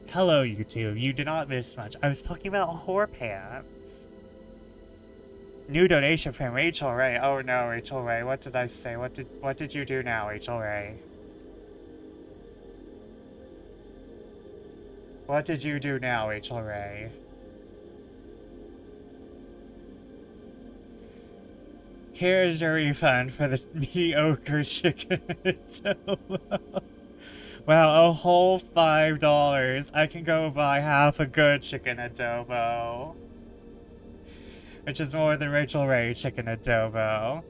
Hello, YouTube. You did not miss much. I was talking about whore pants. New donation from Rachel Ray. Oh no, Rachel Ray. What did I say? What did you do now, Rachel Ray? What did you do now, Rachel Ray? Here's your refund for the mediocre chicken adobo. Wow, a whole $5. I can go buy half a good chicken adobo. Which is more than Rachel Ray chicken adobo.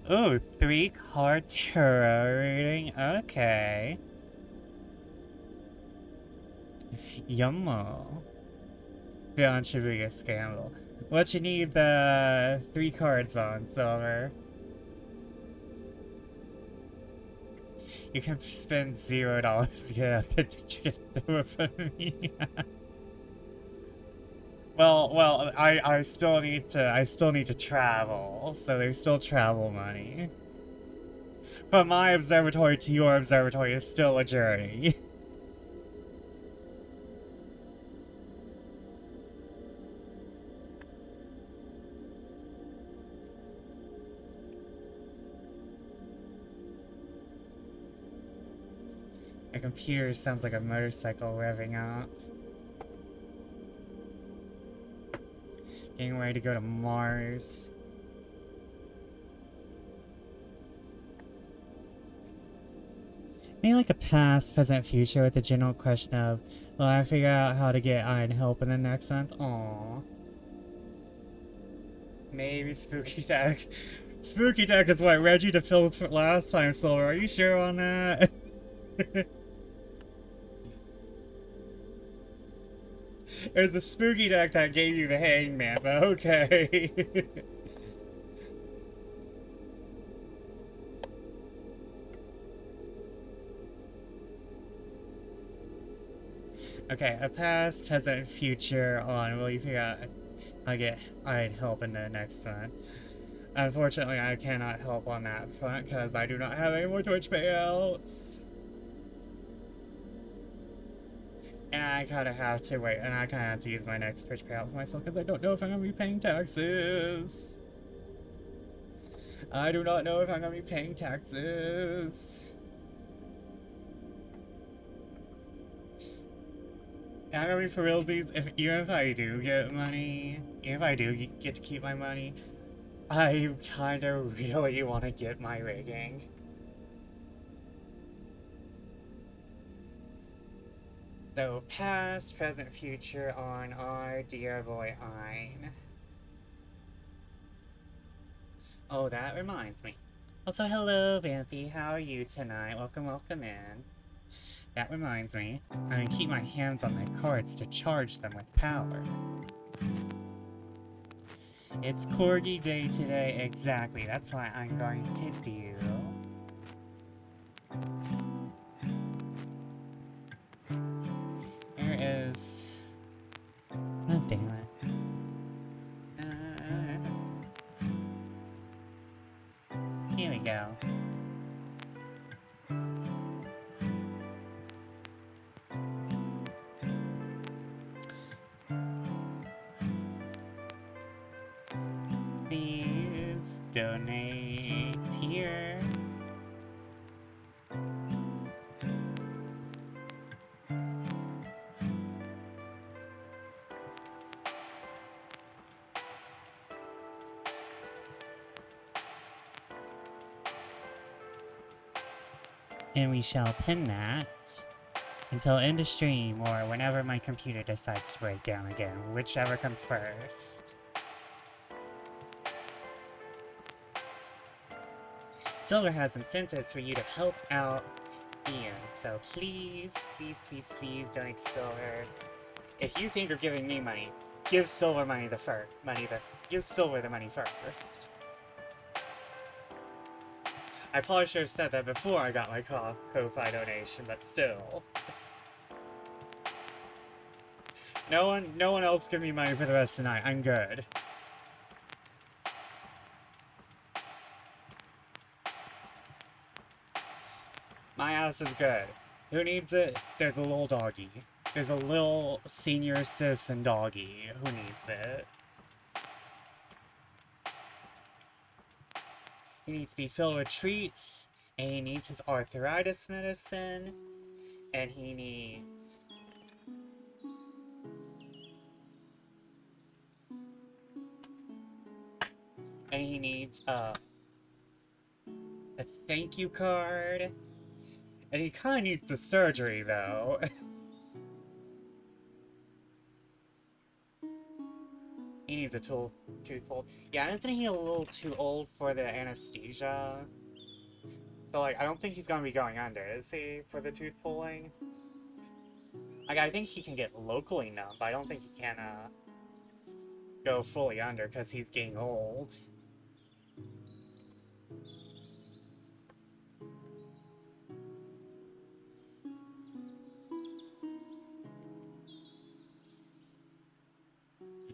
Ooh, 3-card tarot reading? Okay. Yummo. Beyond should be a scandal. What you need the 3 cards on, Silver? You can spend $0 to get out the chicken adobo from me. Well, I still need to travel, so there's still travel money. From my observatory to your observatory is still a journey. My computer sounds like a motorcycle revving up. Getting ready to go to Mars. Maybe like a past, present, future with the general question of, will I figure out how to get iron help in the next month? Aww. Maybe Spooky Deck. Spooky Deck is what read you to fill last time, Silver. Are you sure on that? It was the Spooky Deck that gave you the Hangman, but okay. Okay, a past, present, future on will you figure out how to get I'd help in the next one. Unfortunately, I cannot help on that front because I do not have any more Twitch payouts. And I kind of have to wait, and I kind of have to use my next Twitch payout for myself because I don't know if I'm going to be paying taxes. I do not know if I'm going to be paying taxes. And I'm going to be for realsies, even if I do get money, even if I do get to keep my money, I kind of really want to get my rigging. So, past, present, future on our dear boy Ein. Oh, that reminds me. Also, hello, Vampy. How are you tonight? Welcome in. That reminds me. I'm gonna keep my hands on my cards to charge them with power. It's Corgi Day today, exactly. That's what I'm going to do. There is... Oh, damn it. Here we go. Please donate here. And we shall pin that until end of stream or whenever my computer decides to break down again, whichever comes first. Silver has incentives for you to help out Ian, so please donate to Silver. If you think of giving me money, give Silver give Silver the money first. I probably should have said that before I got my Ko-Fi donation, but still. No one else give me money for the rest of the night. I'm good. My house is good. Who needs it? There's a little doggy. There's a little senior citizen doggy. Who needs it? He needs to be filled with treats, and he needs his arthritis medicine, and he needs... a thank you card. And he kinda needs the surgery, though. He needs a tooth pulled. Yeah, isn't he a little too old for the anesthesia? So, like, I don't think he's gonna be going under, is he, for the tooth pulling? Like, I think he can get locally numb, but I don't think he can, go fully under, because he's getting old.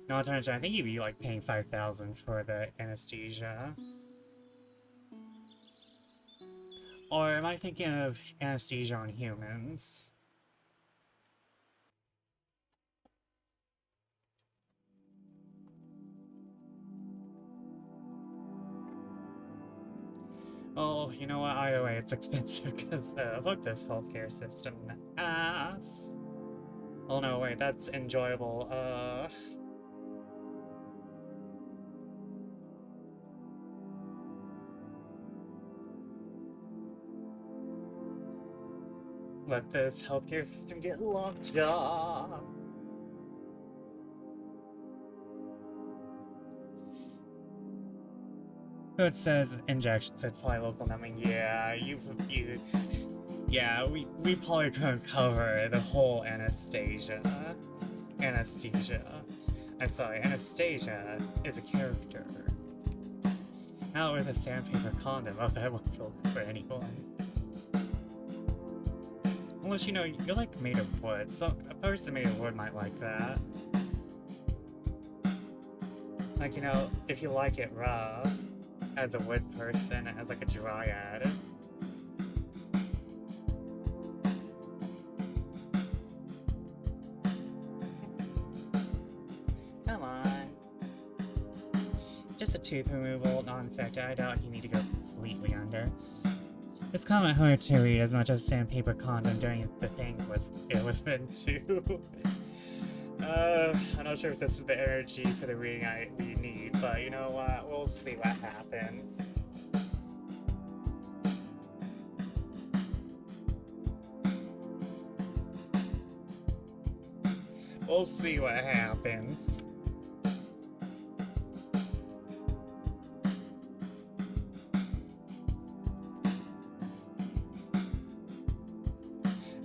Not to mention, I think you'd be, like, paying $5,000 for the anesthesia. Or am I thinking of anesthesia on humans? Oh, you know what? Either way, it's expensive because, look, this healthcare system ass. Oh no, wait, that's enjoyable. Let this healthcare system get locked up. So it says injections apply local numbing. Yeah, yeah, we probably couldn't cover the whole anesthesia. I'm sorry, Anastasia is a character. Not with a sandpaper condom. Oh, that won't feel good for anyone. Unless, you know, you're like made of wood, so a person made of wood might like that. Like, you know, if you like it rough, as a wood person, as like a dryad. Come on. Just a tooth removal, non-infected. I doubt you need to go completely under. It's kind of hard to read as much as sandpaper condom during the thing it was meant to. I'm not sure if this is the energy for the reading we need, but you know what? We'll see what happens. We'll see what happens.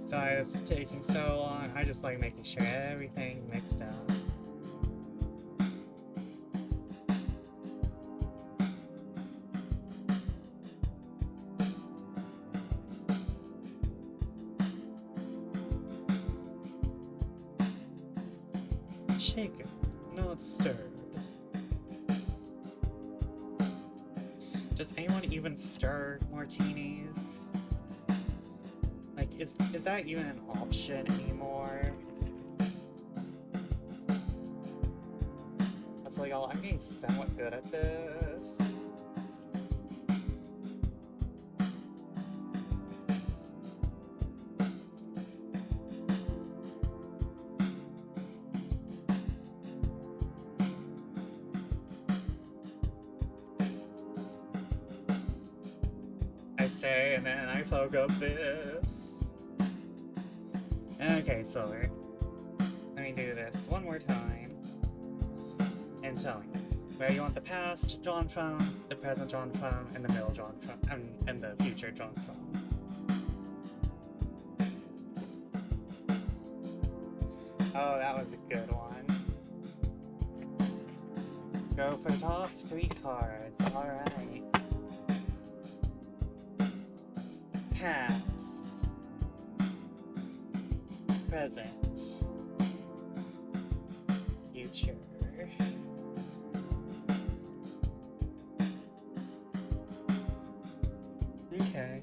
Sorry it's taking so long. I just like making sure everything mixed up. Shaken, not stirred. Does anyone even stir martinis? Like, is that even an option anymore? I was like, oh, I'm getting somewhat good at this. I say, and then I poke up this. Okay, Silver. Let me do this one more time. And tell me where you want the past drawn from, the present drawn from, and the middle drawn from, and the future drawn from. Oh, that was a good one. Go for the top 3 cards. Alright. Past. Present. Future. Okay.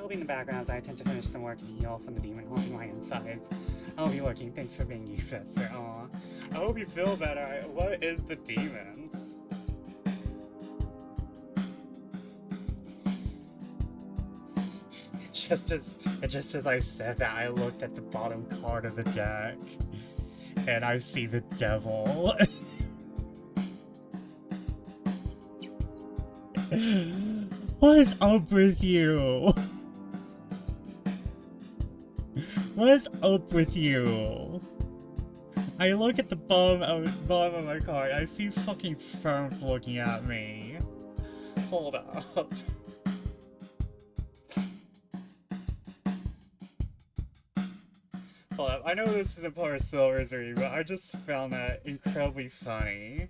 will be in the background as I attempt to finish some work and heal from the demon haunting my insides. I'll be looking. Thanks for being you, Fester. Aw. I hope you feel better. What is the demon? Just as I said that, I looked at the bottom card of the deck, and I see the devil. What is up with you? What is up with you? I look at the bottom of my card, I see fucking Firm looking at me. Hold up. Hold up, I know this isn't part of Silver's read, but I just found that incredibly funny.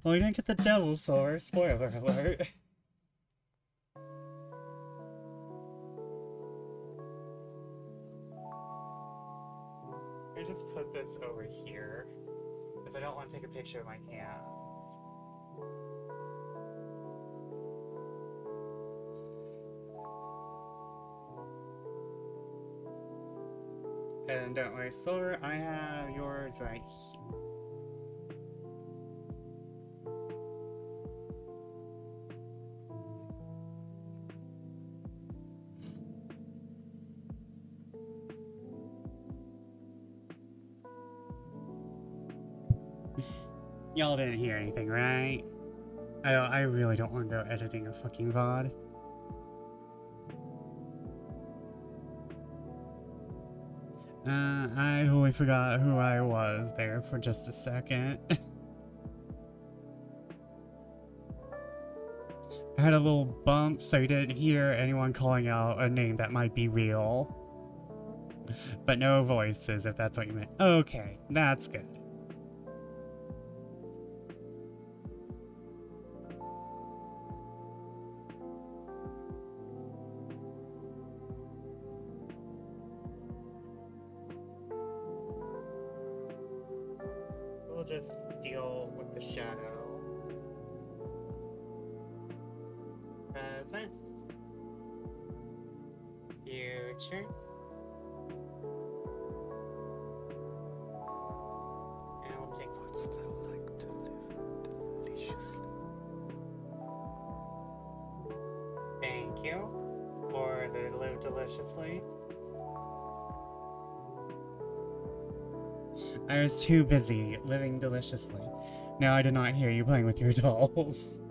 Well, you didn't get the devil, Silver. Spoiler alert. I just put this over here, because I don't want to take a picture of my hands. And don't worry, Silver, I have yours right here. Y'all didn't hear anything, right? I really don't want to go editing a fucking VOD. I totally forgot who I was there for just a second. I had a little bump, so you didn't hear anyone calling out a name that might be real. But no voices, if that's what you meant. Okay, that's good. We'll just deal with the shadow. Present. Future. And we'll take What's that like to live deliciously? Thank you for the live deliciously. I was too busy living deliciously. No, I did not hear you playing with your dolls.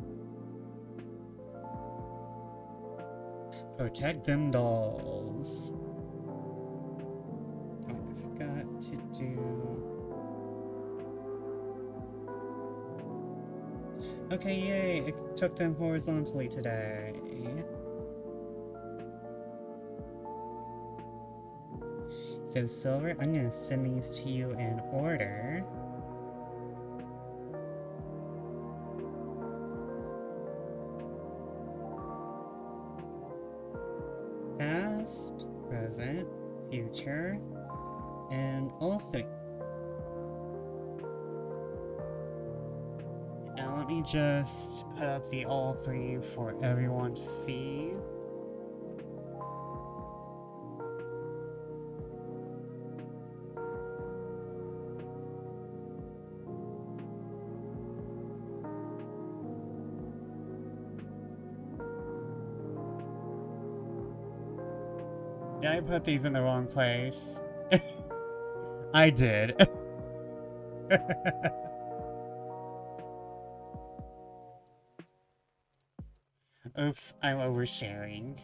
Protect them dolls. Oh, I forgot to do... Okay, yay! It took them horizontally today. So, Silver, I'm gonna send these to you in order. Past, present, future, and all three. Now let me just put up the all three for everyone to see. Yeah, I put these in the wrong place. I did. Oops, I'm oversharing.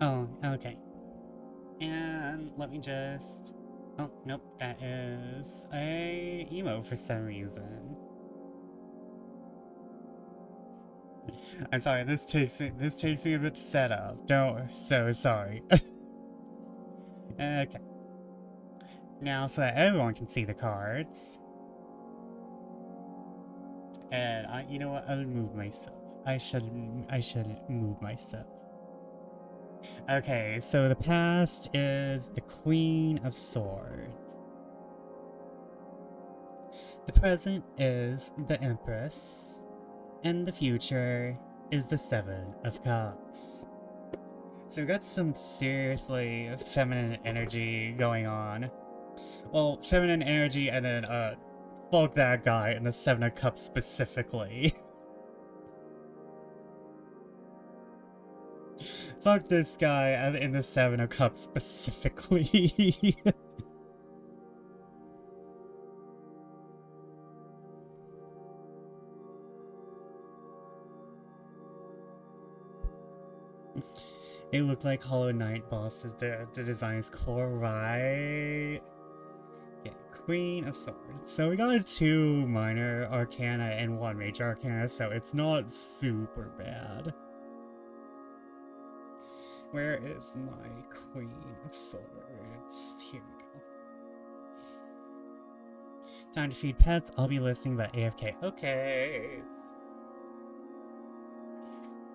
Oh, okay. And let me just... Oh, nope, that is a emo for some reason. I'm sorry, this takes me a bit to set up. So sorry. Okay. Now, so that everyone can see the cards. And you know what? I'll move myself. I should move myself. Okay, so the past is the Queen of Swords. The present is the Empress. And the future is the Seven of Cups. So we got some seriously feminine energy going on. Well, feminine energy and then, fuck that guy in the Seven of Cups specifically. Fuck this guy in the Seven of Cups specifically. It looked like Hollow Knight bosses. The design is cool, right? Yeah, Queen of Swords. So we got 2 minor arcana and 1 major arcana, so it's not super bad. Where is my Queen of Swords? Here we go. Time to feed pets. I'll be listening, but AFK. Okay.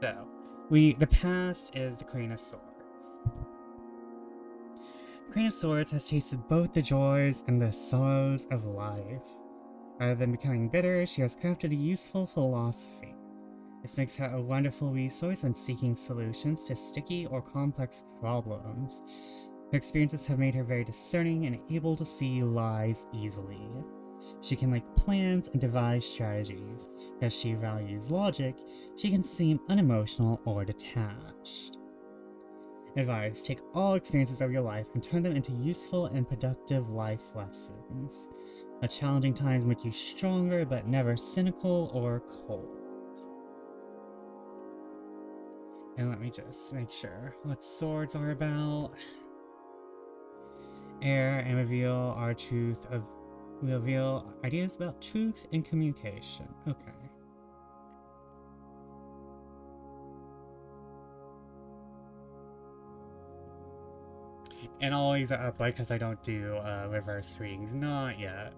So, the past is the Queen of Swords. The Queen of Swords has tasted both the joys and the sorrows of life. Rather than becoming bitter, she has crafted a useful philosophy. This makes her a wonderful resource when seeking solutions to sticky or complex problems. Her experiences have made her very discerning and able to see lies easily. She can make plans and devise strategies. As she values logic, she can seem unemotional or detached. Advice: take all experiences of your life and turn them into useful and productive life lessons. The challenging times make you stronger, but never cynical or cold. And let me just make sure what swords are about. Air and reveal our truth of... reveal ideas about truth and communication. Okay. And all these are up because I don't do reverse readings. Not yet.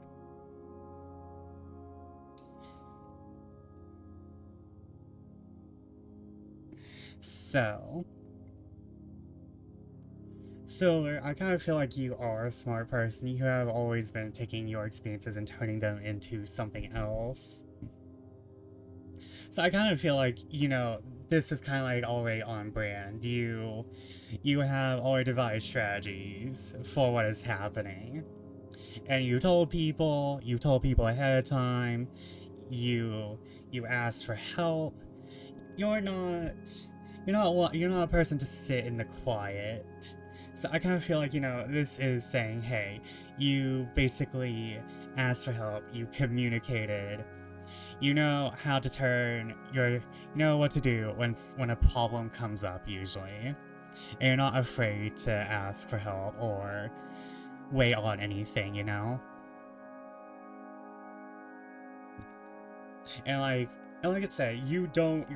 So... Silver, I kind of feel like you are a smart person. You have always been taking your experiences and turning them into something else. So I kind of feel like, you know, this is kind of like already on brand. You have already devised strategies for what is happening. And you told people ahead of time. You asked for help. You're not a person to sit in the quiet. So I kind of feel like, you know, this is saying, hey, you basically asked for help, you communicated, you know how to turn you know what to do when a problem comes up usually. And you're not afraid to ask for help or wait on anything, you know? And like I said, you're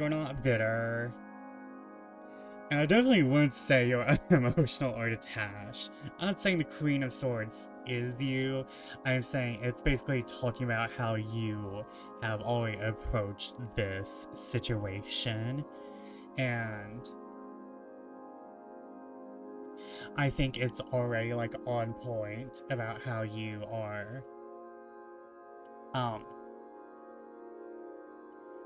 not bitter. And I definitely wouldn't say you're unemotional or detached. I'm not saying the Queen of Swords is you. I'm saying it's basically talking about how you have already approached this situation. And I think it's already like on point about how you are kind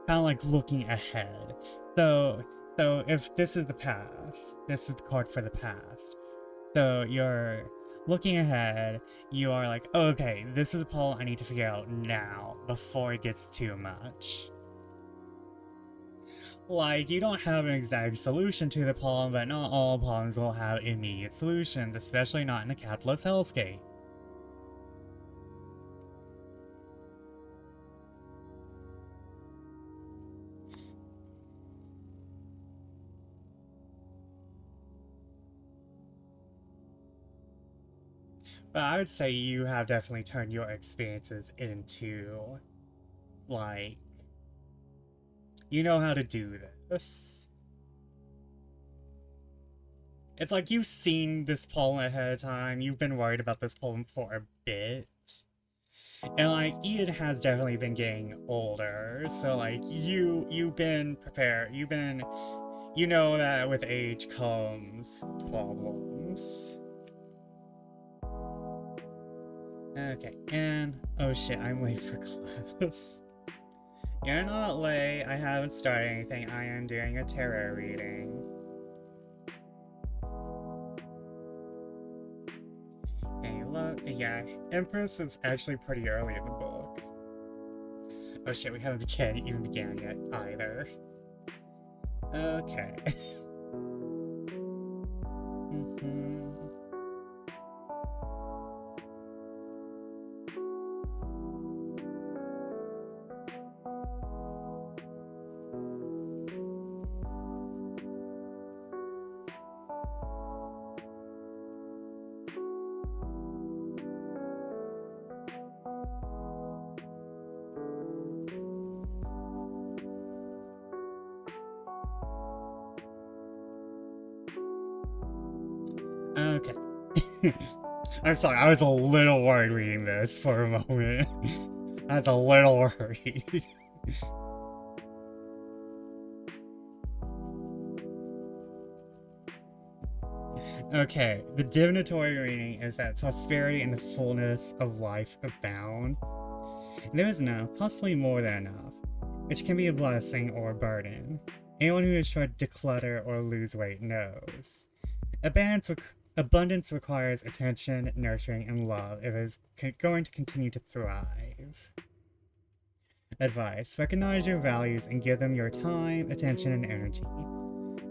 of like looking ahead. So if this is the past, this is the card for the past. So you're looking ahead, you are like, oh, okay, this is the problem I need to figure out now, before it gets too much. Like, you don't have an exact solution to the problem, but not all problems will have immediate solutions, especially not in a capitalist hellscape. But I would say you have definitely turned your experiences into, like, you know how to do this. It's like you've seen this problem ahead of time, you've been worried about this problem for a bit. And like Ian has definitely been getting older, so like you've been prepared. You know that with age comes problems. Okay, and oh shit, I'm late for class. You're not late. I haven't started anything. I am doing a tarot reading. Hey, look, yeah, Empress is actually pretty early in the book. Oh shit, we haven't even began yet either. Okay. Okay. I'm sorry, I was a little worried reading this for a moment. I was a little worried. Okay, the divinatory reading is that prosperity and the fullness of life abound. There is enough, possibly more than enough, which can be a blessing or a burden. Anyone who has tried to declutter or lose weight knows. Abundance requires attention, nurturing, and love if it is going to continue to thrive. Advice: recognize your values and give them your time, attention, and energy.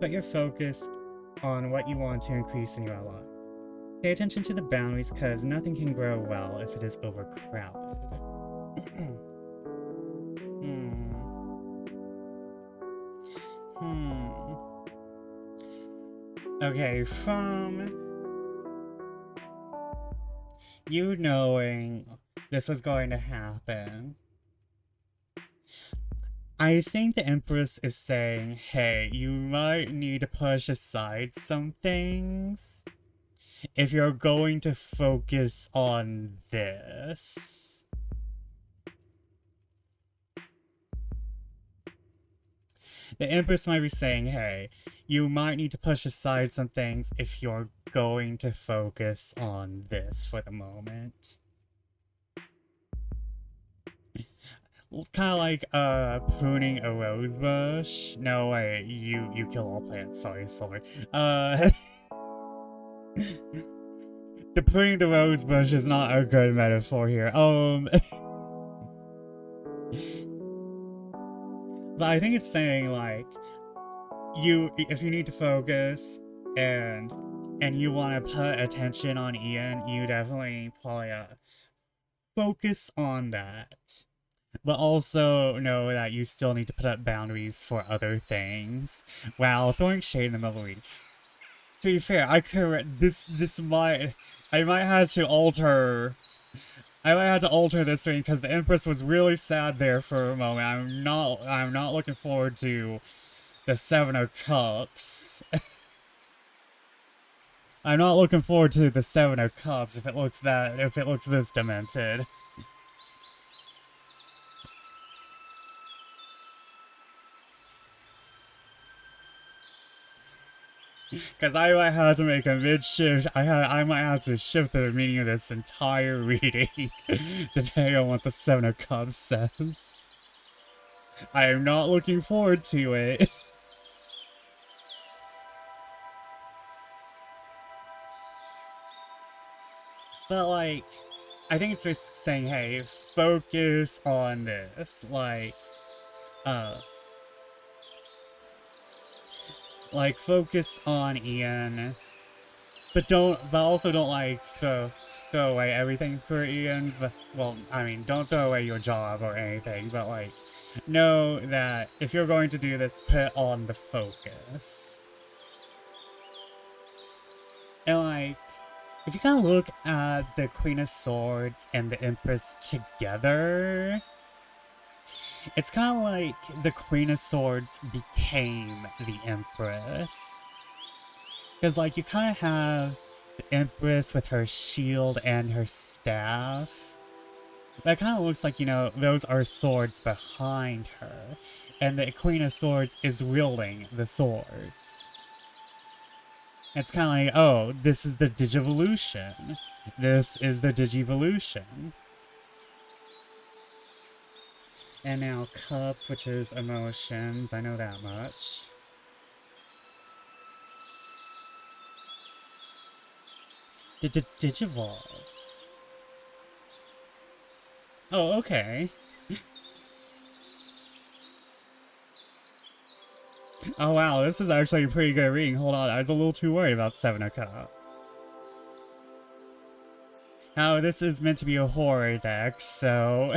Put your focus on what you want to increase in your life. Pay attention to the boundaries, because nothing can grow well if it is overcrowded. Okay, from you knowing this was going to happen, I think the Empress is saying, hey, you might need to push aside some things if you're going to focus on this. The Empress might be saying, hey, you might need to push aside some things if you're going to focus on this for the moment. Kind of like, pruning a rose bush. No, wait, you kill all plants. Sorry, sorry. The pruning the rose bush is not a good metaphor here. But I think it's saying, like, if you need to focus and you want to put attention on Ian, you definitely probably, focus on that. But also know that you still need to put up boundaries for other things. Wow, throwing shade in the middle of the week. To be fair, I might have to alter this reading because the Empress was really sad there for a moment. I'm not looking forward to the Seven of Cups. I'm not looking forward to the Seven of Cups if it looks this demented. Because I might have to make a mid-shift. I might have to shift the meaning of this entire reading, depending on what the Seven of Cups says. I am not looking forward to it. But, like, I think it's just saying, hey, focus on this. Like, focus on Ian. But also don't, like, throw away everything for Ian. But, well, I mean, don't throw away your job or anything, but, like, know that if you're going to do this, put on the focus. And, like, if you kind of look at the Queen of Swords and the Empress together, it's kind of like the Queen of Swords became the Empress. Because, like, you kind of have the Empress with her shield and her staff. That kind of looks like, you know, those are swords behind her. And the Queen of Swords is wielding the swords. It's kind of like, oh, this is the Digivolution. This is the Digivolution. And now Cups, which is emotions. I know that much. Digivolve. Oh, okay. Oh wow, this is actually a pretty good reading. Hold on, I was a little too worried about Seven of Cups. Now, this is meant to be a horror deck, so...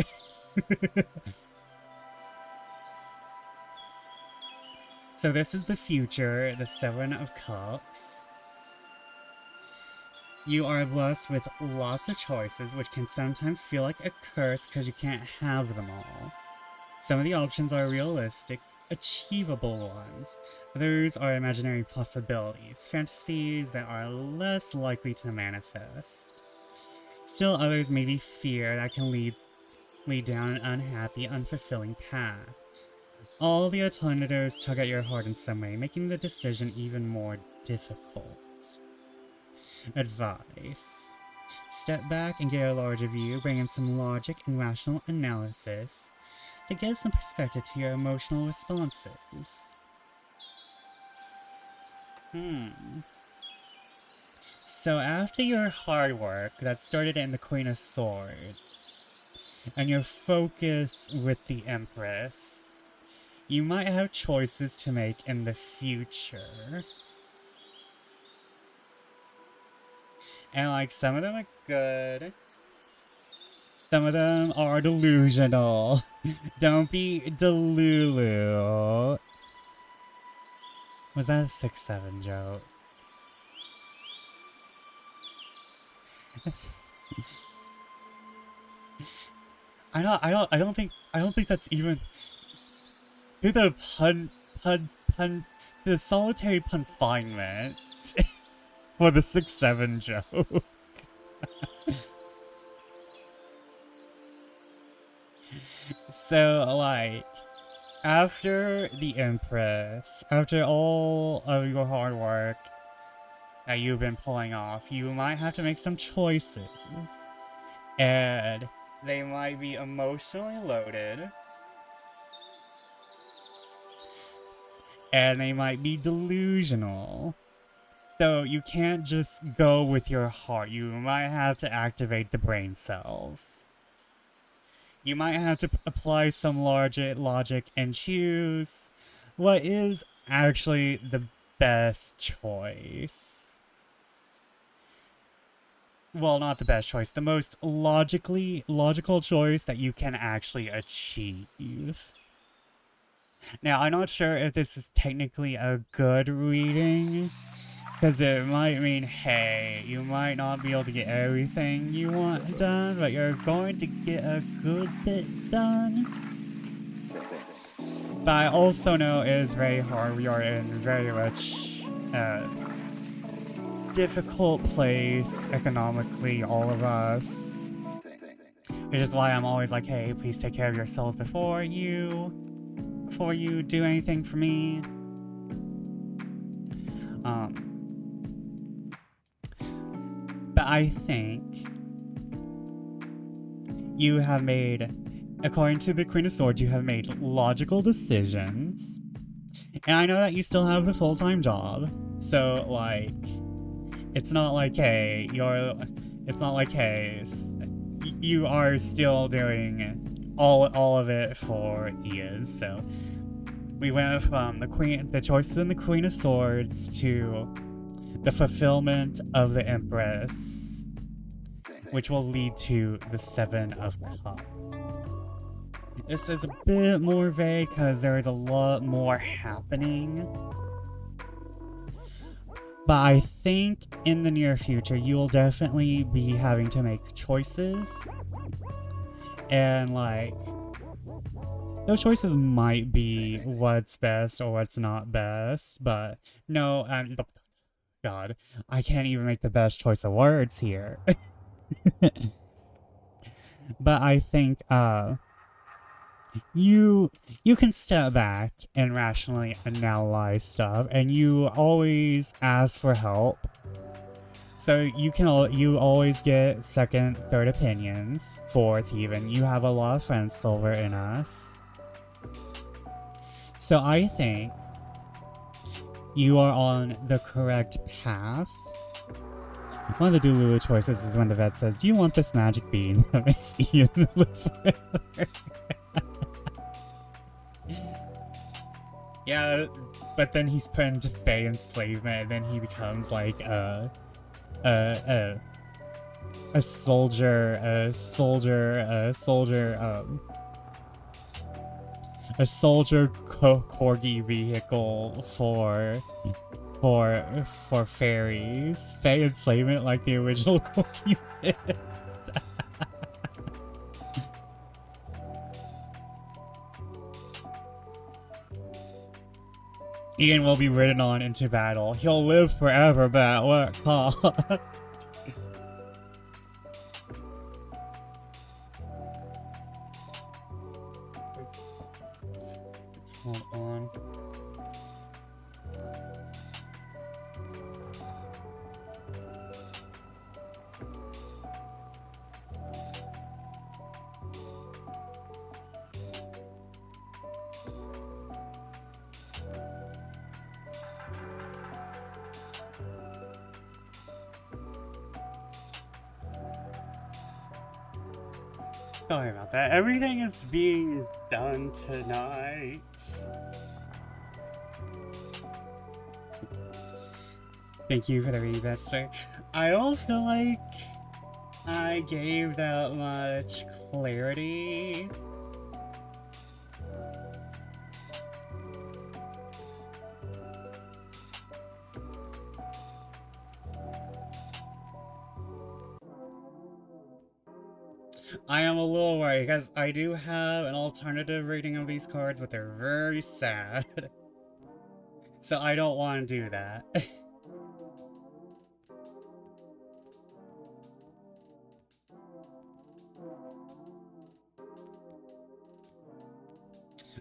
So this is the future, the Seven of Cups. You are blessed with lots of choices, which can sometimes feel like a curse because you can't have them all. Some of the options are realistic, achievable ones. Others are imaginary possibilities, fantasies that are less likely to manifest. Still others may be fear that can lead down an unhappy, unfulfilling path. All the alternatives tug at your heart in some way, making the decision even more difficult. Advice. Step back and get a larger view, bring in some logic and rational analysis to give some perspective to your emotional responses. So after your hard work that started in the Queen of Swords, and your focus with the Empress, you might have choices to make in the future. And like, some of them are good. Some of them are delusional. Don't be delulu. Was that a 6-7 joke? I don't think that's even to the the solitary confinement for the 6-7 joke. So, like, after the Empress, after all of your hard work that you've been pulling off, you might have to make some choices. And they might be emotionally loaded. And they might be delusional. So you can't just go with your heart. You might have to activate the brain cells. You might have to apply some logic and choose what is actually the best choice. Well, not the best choice, the most logical choice that you can actually achieve. Now, I'm not sure if this is technically a good reading, because it might mean, hey, you might not be able to get everything you want done, but you're going to get a good bit done. But I also know it is very hard. We are in very much difficult place economically, all of us. Which is why I'm always like, hey, please take care of yourselves before you do anything for me. But I think you have made, according to the Queen of Swords, you have made logical decisions. And I know that you still have the full-time job. So, like, it's not like, hey, you are still doing all of it for years. So we went from the choices in the Queen of Swords to the fulfillment of the Empress, which will lead to the Seven of Cups. This is a bit more vague because there is a lot more happening. But I think in the near future, you will definitely be having to make choices. And, like, those choices might be what's best or what's not best. But, no, God, I can't even make the best choice of words here. But I think, you can step back and rationally analyze stuff, and you always ask for help. So you always get second, third opinions, fourth even. You have a lot of friends, Silver, in us. So I think you are on the correct path. One of the Delulu choices is when the vet says, "Do you want this magic bean that makes Ian live forever?" Yeah, but then he's put into Fey enslavement, and then he becomes like a soldier, corgi vehicle for fairies. Fey enslavement, like the original corgi is. Ian will be ridden on into battle. He'll live forever, but at what cost? Hold on. Sorry about that. Everything is being done tonight. Thank you for the remaster. I don't feel like I gave that much clarity. I am a little worried because I do have an alternative reading of these cards, but they're very sad. So I don't want to do that.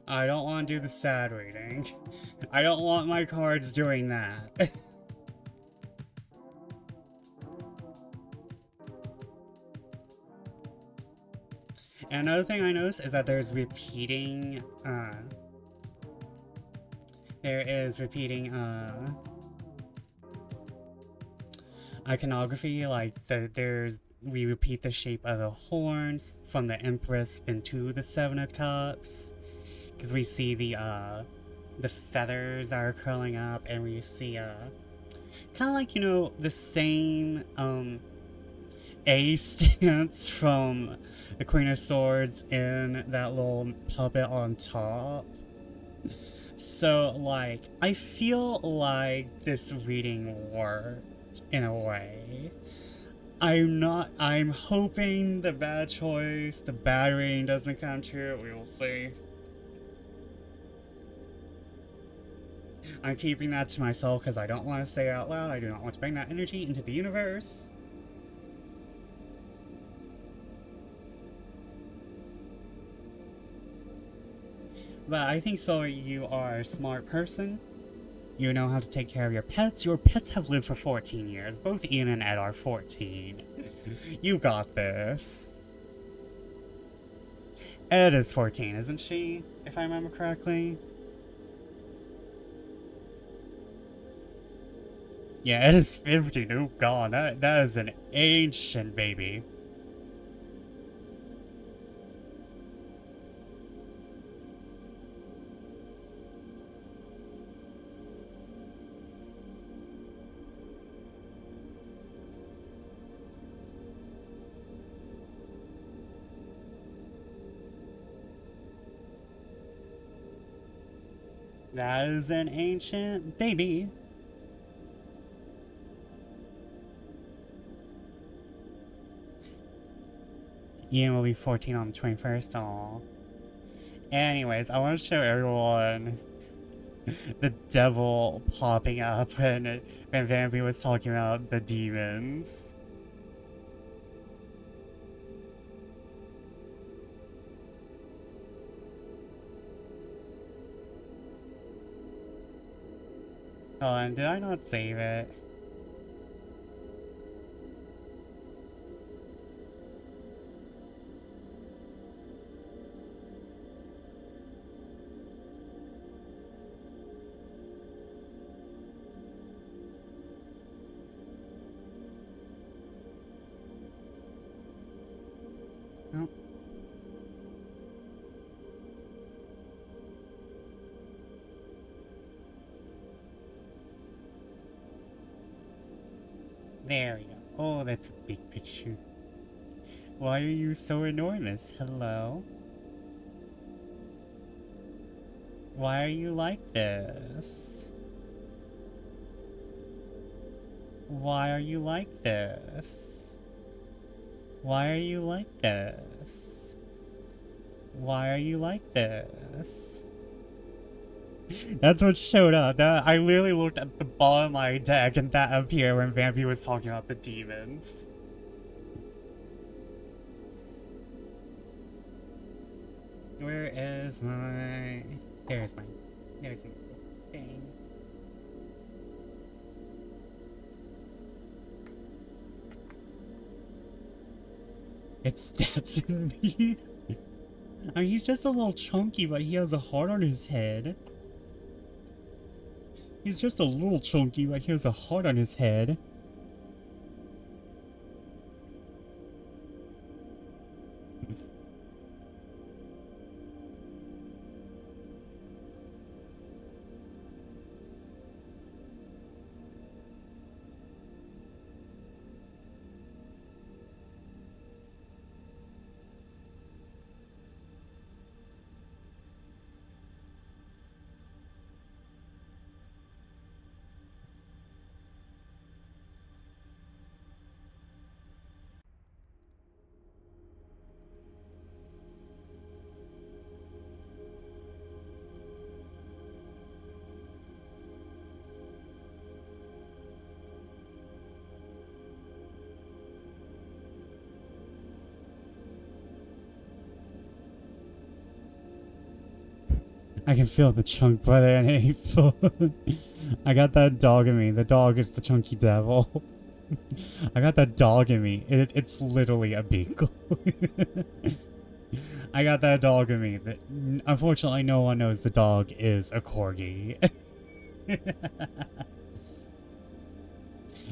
I don't want to do the sad reading. I don't want my cards doing that. And another thing I noticed is that there's repeating, iconography, like we repeat the shape of the horns from the Empress into the Seven of Cups, because we see the feathers are curling up, and we see kind of like, you know, the same A stance from the Queen of Swords in that little puppet on top. So, like, I feel like this reading worked in a way. I'm hoping the bad choice, the bad reading doesn't come true. We will see. I'm keeping that to myself because I don't want to say it out loud. I do not want to bring that energy into the universe. But I think, so you are a smart person. You know how to take care of your pets. Your pets have lived for 14 years. Both Ian and Ed are 14. You got this. Ed is 14, isn't she? If I remember correctly. Yeah, Ed is 15. Oh god, that is an ancient baby. That is an ancient baby. Ian will be 14 on the 21st. Aww. Anyways, I want to show everyone the devil popping up when Vampy was talking about the demons. Hold on, did I not save it? Nope. There we go. Oh, that's a big picture. Why are you so enormous? Hello? Why are you like this? Why are you like this? Why are you like this? Why are you like this? That's what showed up. I literally looked at the bottom of my deck and that appeared when Vampy was talking about the demons. Where is my... There's my thing. It's that's in me. I mean, he's just a little chunky, but he has a heart on his head. He's just a little chunky, but he has a heart on his head. I can feel the chunk brother and hateful. I got that dog in me. The dog is the chunky devil. I got that dog in me. It's literally a beagle. I got that dog in me. Unfortunately, no one knows the dog is a corgi.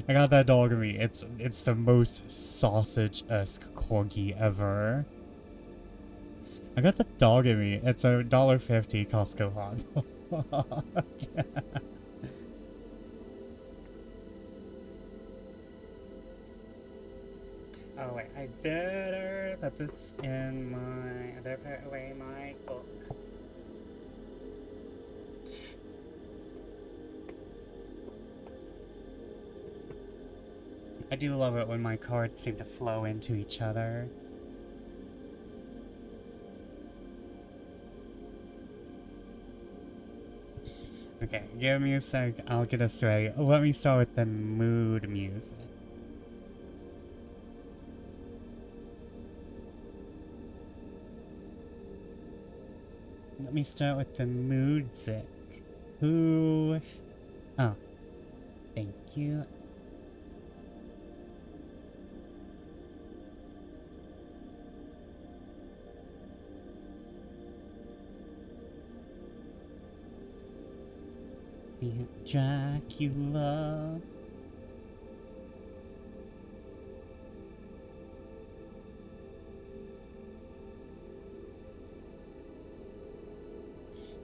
I got that dog in me. It's the most sausage-esque corgi ever. I got the dog in me. It's a $1.50 Costco hot dog. Oh wait, I better put this in my... I better put away my book. I do love it when my cards seem to flow into each other. Okay, give me a sec, I'll get us ready. Let me start with the mood music. Let me start with the mood music. Who... Oh. Thank you. Dracula.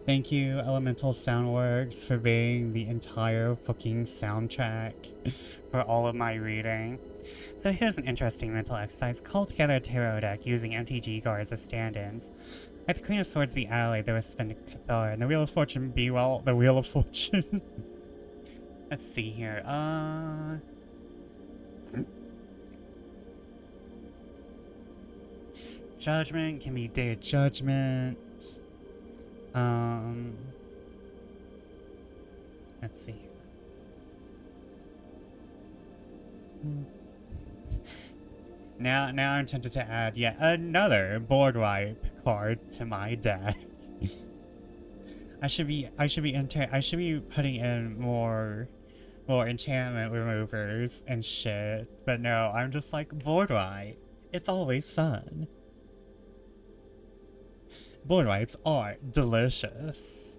Thank you, Elemental Soundworks, for being the entire fucking soundtrack for all of my reading. So here's an interesting mental exercise. Call together a tarot deck using MTG cards as stand-ins. Let the Queen of Swords be ally, the Wisp and Cathar, and the Wheel of Fortune be, well, the Wheel of Fortune. Let's see here, Judgment can be Day of Judgment. Let's see. Now I'm tempted to add yet another board wipe card to my deck. I should be putting in more enchantment removers and shit. But no, I'm just like, board wipe. It's always fun. Board wipes are delicious.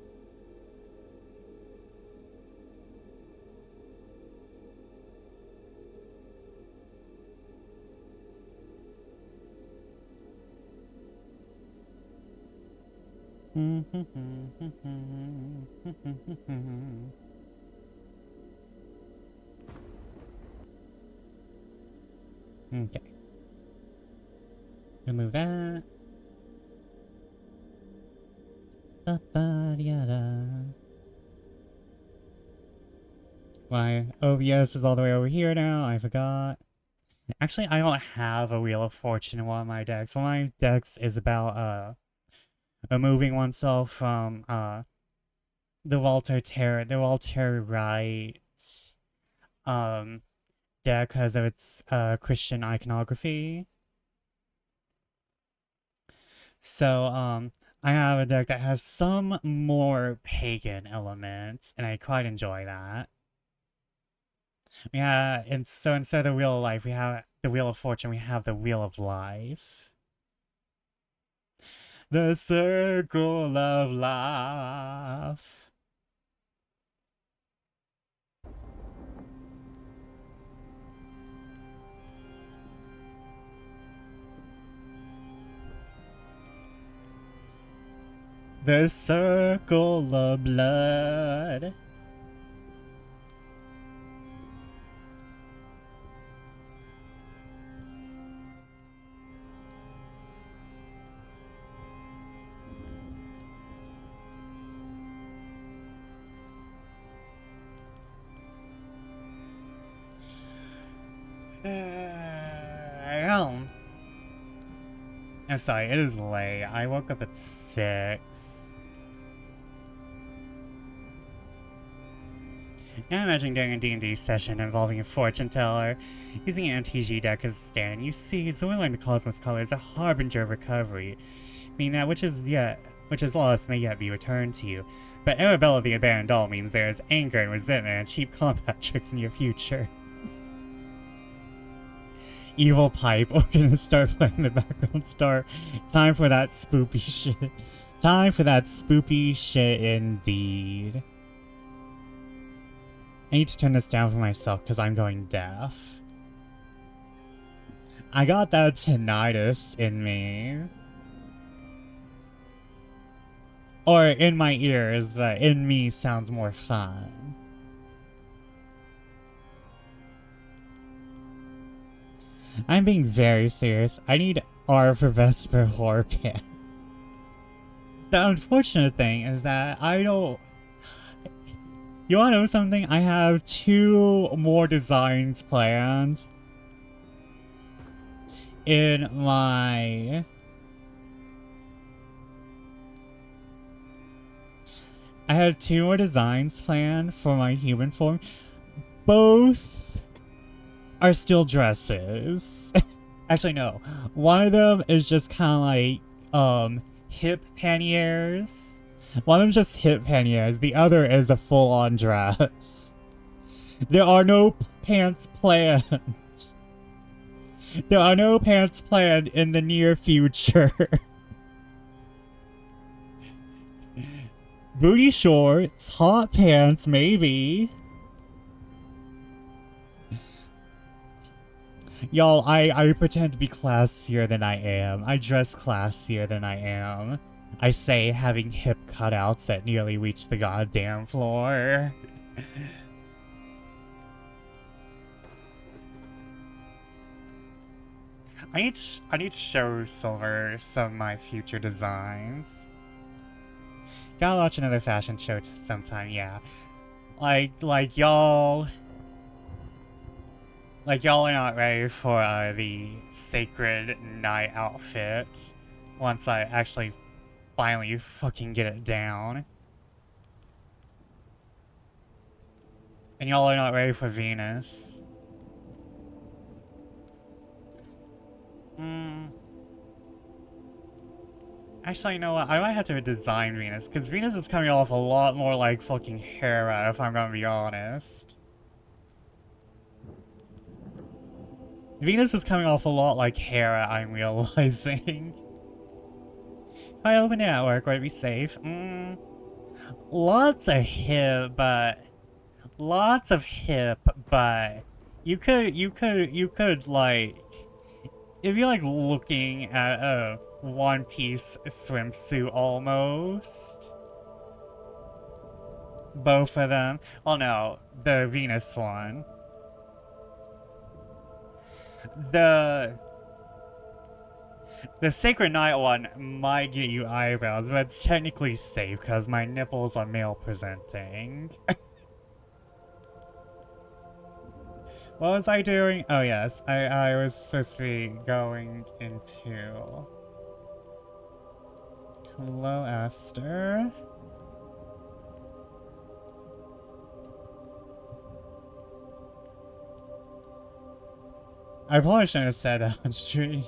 Okay. Remove that. Why? OBS is all the way over here now. I forgot. Actually, I don't have a Wheel of Fortune in one of my decks. One of my decks is about removing oneself from the Walter Wright deck because of its Christian iconography. So I have a deck that has some more pagan elements, and I quite enjoy that. Yeah, and so instead of the Wheel of Life, we have the Wheel of Fortune, we have the Wheel of Life. The Circle of Life. The Circle of Blood. I'm sorry, it is late. I woke up at 6. Now imagine doing a D&D session involving a fortune teller. Using an MTG deck as a stand, you see Zoiling the Cosmos color is a harbinger of recovery, meaning that which is lost may yet be returned to you. But Arabella the Abandoned Doll means there is anger and resentment and cheap combat tricks in your future. Evil Pipe, we're gonna start playing the background star. Time for that spoopy shit. Time for that spoopy shit indeed. I need to turn this down for myself because I'm going deaf. I got that tinnitus in me. Or in my ears, but in me sounds more fun. I'm being very serious. I need R for Vesper Horror Pan. The unfortunate thing is that I don't... You wanna know something? I have 2 more designs planned in my... I have 2 more designs planned for my human form. Both are still dresses. Actually, no. One of them is just kind of like, hip panniers. One of them's just hip panniers. The other is a full-on dress. There are no pants planned. There are no pants planned in the near future. Booty shorts, hot pants, maybe. Y'all, I pretend to be classier than I am. I dress classier than I am. I say having hip cutouts that nearly reach the goddamn floor. I need to show Silver some of my future designs. Gotta watch another fashion show sometime, yeah. Like y'all are not ready for the Sacred Night outfit once I actually finally fucking get it down. And y'all are not ready for Venus. Actually, you know what? I might have to design Venus, because Venus is coming off a lot more like fucking Hera, if I'm gonna be honest. Venus is coming off a lot like Hera, I'm realizing. If I open it at work, would it be safe? Lots of hip, but... Lots of hip, but... You could, like... If you're, like, looking at a One Piece swimsuit, almost. Both of them. Oh no, the Venus one. The Sacred Night one might get you eyebrows, but it's technically safe because my nipples are male presenting. What was I doing? Oh yes, I was supposed to be going into... Hello, Esther. I probably shouldn't have said that on stream.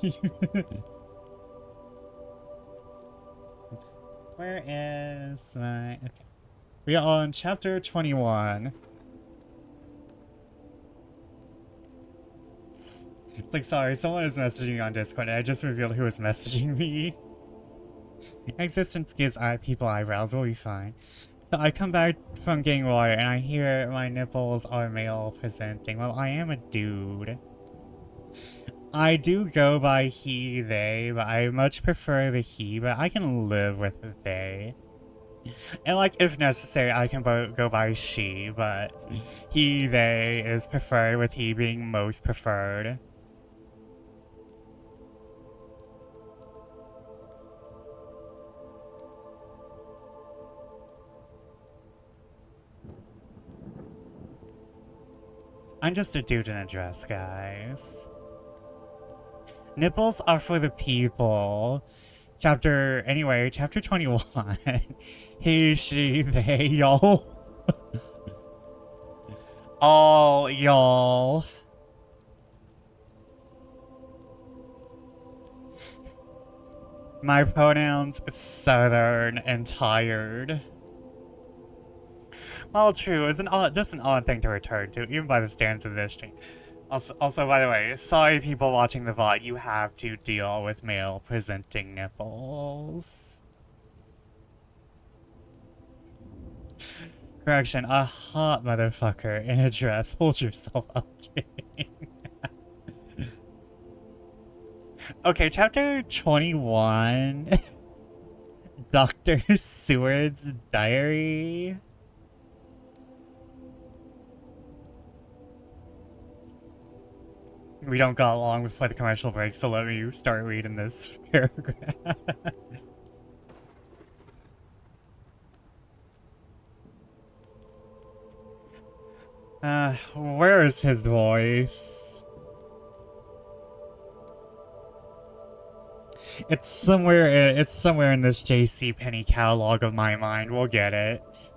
Where is my... Okay. We are on chapter 21. It's like, sorry, someone is messaging me on Discord and I just revealed who was messaging me. Existence gives people eyebrows, we'll be fine. So I come back from getting water and I hear my nipples are male presenting. Well, I am a dude. I do go by he, they, but I much prefer the he, but I can live with the they. And like, if necessary, I can go by she, but he, they is preferred, with he being most preferred. I'm just a dude in a dress, guys. Nipples are for the people. Anyway, chapter 21. He, she, they, y'all. All y'all. My pronouns, southern and tired. Well, true, it's just an odd thing to return to, even by the standards of this stream. Also, by the way, sorry people watching the VOD, you have to deal with male-presenting nipples. Correction, a hot motherfucker in a dress. Hold yourself up, kidding. Okay, chapter 21. Dr. Seward's diary. We don't got long before the commercial break, so let me start reading this paragraph. Where is his voice? It's somewhere in this JCPenney catalog of my mind. We'll get it.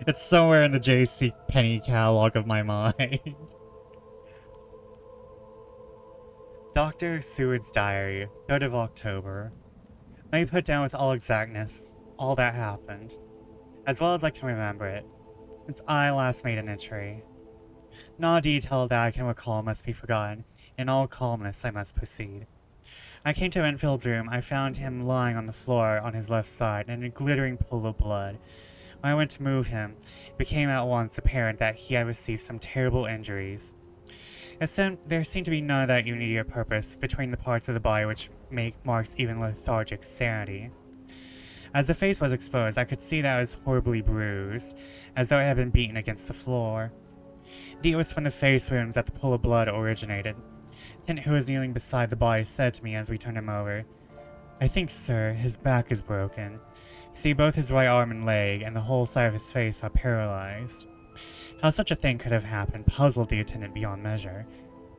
It's somewhere in the JCPenney catalog of my mind. Dr. Seward's diary, 3rd of October. Let me put down with all exactness all that happened, as well as I can remember it, since I last made an entry. Not a detail that I can recall must be forgotten. In all calmness, I must proceed. I came to Enfield's room. I found him lying on the floor on his left side in a glittering pool of blood. When I went to move him, it became at once apparent that he had received some terrible injuries. There seemed to be none of that unity of purpose between the parts of the body which marks even lethargic sanity. As the face was exposed, I could see that it was horribly bruised, as though it had been beaten against the floor. Indeed, it was from the face wounds that the pool of blood originated. The tenant who was kneeling beside the body said to me as we turned him over, "I think, sir, his back is broken. See, both his right arm and leg, and the whole side of his face are paralyzed." How such a thing could have happened puzzled the attendant beyond measure.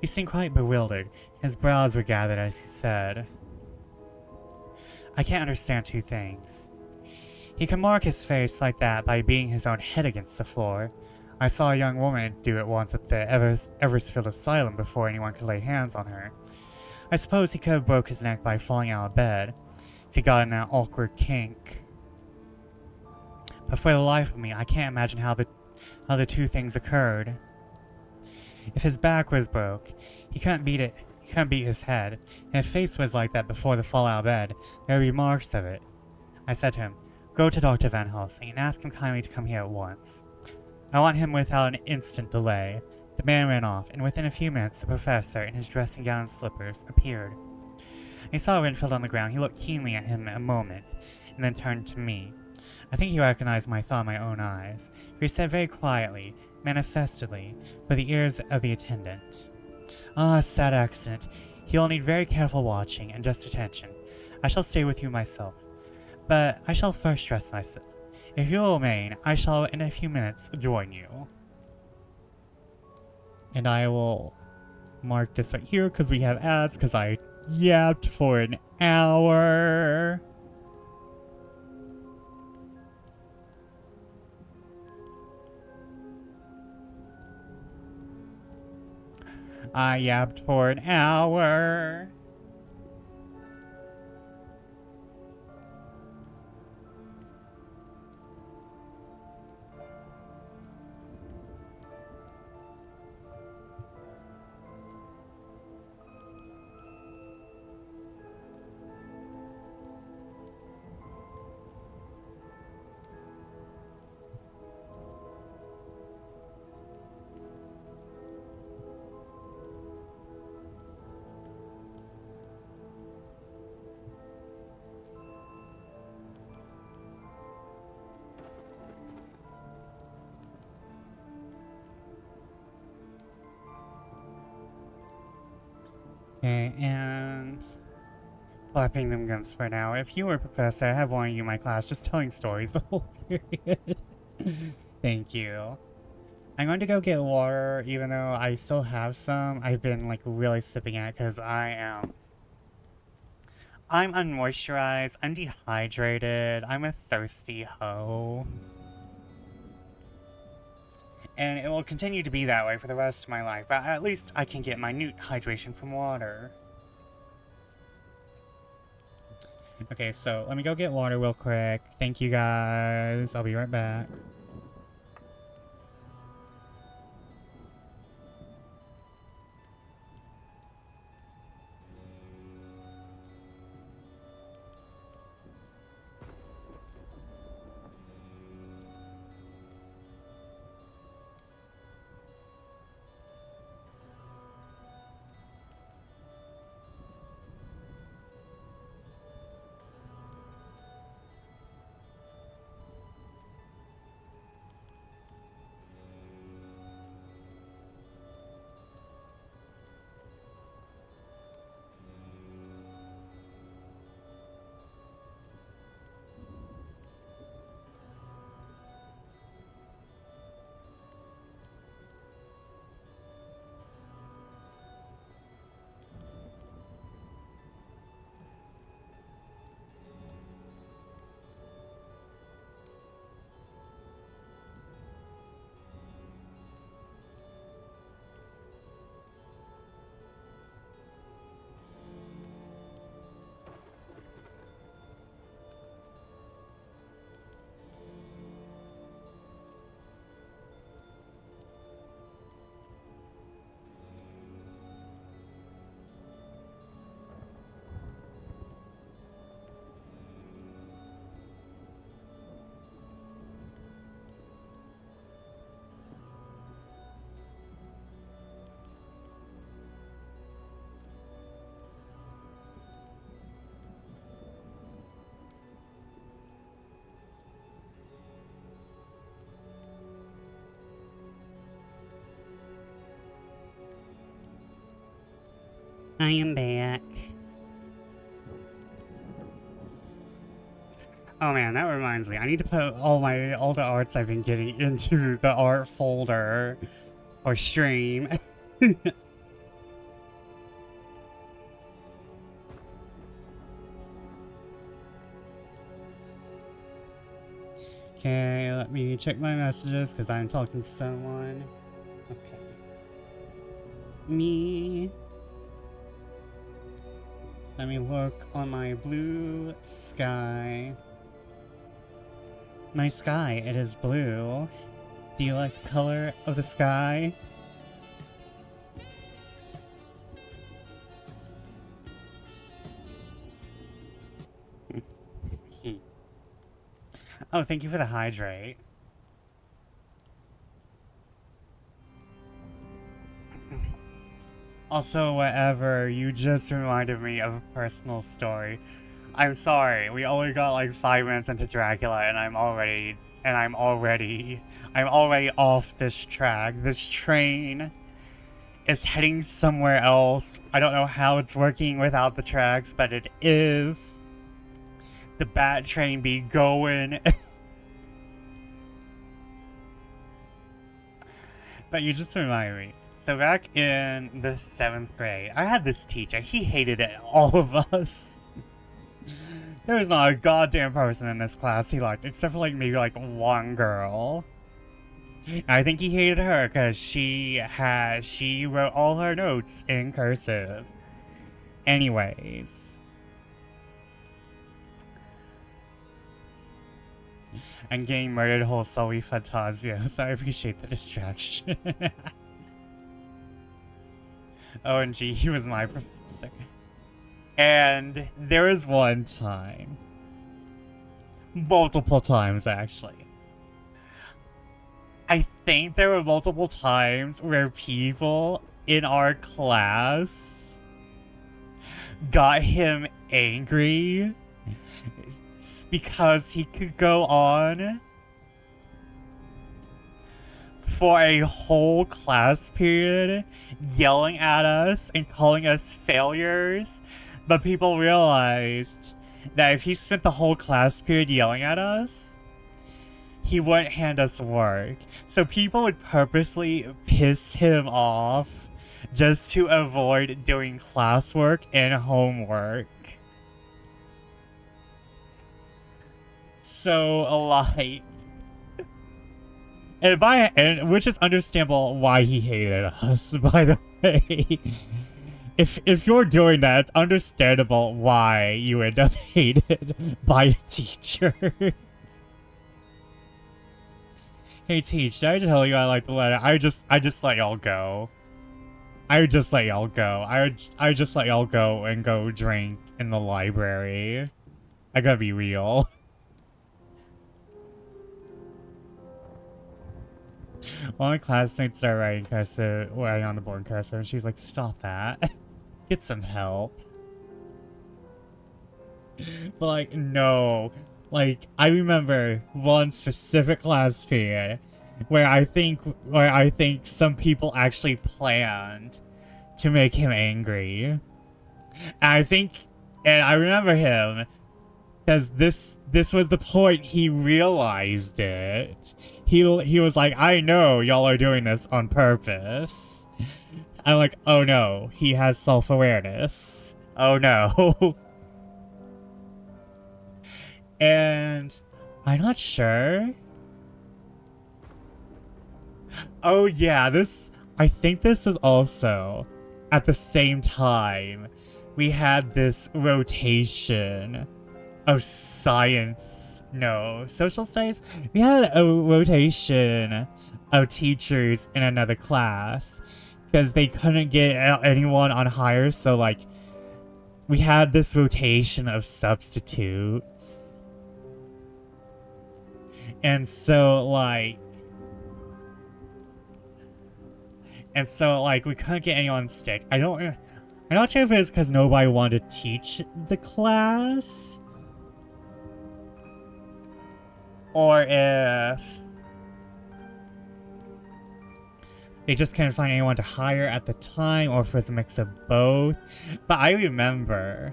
He seemed quite bewildered. His brows were gathered as he said, "I can't understand two things. He can mark his face like that by beating his own head against the floor. I saw a young woman do it once at the Eversfield Asylum before anyone could lay hands on her. I suppose he could have broke his neck by falling out of bed, if he got in that awkward kink. But for the life of me, I can't imagine how the two things occurred. If his back was broke, he couldn't beat it. He couldn't beat his head, and if his face was like that before the fall out of bed, there would be marks of it. I said to him, "Go to Dr. Van Helsing and ask him kindly to come here at once. I want him without an instant delay." The man ran off, and within a few minutes the professor, in his dressing gown and slippers, appeared. I saw Renfield on the ground. He looked keenly at him a moment, and then turned to me. I think he recognized my thought in my own eyes, for he said very quietly, manifestly, for the ears of the attendant, "Ah, sad accident. He will need very careful watching and just attention. I shall stay with you myself, but I shall first dress myself. If you will remain, I shall in a few minutes join you." And I will mark this right here because we have ads, because I yapped for an hour. I yapped for an hour. Okay, and flapping them gums for now. If you were a professor, I have wanted you in my class just telling stories the whole period. Thank you. I'm going to go get water, even though I still have some. I've been like really sipping it because I'm unmoisturized, I'm dehydrated, I'm a thirsty hoe. And it will continue to be that way for the rest of my life, but at least I can get minute hydration from water. Okay, so let me go get water real quick. Thank you guys. I'll be right back. I am back. Oh man, that reminds me. I need to put all the arts I've been getting into the art folder for stream. Okay, let me check my messages because I'm talking to someone. Okay. Me. Let me look on my blue sky. My sky, it is blue. Do you like the color of the sky? Oh, thank you for the hydrate. Also, whatever, you just reminded me of a personal story. I'm sorry, we only got like 5 minutes into Dracula and I'm already off this track. This train is heading somewhere else. I don't know how it's working without the tracks, but it is. The bat train be going. But you just reminded me. So back in the 7th grade, I had this teacher. He hated it, all of us. There was not a goddamn person in this class he liked, except for like maybe like one girl. And I think he hated her because she wrote all her notes in cursive. Anyways. I'm getting murdered wholesale Fantasio, so I appreciate the distraction. OMG, he was my professor. And there was one time, multiple times actually. I think there were multiple times where people in our class got him angry because he could go on for a whole class period yelling at us and calling us failures, but people realized that if he spent the whole class period yelling at us, he wouldn't hand us work. So people would purposely piss him off just to avoid doing classwork and homework. So, like, and which is understandable why he hated us, by the way. If you're doing that, it's understandable why you end up hated by a teacher. Hey, Teach, did I tell you I like the letter? I just let y'all go. I just let y'all go. I just let y'all go and go drink in the library. I gotta be real. One of my classmates started writing cursive, writing on the board in cursive, and she's like, "Stop that. Get some help." But like, no. Like, I remember one specific class period where I think some people actually planned to make him angry. And I remember him because this was the point he realized it. He was like, "I know y'all are doing this on purpose." I'm like, "Oh no, he has self-awareness. Oh no." And I'm not sure. Oh yeah, I think this is also at the same time we had this rotation of social studies. We had a rotation of teachers in another class because they couldn't get anyone on hire, so like we had this rotation of substitutes. And so like we couldn't get anyone to stick. I'm not sure if it was because nobody wanted to teach the class, or if they just couldn't find anyone to hire at the time, or if it was a mix of both. But I remember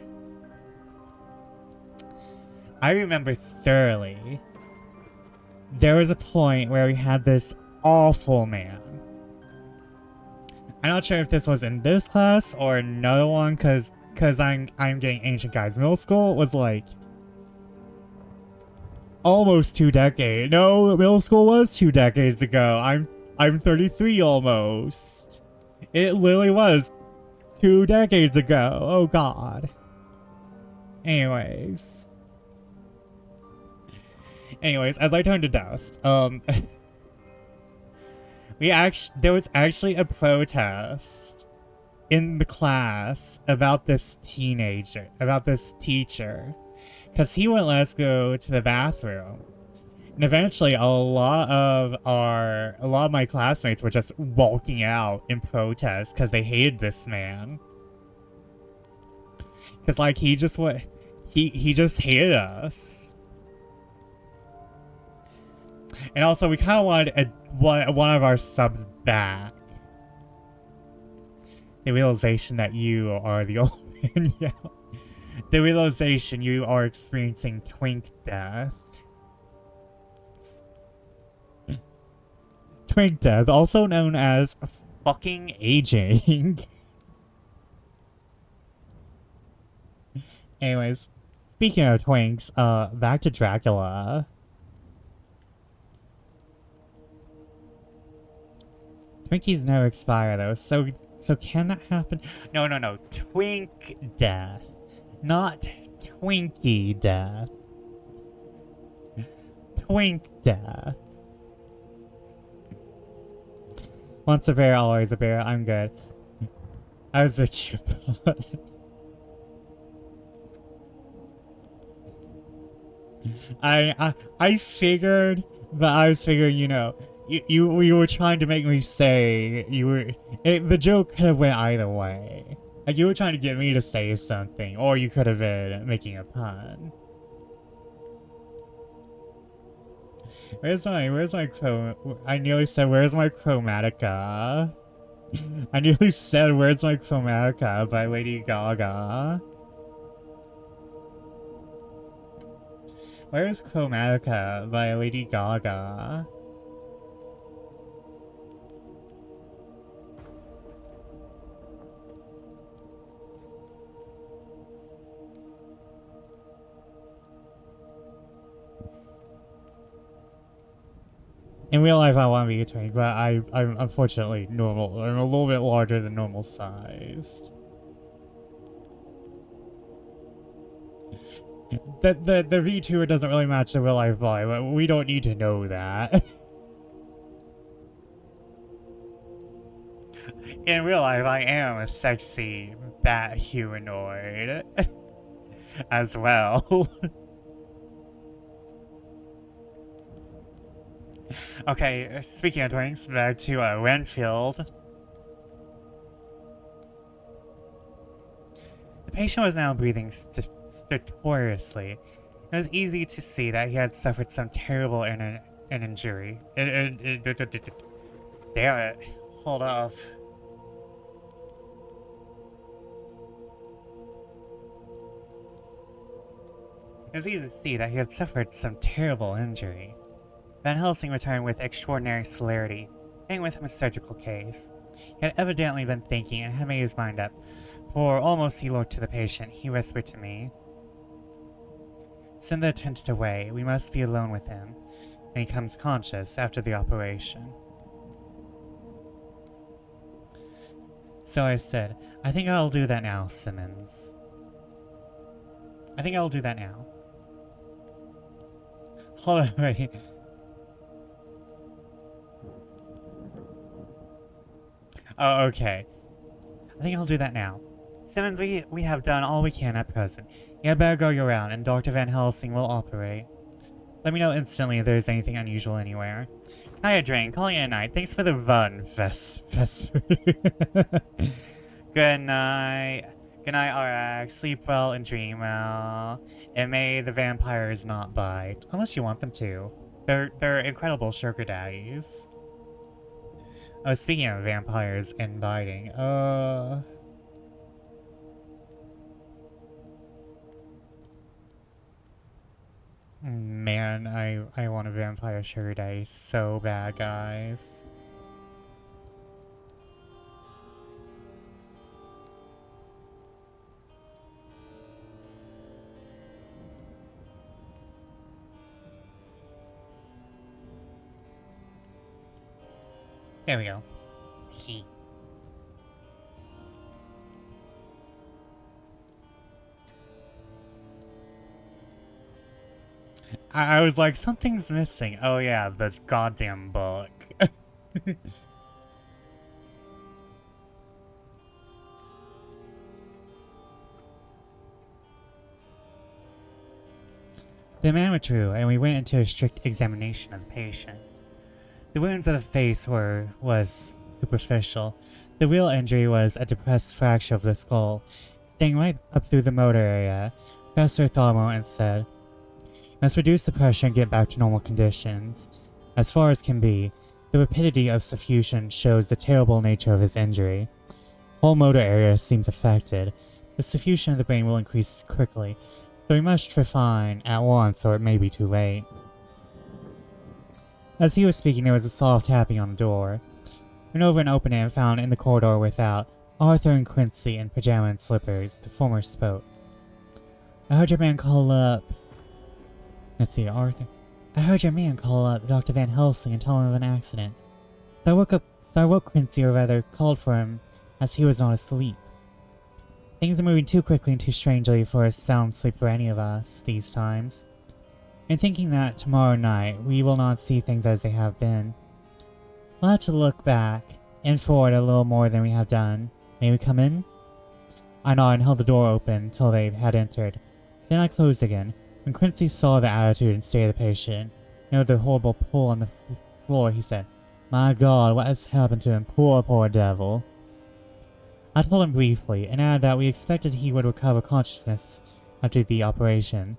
thoroughly, there was a point where we had this awful man. I'm not sure if this was in this class or another one, cause I'm getting Ancient Guys. Middle school was like almost 2 decades. No, middle school was 2 decades ago. I'm 33 almost. It literally was 2 decades ago. Oh god. Anyways. Anyways, as I turned to dust, there was actually a protest in the class about this teacher, because he wouldn't let us go to the bathroom. And eventually a lot of my classmates were just walking out in protest because they hated this man. Because, like, he just hated us. And also, we kind of wanted one of our subs back. The realization that you are the old man, yeah. The realization you are experiencing twink death. Twink death, also known as fucking aging. Anyways, speaking of twinks, back to Dracula. Twinkies never expire though, so can that happen? No. Twink death. Not Twinkie death. Twink death. Once a bear, always a bear. I'm good. I was a cute I figured, but I was figuring, you know, you were trying to make me say the joke could have went either way. Like, you were trying to get me to say something, or you could have been making a pun. Where's my I nearly said, where's my Chromatica? I nearly said, where's my Chromatica by Lady Gaga. Where's Chromatica by Lady Gaga? In real life, I want to be a twink, but I'm unfortunately normal. I'm a little bit larger than normal sized. The VTuber doesn't really match the real life boy, but we don't need to know that. In real life, I am a sexy bat humanoid as well. Okay, speaking of twinks, back to Renfield. The patient was now breathing stertorously. It was easy to see that he had suffered some terrible injury. Damn it. Hold off. It was easy to see that he had suffered some terrible injury. Van Helsing returned with extraordinary celerity, bringing with him a surgical case. He had evidently been thinking and had made his mind up, for almost he looked to the patient. He whispered to me, "Send the attendant away. We must be alone with him, and he comes conscious after the operation." So I said, "I think I'll do that now, Simmons. I think I'll do that now." Hold on, wait. Oh, okay. I think I'll do that now. Simmons, we have done all we can at present. You had better go your round, and Dr. Van Helsing will operate. Let me know instantly if there's anything unusual anywhere. Hiya, Drain. Calling it a night. Thanks for the run, Vesper. Good night. Good night, RX. Sleep well and dream well. And may the vampires not bite. Unless you want them to. They're incredible sugar daddies. Oh, speaking of vampires and biting, man, I want a vampire sugar daddy so bad, guys. There we go. He. I was like, something's missing. Oh yeah, the goddamn book. The man withdrew, and we went into a strict examination of the patient. The wounds of the face was superficial. The real injury was a depressed fracture of the skull, staying right up through the motor area. Professor Thalmo said, "Must reduce the pressure and get back to normal conditions. As far as can be, the rapidity of suffusion shows the terrible nature of his injury. Whole motor area seems affected. The suffusion of the brain will increase quickly, so we must refine at once or it may be too late." As he was speaking, there was a soft tapping on the door. I went over and opened it and found in the corridor without Arthur and Quincy in pajama and slippers. The former spoke. "I heard your man call up..." Let's see, Arthur. "I heard your man call up Dr. Van Helsing and tell him of an accident. So I woke Quincy, or rather called for him, as he was not asleep. Things are moving too quickly and too strangely for a sound sleep for any of us these times. And thinking that tomorrow night we will not see things as they have been. We'll have to look back and forward a little more than we have done. May we come in?" I nodded and held the door open till they had entered. Then I closed again. When Quincy saw the attitude and state of the patient, and the horrible pull on the floor, he said, "My God, what has happened to him? Poor devil." I told him briefly, and added that we expected he would recover consciousness after the operation.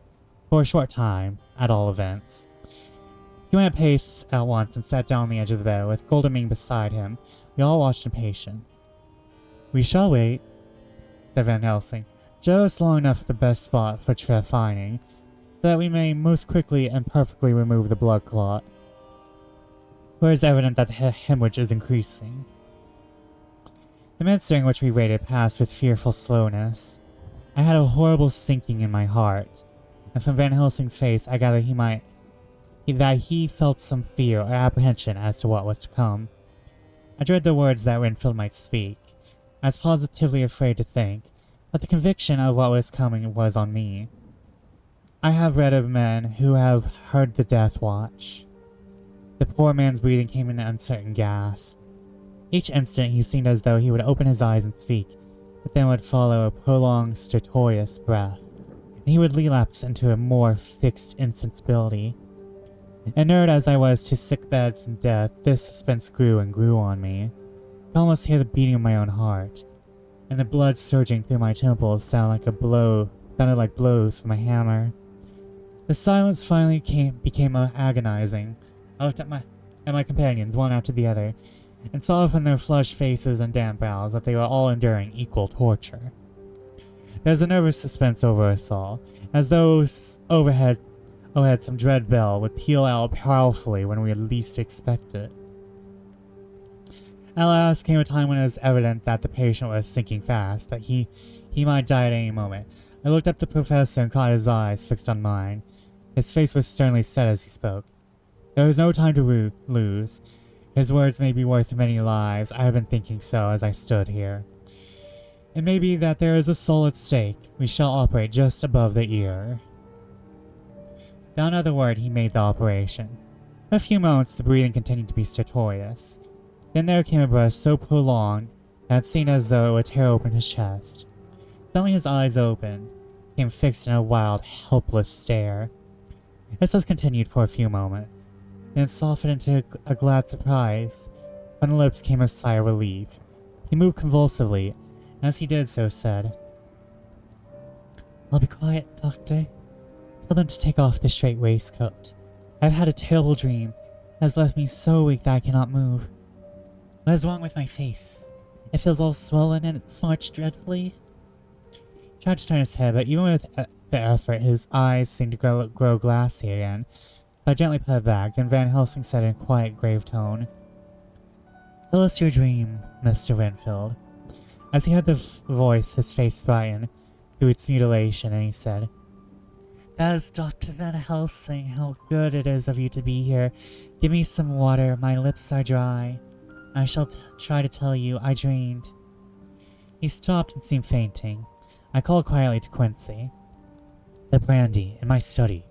For a short time, at all events. He went a pace at once and sat down on the edge of the bed, with Goldeming beside him. We all watched in patience. "We shall wait," said Van Helsing, "just long enough at the best spot for refining, so that we may most quickly and perfectly remove the blood clot. For it is evident that the hemorrhage is increasing." The minutes during which we waited passed with fearful slowness. I had a horrible sinking in my heart, and from Van Helsing's face I gathered that he felt some fear or apprehension as to what was to come. I dreaded the words that Renfield might speak. I was positively afraid to think, but the conviction of what was coming was on me. I have read of men who have heard the death watch. The poor man's breathing came in uncertain gasps. Each instant he seemed as though he would open his eyes and speak, but then would follow a prolonged stertorous breath, and he would relapse into a more fixed insensibility. Inured as I was to sick beds and death, this suspense grew and grew on me. I could almost hear the beating of my own heart, and the blood surging through my temples sounded like blows from a hammer. The silence finally became agonizing. I looked at my companions, one after the other, and saw from their flushed faces and damp brows that they were all enduring equal torture. There was a nervous suspense over us all, as though overhead some dread bell would peal out powerfully when we had least expect it. At last came a time when it was evident that the patient was sinking fast, that he might die at any moment. I looked up at the professor and caught his eyes fixed on mine. His face was sternly set as he spoke. There was no time to lose. His words may be worth many lives. I have been thinking so as I stood here. It may be that there is a soul at stake. We shall operate just above the ear. Without another word, he made the operation. For a few moments, the breathing continued to be stertorous. Then there came a breath so prolonged that it seemed as though it would tear open his chest. Suddenly his eyes opened, became fixed in a wild, helpless stare. This was continued for a few moments, then softened into a glad surprise. From the lips came a sigh of relief. He moved convulsively, and as he did so said, "I'll be quiet, Doctor. Tell them to take off this straight waistcoat. I've had a terrible dream that has left me so weak that I cannot move. What is wrong with my face? It feels all swollen and it smarts dreadfully." He tried to turn his head, but even with the effort, his eyes seemed to grow glassy again, so I gently put it back. Then Van Helsing said in a quiet, grave tone, "Tell us your dream, Mr. Renfield." As he heard the voice, his face brightened through its mutilation, and he said, "That is Dr. Van Helsing. How good it is of you to be here. Give me some water. My lips are dry. I shall try to tell you I dreamed." He stopped and seemed fainting. I called quietly to Quincy. "The brandy in my study."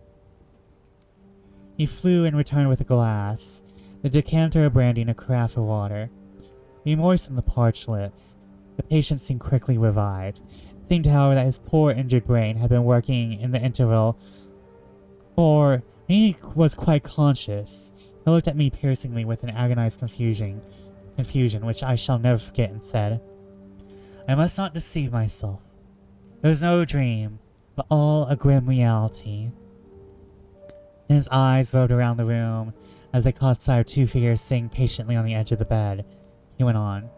He flew and returned with a glass, the decanter of brandy and a carafe of water. He moistened the parched lips. The patient seemed quickly revived. It seemed, however, that his poor injured brain had been working in the interval, for he was quite conscious. He looked at me piercingly with an agonized confusion which I shall never forget, and said, "I must not deceive myself. It was no dream, but all a grim reality." And his eyes roved around the room as they caught sight of two figures sitting patiently on the edge of the bed. He went on,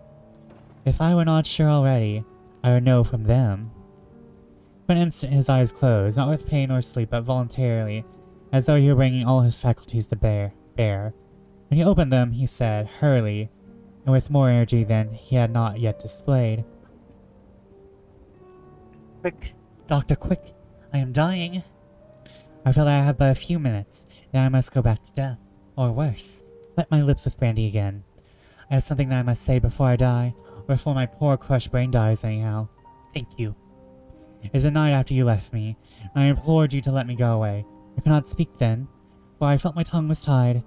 "If I were not sure already, I would know from them." For an instant his eyes closed, not with pain or sleep, but voluntarily, as though he were bringing all his faculties to bear. When he opened them, he said, hurriedly, and with more energy than he had not yet displayed, "Quick, doctor, quick! I am dying. I feel that I have but a few minutes, then I must go back to death, or worse, wet my lips with brandy again. I have something that I must say before I die, or before my poor crushed brain dies anyhow. Thank you. It is the night after you left me, and I implored you to let me go away. I could not speak then, for I felt my tongue was tied,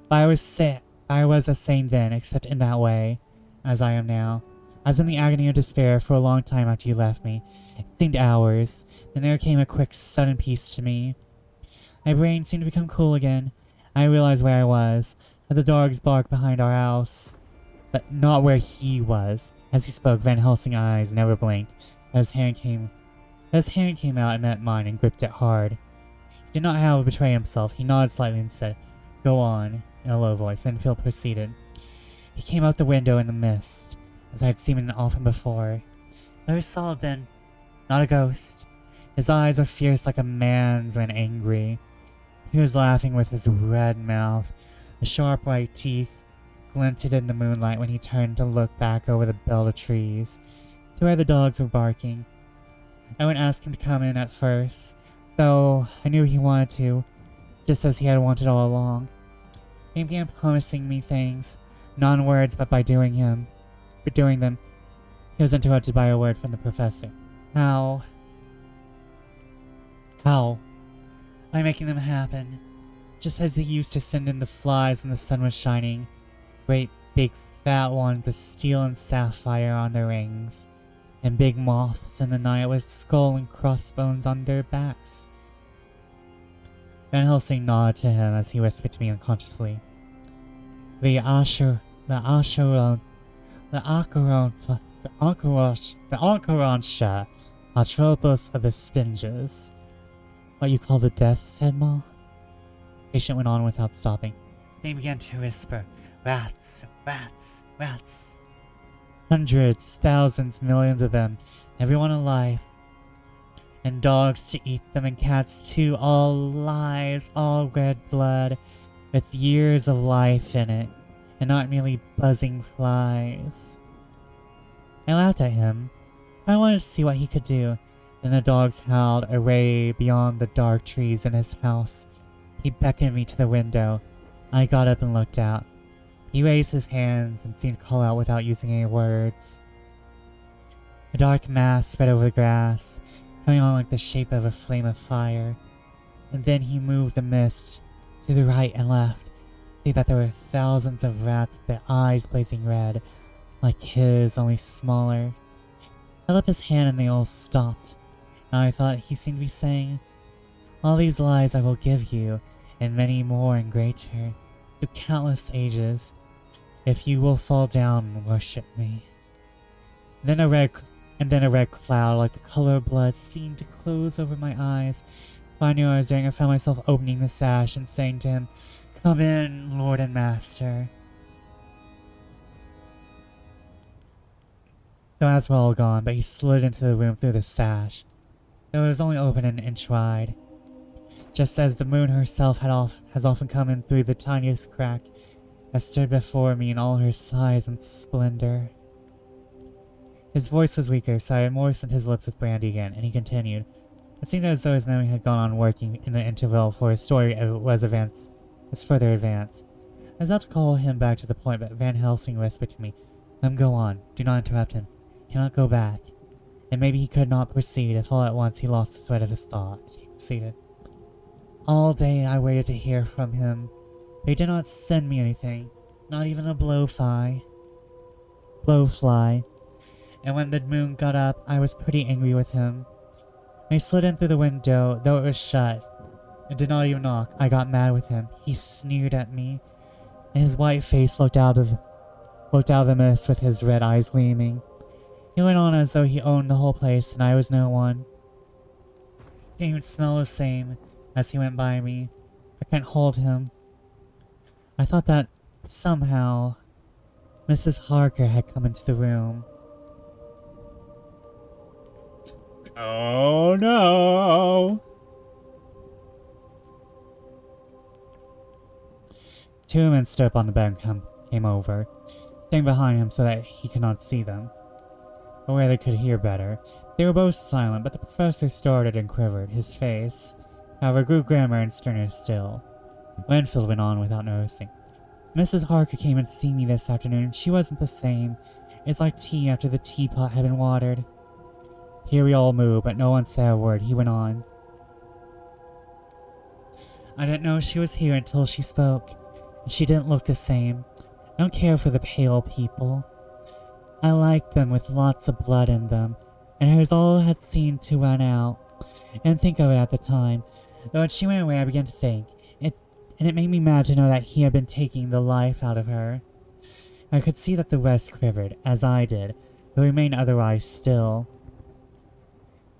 but I was as sane then, except in that way, as I am now. I was in the agony of despair for a long time after you left me. It seemed hours, then there came a quick, sudden peace to me. My brain seemed to become cool again. I realized where I was, at the dogs barked behind our house, but not where he was." As he spoke, Van Helsing's eyes never blinked. His hand came out and met mine and gripped it hard. He did not, however, betray himself. He nodded slightly and said, "Go on," in a low voice. Van Phil proceeded. "He came out the window in the mist, as I had seen him often before. Very solid then, not a ghost. His eyes were fierce like a man's when angry. He was laughing with his red mouth. The sharp white teeth glinted in the moonlight when he turned to look back over the belt of trees, to where the dogs were barking. I wouldn't ask him to come in at first, though I knew he wanted to, just as he had wanted all along. He began promising me things, not in words but by doing them. He was interrupted by a word from the professor. How? By making them happen, just as he used to send in the flies when the sun was shining, great big fat ones with steel and sapphire on their wings, and big moths in the night with skull and crossbones on their backs." Van Helsing nodded to him as he whispered to me unconsciously, The Ankarantia Atropos of the Spinges. What you call the death's head moth? Patient went on without stopping. They began to whisper, "Rats, rats, rats. Hundreds, thousands, millions of them, everyone alive. And dogs to eat them, and cats too, all lives, all red blood, with years of life in it, and not merely buzzing flies." I laughed at him. I wanted to see what he could do. Then the dogs howled away beyond the dark trees in his house. He beckoned me to the window. I got up and looked out. He raised his hands and seemed to call out without using any words. A dark mass spread over the grass, coming on like the shape of a flame of fire. And then he moved the mist to the right and left. See that there were thousands of rats with their eyes blazing red, like his, only smaller. I held up his hand and they all stopped. And I thought he seemed to be saying, "All these lives I will give you, and many more and greater, through countless ages, if you will fall down and worship me." Then a red cloud like the color of blood seemed to close over my eyes. If I knew I was doing, I found myself opening the sash and saying to him, "Come in, Lord and Master." The rats were all gone, but he slid into the room through the sash. It was only open an inch wide. Just as the moon herself has often come in through the tiniest crack, that stood before me in all her size and splendor. His voice was weaker, so I moistened his lips with brandy again, and he continued. It seemed as though his memory had gone on working in the interval, for his story was further advanced. I was about to call him back to the point, but Van Helsing whispered to me, "Let him go on. Do not interrupt him. He cannot go back." And maybe he could not proceed if all at once he lost the thread of his thought. He proceeded. All day I waited to hear from him. He did not send me anything, not even a blowfly. And when the moon got up, I was pretty angry with him. I slid in through the window, though it was shut. I did not even knock. I got mad with him. He sneered at me, and his white face looked out of the mist with his red eyes gleaming. He went on as though he owned the whole place and I was no one. Didn't even smell the same as he went by me. I couldn't hold him. I thought that somehow Mrs. Harker had come into the room. Oh no! Two men stood up on the bed and came over, staying behind him so that he could not see them, or where they could hear better. They were both silent, but the professor started and quivered. His face, however, grew grimmer and sterner still. Winfield went on without noticing. Mrs. Harker came in to see me this afternoon. She wasn't the same. It's like tea after the teapot had been watered. Here we all moved, but no one said a word. He went on. I didn't know she was here until she spoke, and she didn't look the same. I don't care for the pale people. I like them with lots of blood in them, and hers all had seemed to run out. I didn't think of it at the time, though when she went away I began to think, and it made me mad to know that he had been taking the life out of her. I could see that the rest quivered, as I did, but remained otherwise still.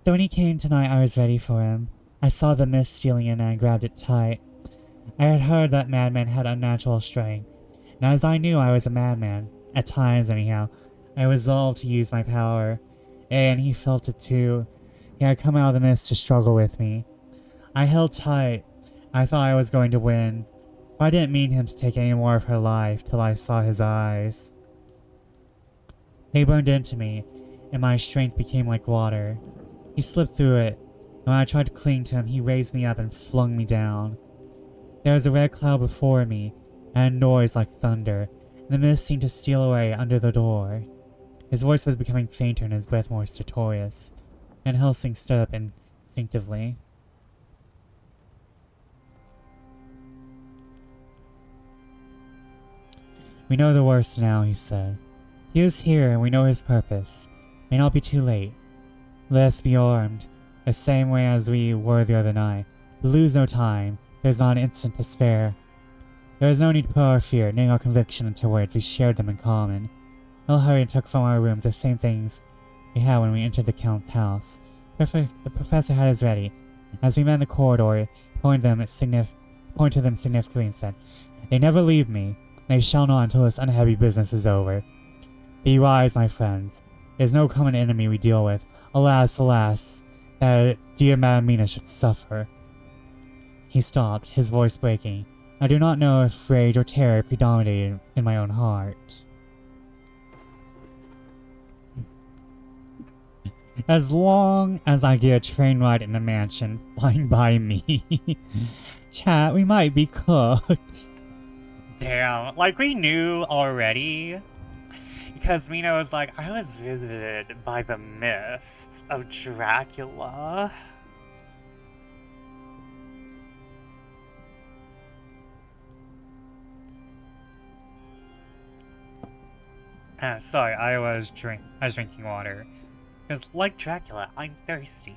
So when he came tonight I was ready for him. I saw the mist stealing in and I grabbed it tight. I had heard that madmen had unnatural strength, and as I knew I was a madman, at times anyhow, I resolved to use my power, and he felt it too. He had come out of the mist to struggle with me. I held tight. I thought I was going to win, but I didn't mean him to take any more of her life till I saw his eyes. They burned into me, and my strength became like water. He slipped through it, and when I tried to cling to him, he raised me up and flung me down. There was a red cloud before me, and a noise like thunder, and the mist seemed to steal away under the door. His voice was becoming fainter and his breath more stertorous. Van Helsing stood up instinctively. We know the worst now, he said. He is here and we know his purpose. May not be too late. Let us be armed, the same way as we were the other night. Lose no time. There's not an instant to spare. There is no need to put our fear, nay our conviction into words. We shared them in common. I'll hurry and took from our rooms the same things we had when we entered the Count's house. The professor had his ready. As we met in the corridor, he pointed to them significantly and said, They never leave me. They shall not until this unhappy business is over. Be wise, my friends. It is no common enemy we deal with. Alas, alas, that dear Madam Mina should suffer. He stopped, his voice breaking. I do not know if rage or terror predominated in my own heart. As long as I get a train ride in the mansion, fine by me. Chat, we might be cooked. Damn, like we knew already. Because Mina was like, I was visited by the mist of Dracula. Sorry, I was drinking water. Because, like Dracula, I'm thirsty.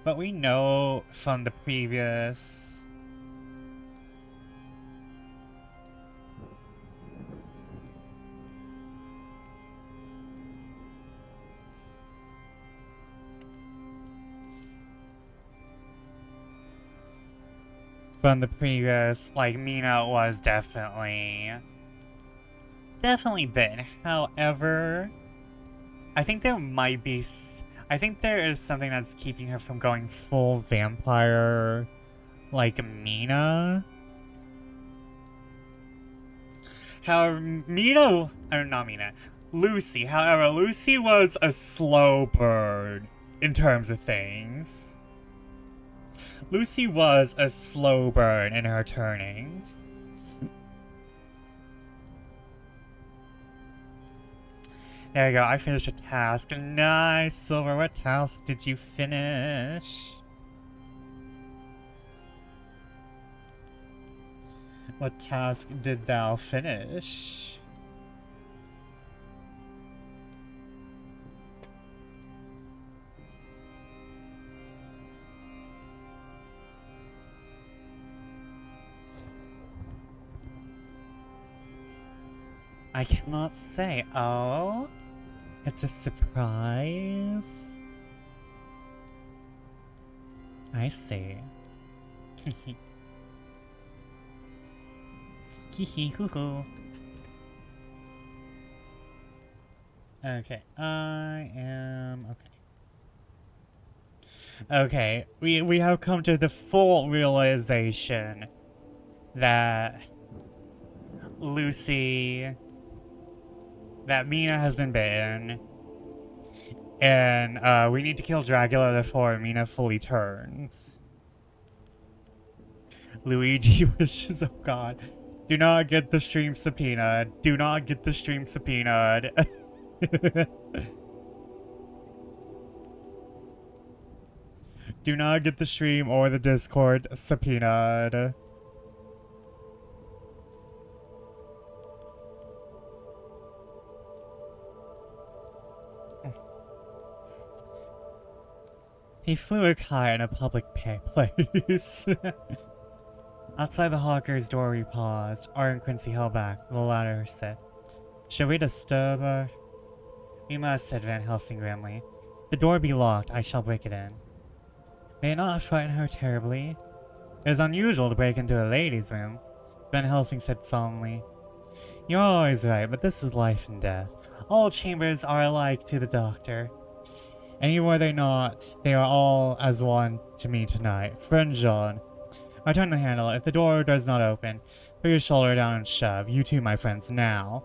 But we know from the previous... like, Mina was definitely bitten. However, I think there might be... I think there is something that's keeping her from going full vampire, like Mina. However, Lucy. However, Lucy was a slow burn in terms of things. Lucy was a slow burn in her turning. There you go, I finished a task. Nice, Silver. What task did you finish? What task did thou finish? I cannot say. Oh? It's a surprise? I see. Hee-hee-hoo-hoo. Okay, I am... okay. Okay, we have come to the full realization that that Mina has been bitten, and we need to kill Dracula before Mina fully turns. Luigi wishes, oh god. Do not get the stream subpoenaed. Do not get the stream subpoenaed. Do not get the stream or the Discord subpoenaed. He flew a kite in a public place. Outside the hawker's door we paused. R and Quincy held back. The latter said, "Shall we disturb her?" "We must," said Van Helsing grimly. "The door be locked. I shall break it in." "May it not frighten her terribly?" "It is unusual to break into a lady's room," Van Helsing said solemnly. "You're always right, but this is life and death. All chambers are alike to the doctor. Anywhere they not, they are all as one to me tonight. Friend Jean." I turned the handle. "If the door does not open, put your shoulder down and shove. You too, my friends, now."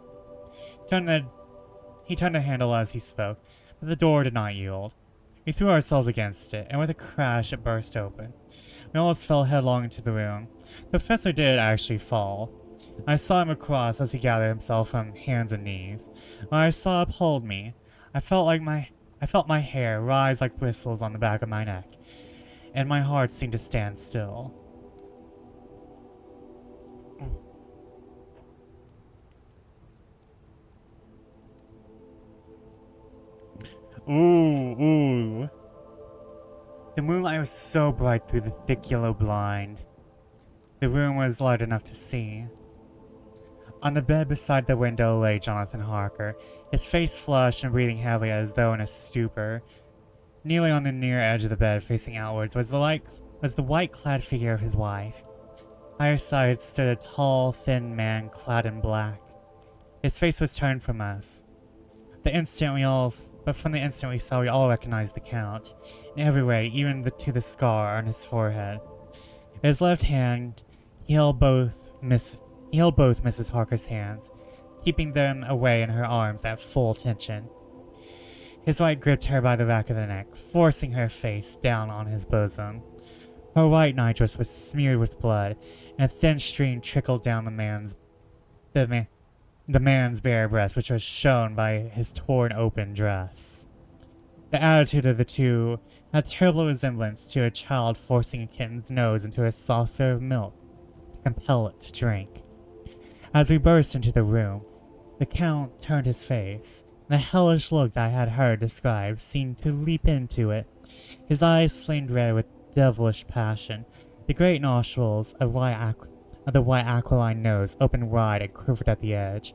He turned the handle as he spoke, but the door did not yield. We threw ourselves against it, and with a crash it burst open. We almost fell headlong into the room. The professor did actually fall. I saw him across as he gathered himself from hands and knees. When I saw it hold me, I felt my hair rise like bristles on the back of my neck, and my heart seemed to stand still. Ooh. The moonlight was so bright through the thick yellow blind. The room was light enough to see. On the bed beside the window lay Jonathan Harker, his face flushed and breathing heavily as though in a stupor. Kneeling on the near edge of the bed, facing outwards, was the white-clad figure of his wife. By her side stood a tall, thin man clad in black. His face was turned from us. From the instant we saw, we all recognized the Count, in every way, even to the scar on his forehead. In his left hand, he held both Mrs. Harker's hands, keeping them away in her arms at full tension. His right gripped her by the back of the neck, forcing her face down on his bosom. Her white nightdress was smeared with blood, and a thin stream trickled down the man's bare breast, which was shown by his torn open dress. The attitude of the two had terrible resemblance to a child forcing a kitten's nose into a saucer of milk to compel it to drink. As we burst into the room, the Count turned his face, and the hellish look that I had heard described seemed to leap into it. His eyes flamed red with devilish passion. The great nostrils of the white aquiline nose opened wide and quivered at the edge,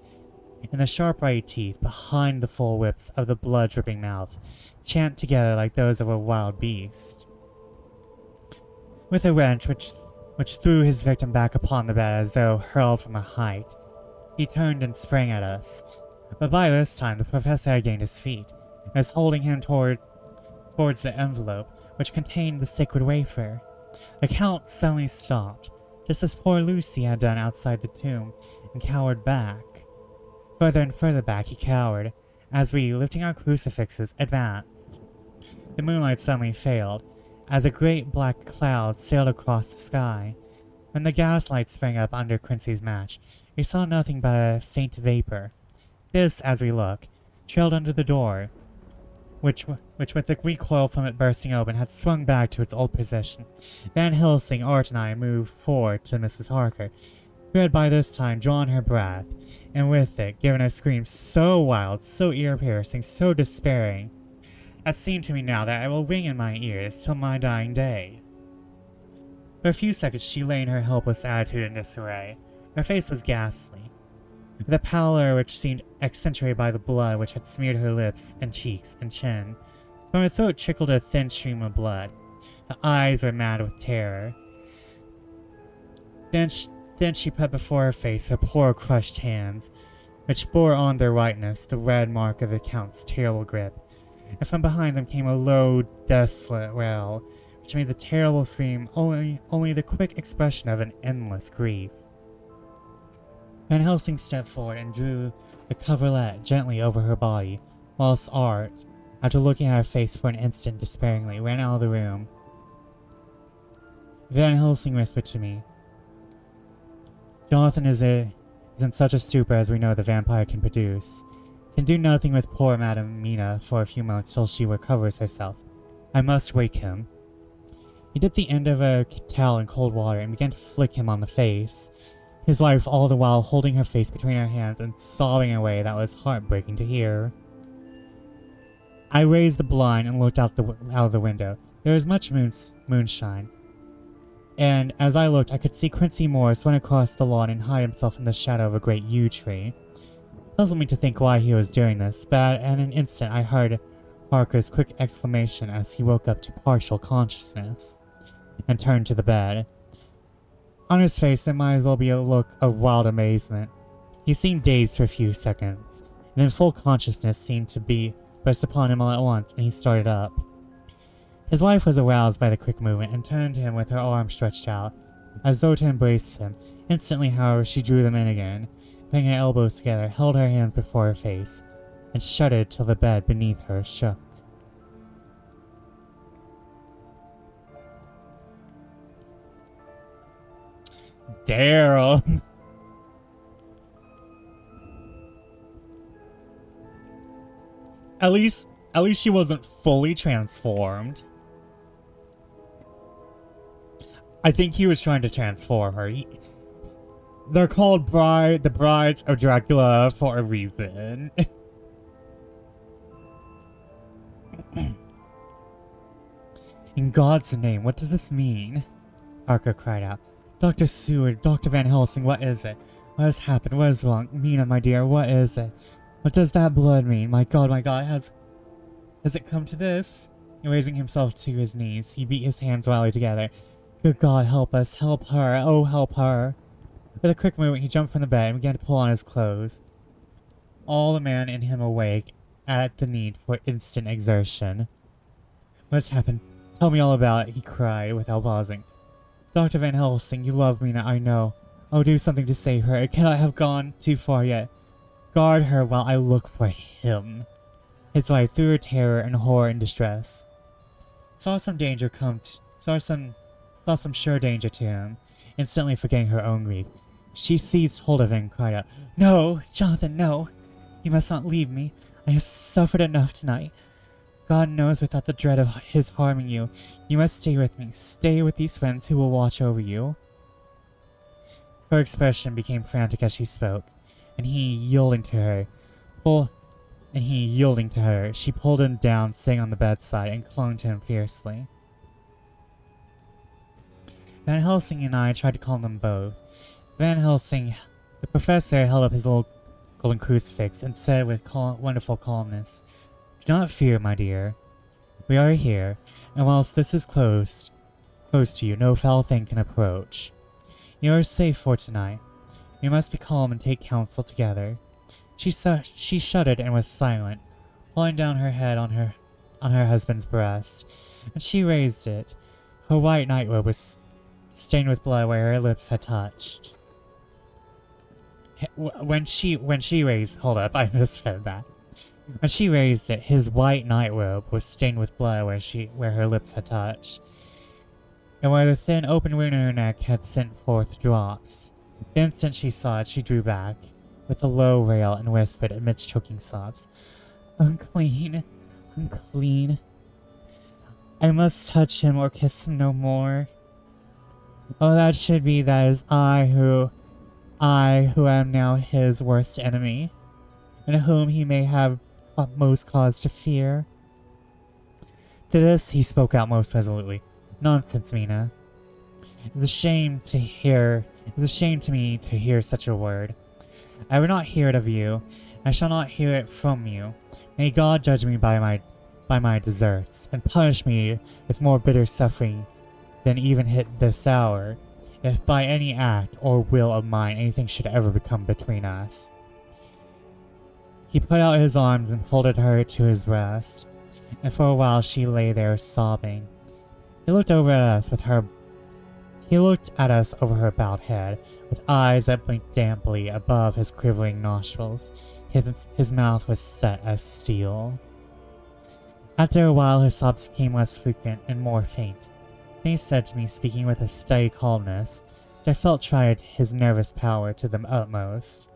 and the sharp right teeth behind the full whips of the blood-dripping mouth champed together like those of a wild beast. With a wrench which threw his victim back upon the bed as though hurled from a height, he turned and sprang at us. But by this time the professor had gained his feet, and was holding him towards the envelope which contained the sacred wafer. The Count suddenly stopped, just as poor Lucy had done outside the tomb, and cowered back. Further and further back he cowered, as we, lifting our crucifixes, advanced. The moonlight suddenly failed, as a great black cloud sailed across the sky. When the gaslight sprang up under Quincy's match, we saw nothing but a faint vapor. This, as we looked, trailed under the door, which with the recoil from it bursting open, had swung back to its old position. Van Helsing, Art, and I moved forward to Mrs. Harker, who had by this time drawn her breath, and with it given a scream so wild, so ear-piercing, so despairing, as seemed to me now that it will ring in my ears till my dying day. For a few seconds she lay in her helpless attitude in disarray. Her face was ghastly, with a pallor which seemed accentuated by the blood which had smeared her lips and cheeks and chin. From her throat trickled a thin stream of blood. Her eyes were mad with terror. Then she put before her face her poor crushed hands, which bore on their whiteness the red mark of the Count's terrible grip, and from behind them came a low, desolate wail, which made the terrible scream only the quick expression of an endless grief. Van Helsing stepped forward and drew the coverlet gently over her body, whilst Art, after looking at her face for an instant despairingly, ran out of the room. Van Helsing whispered to me, "Jonathan is in such a stupor as we know the vampire can produce. Can do nothing with poor Madame Mina for a few moments till she recovers herself. I must wake him." He dipped the end of a towel in cold water and began to flick him on the face, his wife all the while holding her face between her hands and sobbing in a way that was heartbreaking to hear. I raised the blind and looked out of the window. There was much moonshine, and as I looked I could see Quincy Morris run across the lawn and hide himself in the shadow of a great yew tree. It puzzled me to think why he was doing this, but in an instant I heard Harker's quick exclamation as he woke up to partial consciousness and turned to the bed. On his face there might as well be a look of wild amazement. He seemed dazed for a few seconds, and then full consciousness seemed to be burst upon him all at once, and he started up. His wife was aroused by the quick movement and turned to him with her arms stretched out, as though to embrace him. Instantly, however, she drew them in again, putting her elbows together, held her hands before her face, and shuddered till the bed beneath her shook. Daryl! At least she wasn't fully transformed. I think he was trying to transform her. They're called the brides of Dracula for a reason. In God's name, what does this mean? Harker cried out. Dr. Seward, Dr. Van Helsing, what is it? What has happened? What is wrong? Mina, my dear, what is it? What does that blood mean? My God, has it come to this? Raising himself to his knees, he beat his hands wildly together. Good God, help us, help her, oh, help her. With a quick movement, he jumped from the bed and began to pull on his clothes, all the man in him awake at the need for instant exertion. What has happened? Tell me all about it, he cried without pausing. Dr. Van Helsing, you love Mina, I know. Oh, do something to save her. It cannot have gone too far yet. Guard her while I look for him. His wife, through her terror and horror and distress, saw some sure danger to him, instantly forgetting her own grief. She seized hold of him and cried out, No, Jonathan, no! You must not leave me. I have suffered enough tonight. God knows without the dread of his harming you, you must stay with me. Stay with these friends who will watch over you. Her expression became frantic as she spoke, and he yielding to her, she pulled him down, sitting on the bedside, and clung to him fiercely. Van Helsing and I tried to calm them both. Van Helsing, the professor, held up his little golden crucifix and said with wonderful calmness, Do not fear, my dear. We are here, and whilst this is close to you, no foul thing can approach. You are safe for tonight. We must be calm and take counsel together. She shuddered and was silent, holding down her head on her husband's breast, and she raised it. Her white nightrobe was stained with blood where her lips had touched. When she raised, hold up, I misread that. When she raised it, his white nightrobe was stained with blood where her lips had touched, and where the thin open wound in her neck had sent forth drops. The instant she saw it, she drew back, with a low wail, and whispered amidst choking sobs, Unclean. Unclean. I must touch him or kiss him no more. Oh, that should be that is I who am now his worst enemy, and whom he may have most cause to fear. To this he spoke out most resolutely. Nonsense, Mina. It is a shame to me to hear such a word. I would not hear it of you. I shall not hear it from you. May God judge me by my deserts, and punish me with more bitter suffering than even hit this hour, if by any act or will of mine anything should ever become between us. He put out his arms and folded her to his breast, and for a while she lay there sobbing. He looked at us over her bowed head, with eyes that blinked damply above his quivering nostrils. His mouth was set as steel. After a while her sobs became less frequent and more faint. Then he said to me, speaking with a steady calmness, which I felt tried his nervous power to the utmost.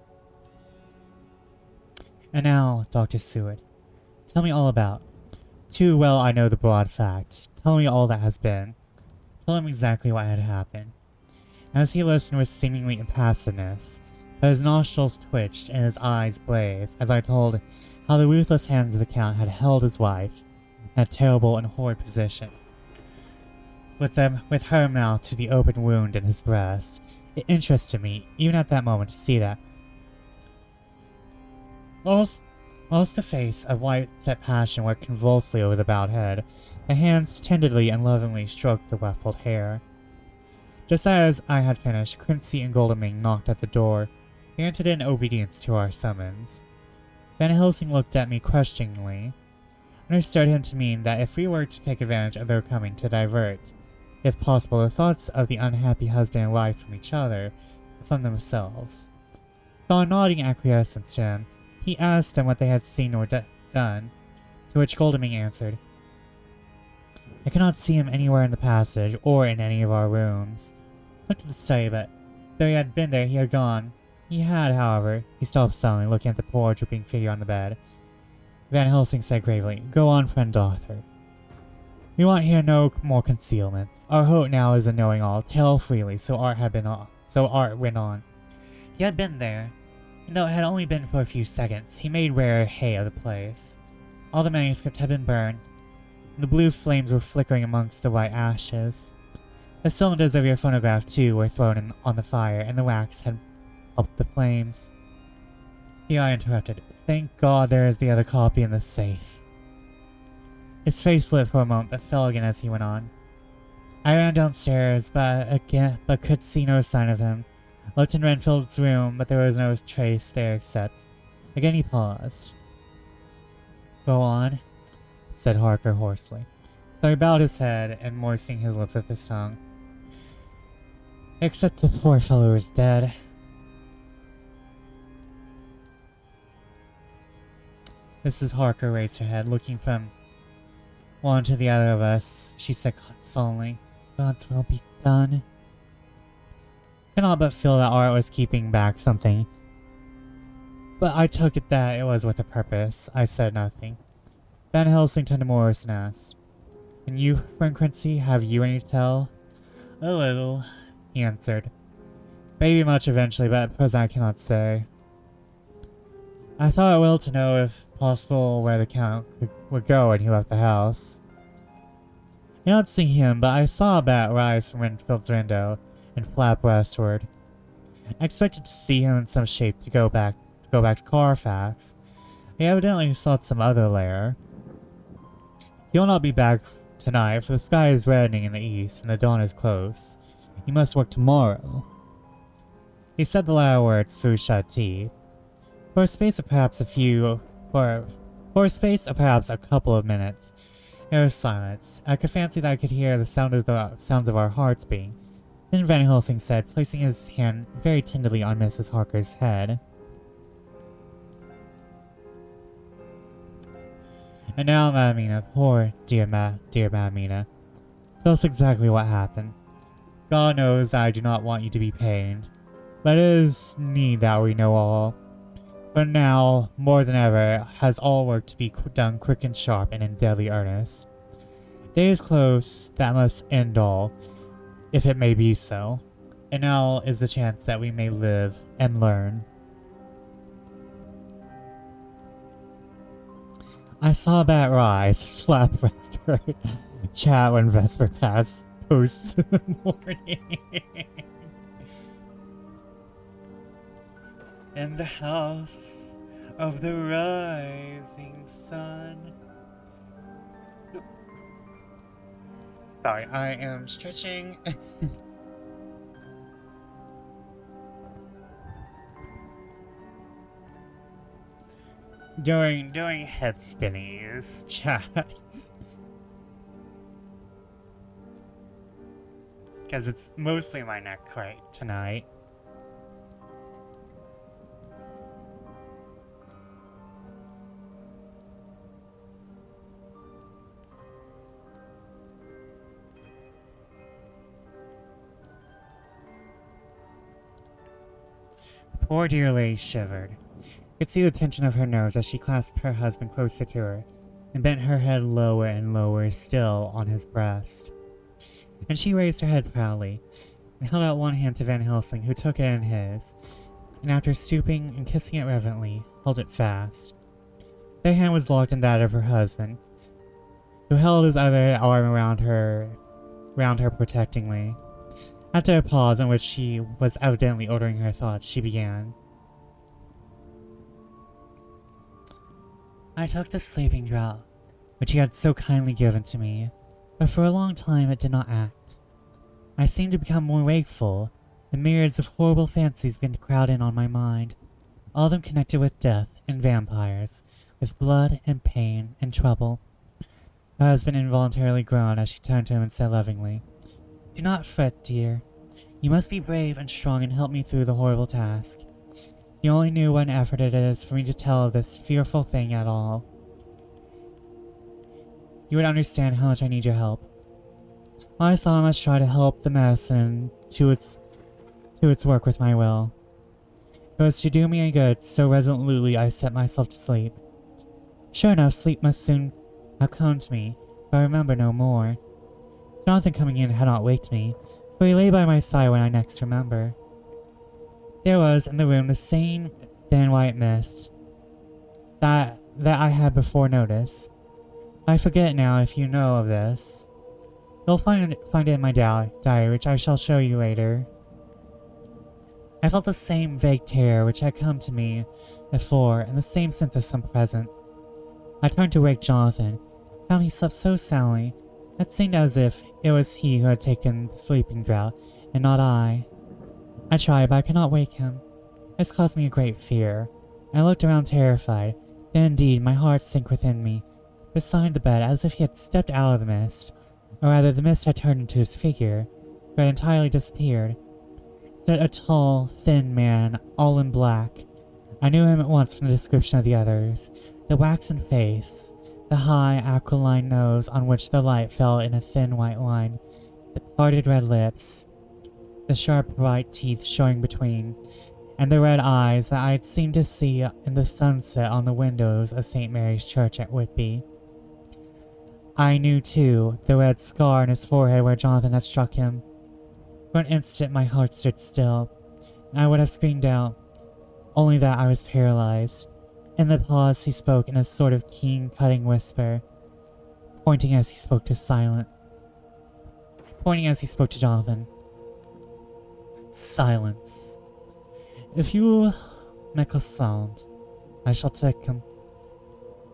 And now, Dr. Seward, tell me all about. Too well I know the broad fact. Tell me all that has been. Tell him exactly what had happened. As he listened with seemingly impassiveness, but his nostrils twitched and his eyes blazed as I told how the ruthless hands of the Count had held his wife in that terrible and horrid position, with her mouth to the open wound in his breast. It interested me, even at that moment, to see that, whilst the face of white-set passion worked convulsively over the bowed head, the hands tenderly and lovingly stroked the ruffled hair. Just as I had finished, Quincy and Godalming knocked at the door. They entered in obedience to our summons. Van Helsing looked at me questioningly. I understood him to mean that if we were to take advantage of their coming to divert, if possible, the thoughts of the unhappy husband and wife from each other, from themselves. While nodding acquiescence to him, he asked them what they had seen or done, to which Godalming answered, I cannot see him anywhere in the passage, or in any of our rooms. I looked at the study, but though he had been there, he had gone. He had, however, he stopped suddenly, looking at the poor, drooping figure on the bed. Van Helsing said gravely, Go on, friend Arthur. We want here no more concealments. Our hope now is in knowing all. Tell freely, so Art went on. He had been there, and though it had only been for a few seconds, he made rare hay of the place. All the manuscript had been burned. The blue flames were flickering amongst the white ashes. The cylinders of your phonograph, too, were thrown on the fire, and the wax had helped the flames. Here I interrupted. Thank God there is the other copy in the safe. His face lit for a moment, but fell again as he went on. I ran downstairs, but could see no sign of him. Looked in Renfield's room, but there was no trace there except... Again he paused. Go on, said Harker hoarsely. So he bowed his head and moistening his lips with his tongue. Except the poor fellow is dead. Mrs. Harker raised her head, looking from one to the other of us. She said solemnly, God's will be done. I cannot but feel that Art was keeping back something. But I took it that it was with a purpose. I said nothing. Van Helsing turned to Morris and asked, And you, friend Quincy, have you any to tell? A little, he answered. Maybe much eventually, but at present I cannot say. I thought it well to know, if possible, where the Count would go when he left the house. I did not see him, but I saw a bat rise from Renfield's window and flap westward. I expected to see him in some shape to go back to Carfax. He evidently sought some other lair. He will not be back tonight, for the sky is reddening in the east and the dawn is close. He must work tomorrow. He said the latter words through shut teeth. For a space of perhaps a couple of minutes, there was silence. I could fancy that I could hear the sounds of our hearts beating. Then Van Helsing said, placing his hand very tenderly on Mrs. Harker's head, And now, Madam Mina, poor dear Madam Mina, tell us exactly what happened. God knows that I do not want you to be pained, but it is need that we know all. But now, more than ever, has all work to be done quick and sharp and in deadly earnest. Day is close that must end all, if it may be so. And now is the chance that we may live and learn. I saw that rise, flap Vesper, chat when Vesper passed posts in the morning. In the house of the rising sun. Sorry, I am stretching. doing head spinnies, chats. Because it's mostly my neck right tonight. Poor dear lady shivered. Could see the tension of her nerves as she clasped her husband closer to her, and bent her head lower and lower still on his breast. And she raised her head proudly, and held out one hand to Van Helsing, who took it in his, and after stooping and kissing it reverently, held it fast. Their hand was locked in that of her husband, who held his other arm around her protectingly. After a pause in which she was evidently ordering her thoughts, she began. I took the sleeping draught, which he had so kindly given to me, but for a long time it did not act. I seemed to become more wakeful, and myriads of horrible fancies began to crowd in on my mind, all of them connected with death and vampires, with blood and pain and trouble. My husband involuntarily groaned as she turned to him and said lovingly, Do not fret, dear. You must be brave and strong and help me through the horrible task. You only knew what an effort it is for me to tell of this fearful thing at all. You would understand how much I need your help. I saw I must try to help the medicine to its work with my will. It was to do me any good, so resolutely I set myself to sleep. Sure enough, sleep must soon have come to me, but I remember no more. Jonathan coming in had not waked me, for he lay by my side when I next remember. There was in the room the same thin white mist that I had before noticed. I forget now if you know of this. You'll find it in my diary, which I shall show you later. I felt the same vague terror which had come to me before, and the same sense of some presence. I turned to wake Jonathan, found he slept so soundly, it seemed as if it was he who had taken the sleeping draught, and not I. I tried, but I could not wake him. This caused me a great fear. I looked around terrified, then indeed my heart sank within me. Beside the bed, as if he had stepped out of the mist, or rather the mist had turned into his figure, but had entirely disappeared, stood a tall, thin man, all in black. I knew him at once from the description of the others. The waxen face, the high, aquiline nose on which the light fell in a thin white line, the parted red lips, the sharp bright teeth showing between, and the red eyes that I had seemed to see in the sunset on the windows of St. Mary's Church at Whitby. I knew, too, the red scar on his forehead where Jonathan had struck him. For an instant my heart stood still, and I would have screamed out, only that I was paralyzed. In the pause he spoke in a sort of keen, cutting whisper, pointing as he spoke to Jonathan. Silence. If you make a sound, I shall take him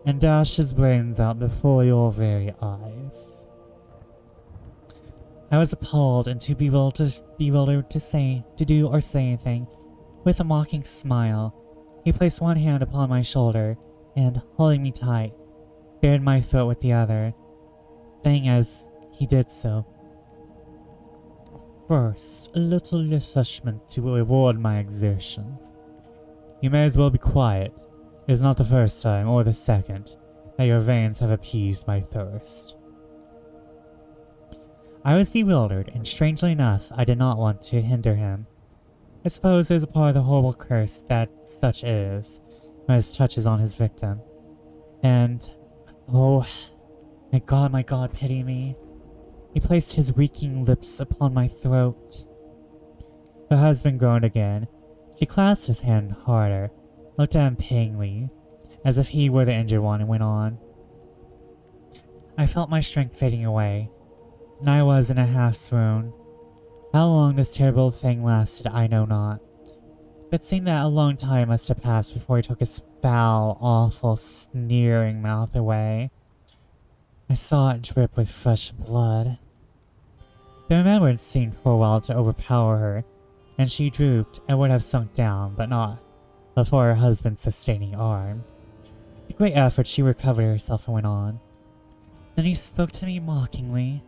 and dash his brains out before your very eyes. I was appalled and too bewildered to do or say anything. With a mocking smile, he placed one hand upon my shoulder and, holding me tight, bared my throat with the other, saying as he did so, First, a little refreshment to reward my exertions. You may as well be quiet. It is not the first time, or the second, that your veins have appeased my thirst. I was bewildered, and strangely enough, I did not want to hinder him. I suppose it is a part of the horrible curse that such is, as touches on his victim. And, oh, my god, pity me. He placed his reeking lips upon my throat. Her husband groaned again. She clasped his hand harder, looked at him pityingly, as if he were the injured one, and went on. I felt my strength fading away, and I was in a half swoon. How long this terrible thing lasted, I know not. But it seemed that a long time must have passed before he took his foul, awful, sneering mouth away. I saw it drip with fresh blood. The remembrance seemed for a while to overpower her, and she drooped and would have sunk down, but not before her husband's sustaining arm. With great effort she recovered herself and went on. Then he spoke to me mockingly.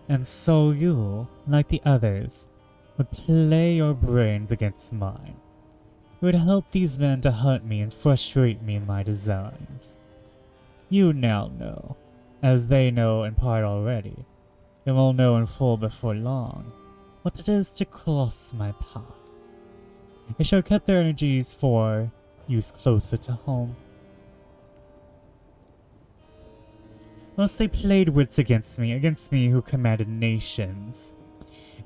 And so you, like the others, would play your brains against mine. You would help these men to hunt me and frustrate me in my designs. You now know, as they know in part already, and will know in full before long, what it is to cross my path. They shall keep their energies for use closer to home. Thus they played wits against me who commanded nations,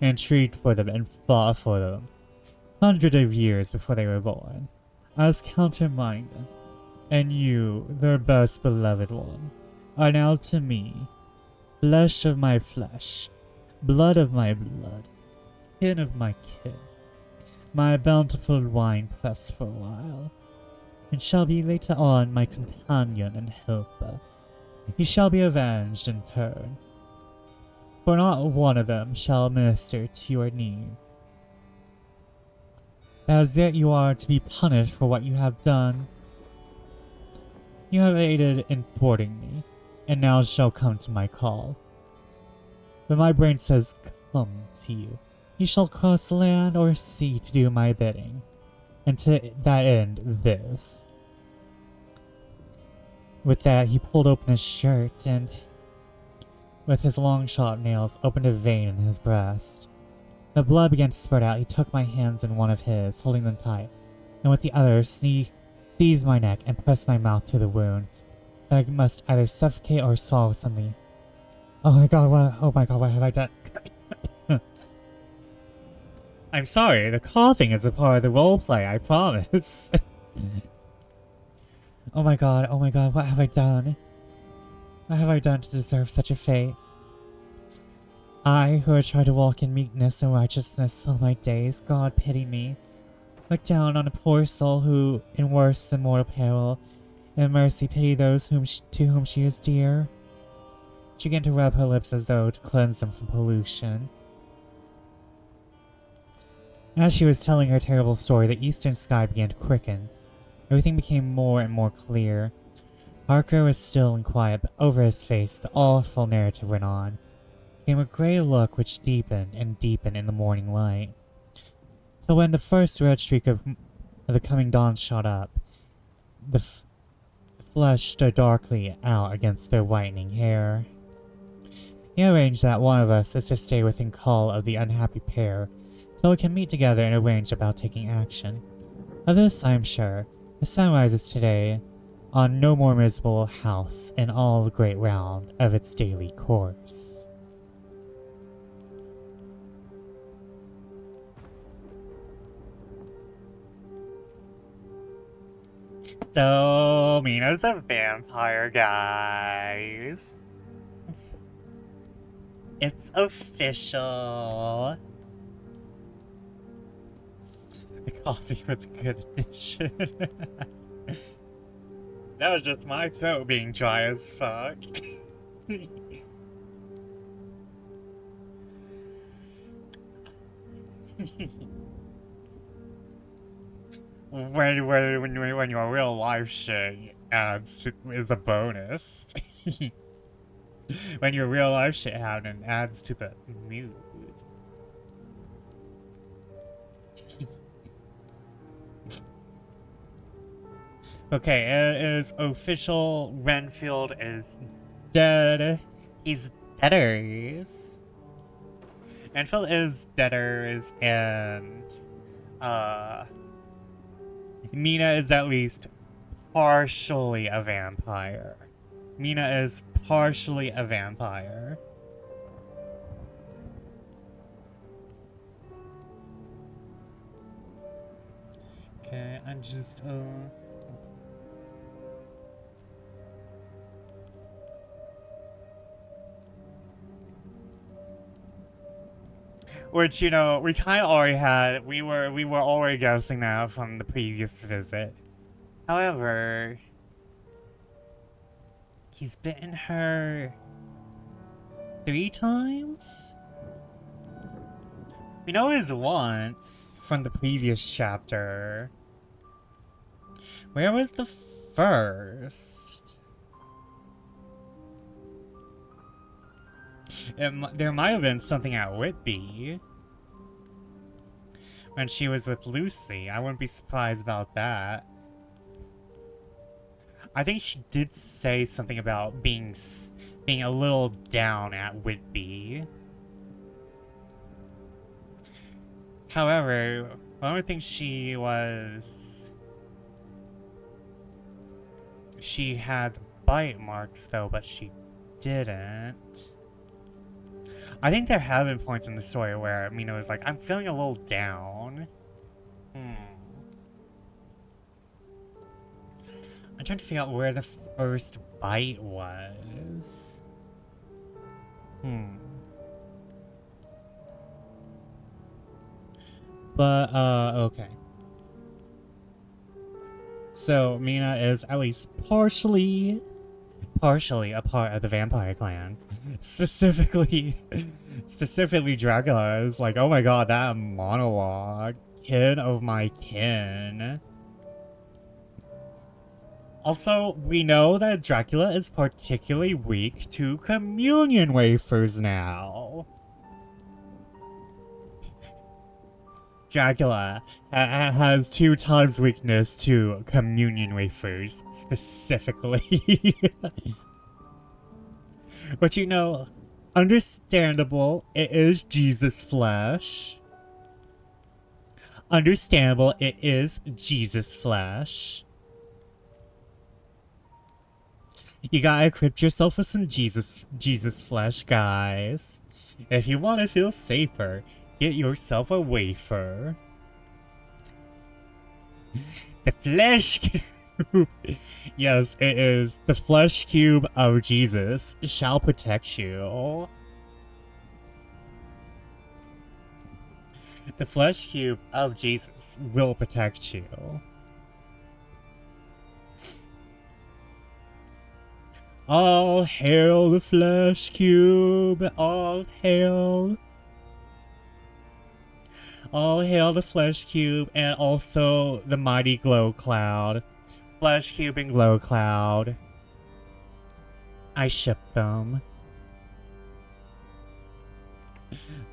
and intrigued for them and fought for them, hundreds of years before they were born. I was counterminded, and you, their best beloved one, are now to me, flesh of my flesh, blood of my blood, kin of my kin, my bountiful wine press for a while, and shall be later on my companion and helper. He shall be avenged in turn, for not one of them shall minister to your needs. As yet you are to be punished for what you have done. You have aided in thwarting me, and now shall come to my call. But my brain says, come to you. You shall cross land or sea to do my bidding, and to that end, this. With that, he pulled open his shirt and, with his long sharp nails, opened a vein in his breast. The blood began to spurt out. He took my hands in one of his, holding them tight, and with the other, seized my neck and pressed my mouth to the wound, so I must either suffocate or swallow something. Oh my god, what have I done? I'm sorry, the coughing is a part of the roleplay, I promise. Oh my god, what have I done? What have I done to deserve such a fate? I, who had tried to walk in meekness and righteousness all my days, God pity me. Look down on a poor soul who, in worse than mortal peril, in mercy pity those to whom she is dear. She began to rub her lips as though to cleanse them from pollution. As she was telling her terrible story, the eastern sky began to quicken. Everything became more and more clear. Harker was still and quiet, but over his face the awful narrative went on. Came a grey look which deepened and deepened in the morning light. Till when the first red streak of the coming dawn shot up, the flesh stood darkly out against their whitening hair. He arranged that one of us is to stay within call of the unhappy pair, till we can meet together and arrange about taking action. Of this I am sure. The sun rises today on no more miserable house in all the great round of its daily course. So, Mina's a vampire, guys. It's official. The coffee was a good addition. That was just my throat being dry as fuck. when your real life shit is a bonus. When your real life shit happening adds to the mood. Okay, it is official. Renfield is dead. He's deaders. Renfield is deaders, and Mina is at least partially a vampire. Mina is partially a vampire. Okay, I'm just, which, you know, we kind of already had, we were already guessing that from the previous visit. However, he's bitten her 3 times? We know it was once from the previous chapter. Where was the first? There might have been something at Whitby. When she was with Lucy. I wouldn't be surprised about that. I think she did say something about being a little down at Whitby. However, I don't think she had bite marks though, but she didn't. I think there have been points in the story where Mina was like, I'm feeling a little down. I'm trying to figure out where the first bite was. But, okay. So, Mina is at least partially a part of the vampire clan. Specifically Dracula is like, oh my god, that monologue. Kin of my kin. Also, we know that Dracula is particularly weak to communion wafers now. Dracula has 2 times weakness to communion wafers, specifically. But you know, understandable, it is Jesus flesh. Understandable, it is Jesus flesh. You gotta equip yourself with some Jesus flesh, guys. If you want to feel safer, get yourself a wafer. The flesh cube. Yes, it is. The flesh cube of Jesus shall protect you. The flesh cube of Jesus will protect you. All hail the flesh cube. All hail. All hail the flesh cube and also the mighty glow cloud. Flesh cube and glow cloud. I ship them.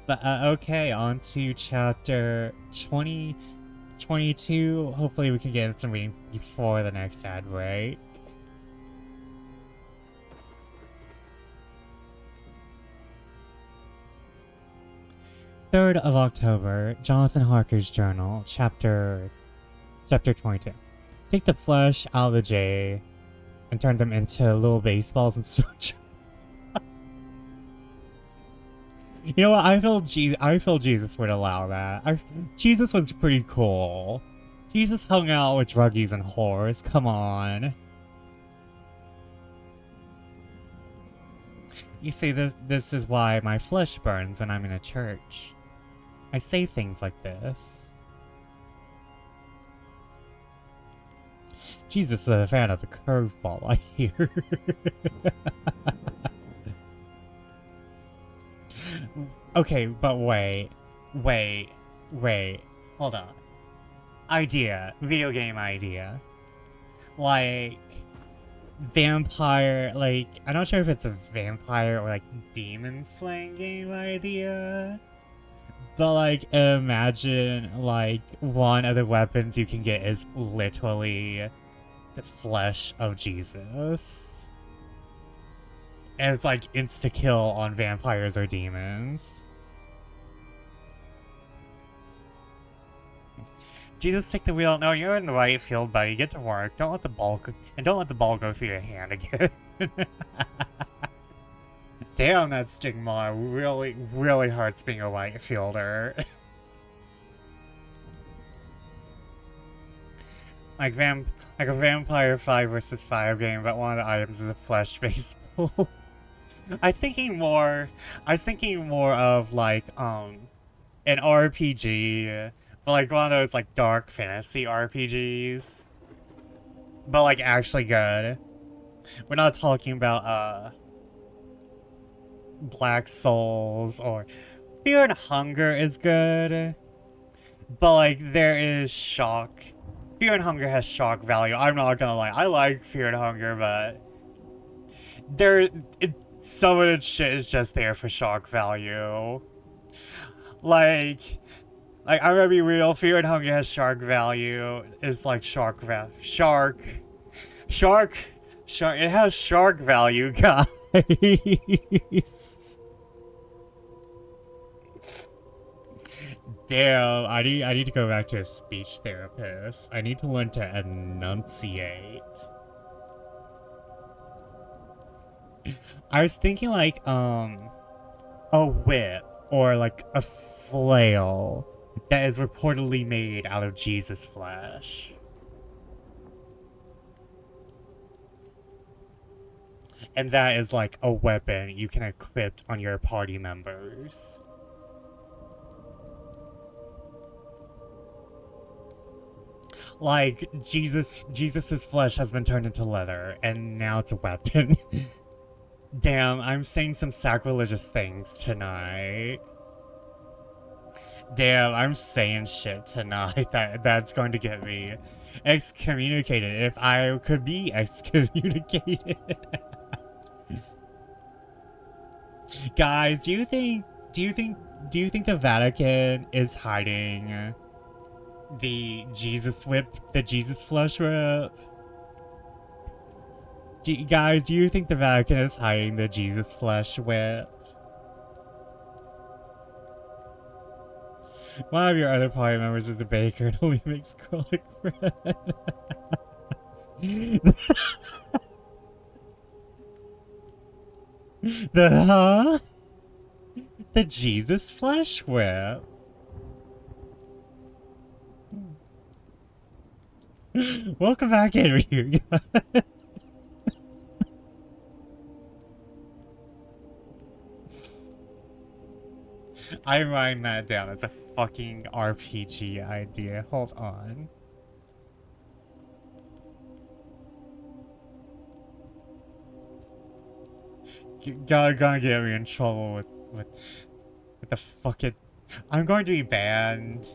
But okay, on to chapter 22. Hopefully we can get some reading before the next ad break. 3rd of October, Jonathan Harker's journal, chapter 22. Take the flesh out of the J and turn them into little baseballs and start. You know what? I feel Jesus would allow that. Jesus was pretty cool. Jesus hung out with druggies and whores. Come on. You see, this is why my flesh burns when I'm in a church. I say things like this. Jesus is a fan of the curveball, I hear. Okay, but wait. Hold on. Idea. Video game idea. Like, vampire, like, I'm not sure if it's a vampire or, like, demon slaying game idea. But, like, imagine, like, one of the weapons you can get is literally the flesh of Jesus. And it's, like, insta-kill on vampires or demons. Jesus, take the wheel. No, you're in the right field, buddy. Get to work. Don't let the ball go through your hand again. Damn, that stigma really, really hurts being a right fielder. like a Vampire 5 versus 5 game, but one of the items is a flesh baseball. I was thinking more of like an RPG, but like one of those like dark fantasy RPGs, but like actually good. We're not talking about Black Souls or Fear and Hunger is good, but like there is shock. Fear and Hunger has shock value. I'm not gonna lie, I like Fear and Hunger, but some of its shit is just there for shock value. Like I'm gonna be real, Fear and Hunger has shark value. It's like shark, it has shark value, guys. Damn, I need to go back to a speech therapist. I need to learn to enunciate. I was thinking like, a whip or like a flail that is reportedly made out of Jesus flesh. And that is like a weapon you can equip on your party members. Like, Jesus's flesh has been turned into leather, and now it's a weapon. Damn, I'm saying some sacrilegious things tonight. Damn, I'm saying shit tonight that's going to get me excommunicated if I could be excommunicated. Guys, do you think the Vatican is hiding the Jesus whip, the Jesus flesh whip? Guys, do you think the Vatican is hiding the Jesus flesh whip? One of your other party members is the baker and only makes garlic bread. The Jesus flesh whip? Welcome back, Henry. I'm writing that down as a fucking RPG idea. Hold on. Gonna get me in trouble with the fucking... I'm going to be banned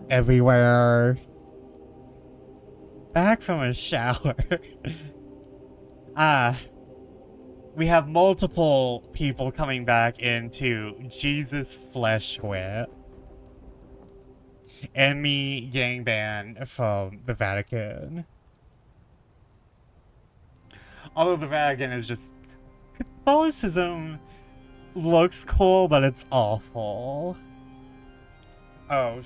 everywhere. Back from a shower. We have multiple people coming back into Jesus Flesh Whip. And me getting banned from the Vatican. Although the Vatican is just... Catholicism looks cool, but it's awful. Oh.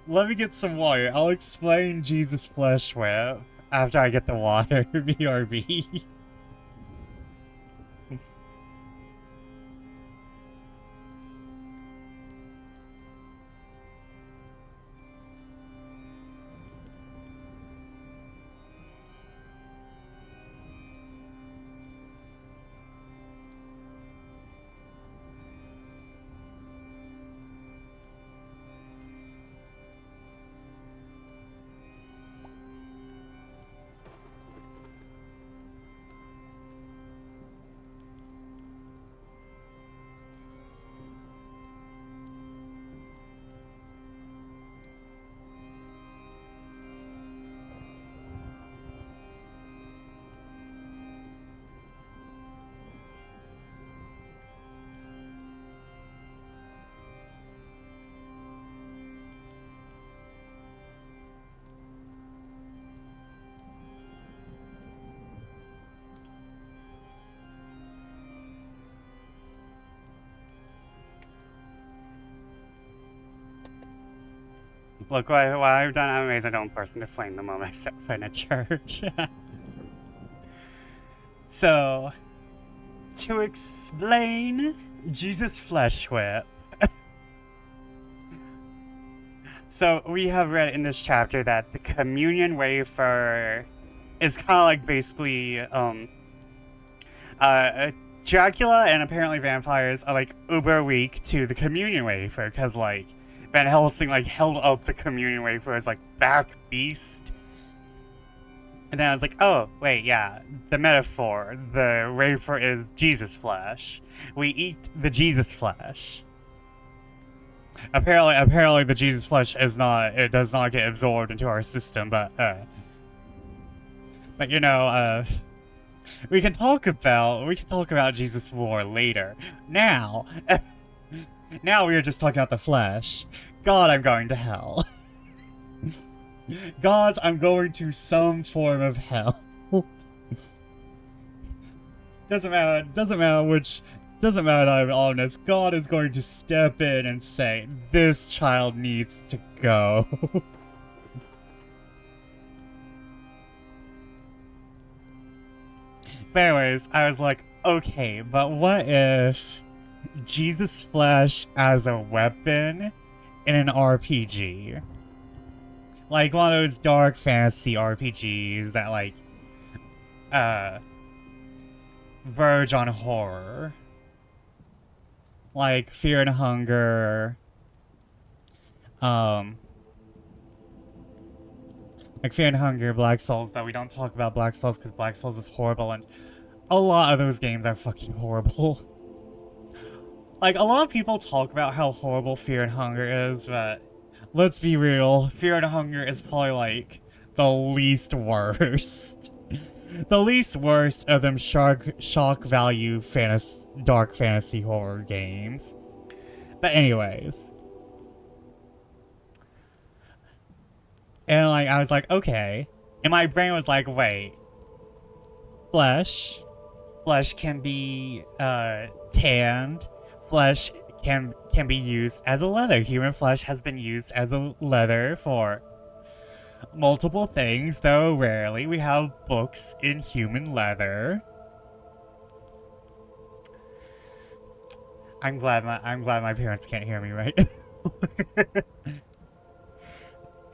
Let me get some water. I'll explain Jesus Flesh Whip after I get the water. BRB. Look what I've done. I'm amazed I don't burst into flame the moment I step foot in a church. So, to explain Jesus' flesh whip. So, we have read in this chapter that the communion wafer is kind of like basically, Dracula and apparently vampires are like uber weak to the communion wafer, because like Van Helsing like held up the communion wafer as like back beast. And then I was like, oh, wait, yeah, the metaphor, the wafer is Jesus flesh. We eat the Jesus flesh. Apparently the Jesus flesh is not, it does not get absorbed into our system, but you know, we can talk about Jesus more later. Now, now we are just talking about the flesh. God, I'm going to hell. Gods, I'm going to some form of hell. Doesn't matter that I'm honest. God is going to step in and say, this child needs to go. But anyways, I was like, okay, but what if Jesus flesh as a weapon in an RPG? Like one of those dark fantasy RPGs that like, verge on horror. Like Fear and Hunger. Like Fear and Hunger, Black Souls, though we don't talk about Black Souls because Black Souls is horrible and a lot of those games are fucking horrible. Like, a lot of people talk about how horrible Fear and Hunger is, but let's be real, Fear and Hunger is probably like the least worst. The least worst of them shock value dark fantasy horror games. But anyways. And like I was like, okay. And my brain was like, wait. Flesh can be tanned. Flesh can be used as a leather. Human flesh has been used as a leather for multiple things, though rarely. We have books in human leather. I'm glad my parents can't hear me right now.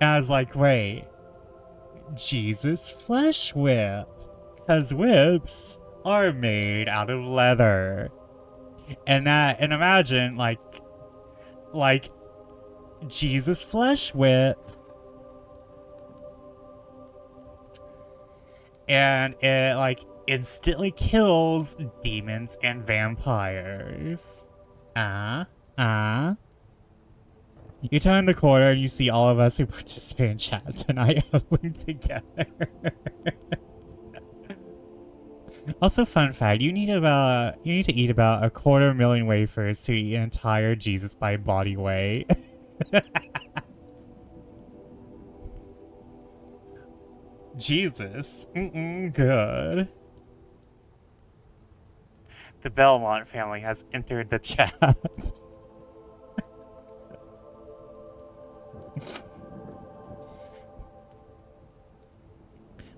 And I was like, wait, Jesus flesh whip, because whips are made out of leather. And imagine like Jesus flesh whip. And it like instantly kills demons and vampires. You turn the corner and you see all of us who participate in chat tonight huddling together. Also, fun fact, you need to eat about 250,000 wafers to eat an entire Jesus by body weight. Jesus. Good. The Belmont family has entered the chat.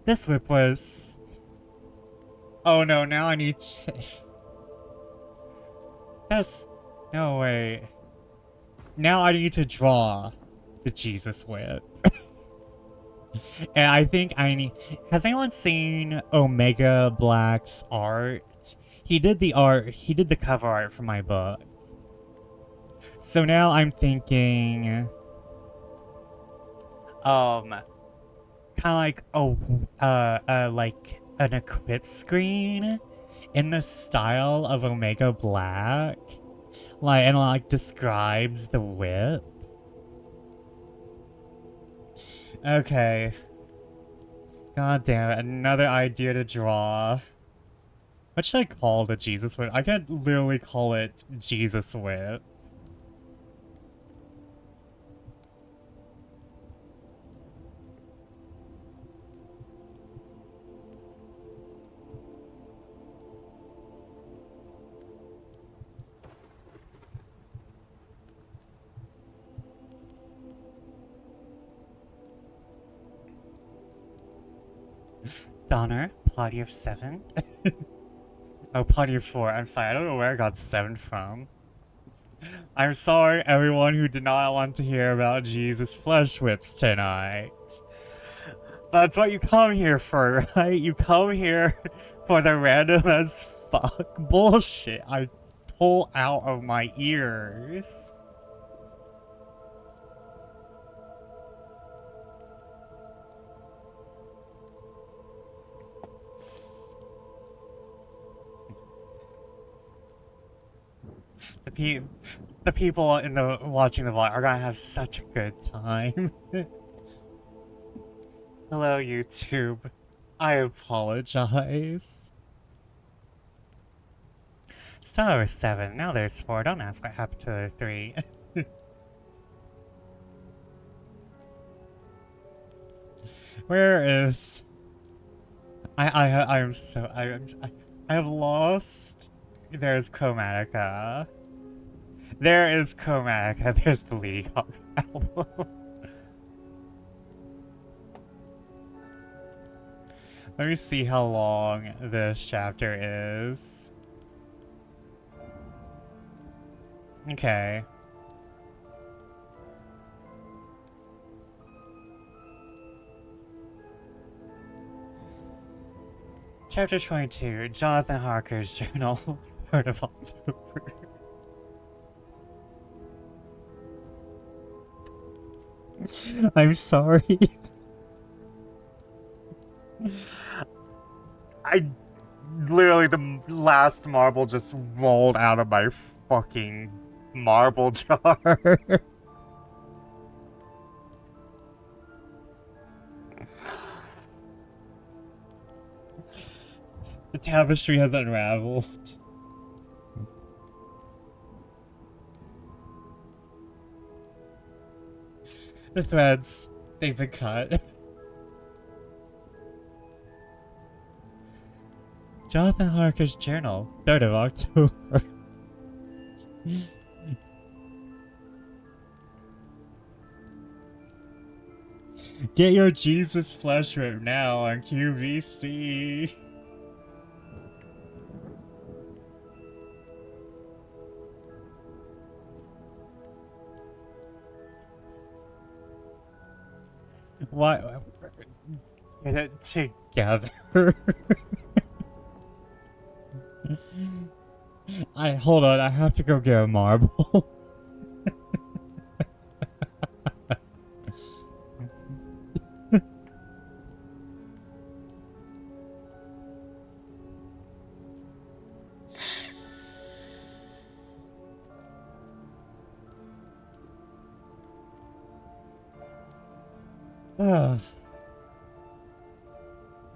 This whip was... Oh no, now I need to... No, wait. Now I need to draw the Jesus whip. And I think I need... Has anyone seen Omega Black's art? He did the cover art for my book. So now I'm thinking... kind of like an equip screen in the style of Omega Black. And describes the whip. Okay. God damn it, another idea to draw. What should I call the Jesus whip? I could literally call it Jesus whip. Donner, party of 7? Oh, party of 4. I'm sorry, I don't know where I got 7 from. I'm sorry, everyone who did not want to hear about Jesus flesh whips tonight. That's what you come here for, right? You come here for the random as fuck bullshit I pull out of my ears. The people in the watching the vlog are gonna have such a good time. Hello, YouTube. I apologize. Star was 7. Now there's 4. Don't ask what happened to the 3. Where is? I have lost. There's Chromatica. There is Chromatica. There's the Lady Gaga album. Let me see how long this chapter is. Okay. Chapter 22, Jonathan Harker's Journal, 3rd of October. I'm sorry. Literally, the last marble just rolled out of my fucking marble jar. The tapestry has unraveled. The threads, they've been cut. Jonathan Harker's Journal, 3rd of October. Get your Jesus flesh rip now on QVC. What? Get it together. Hold on, I have to go get a marble.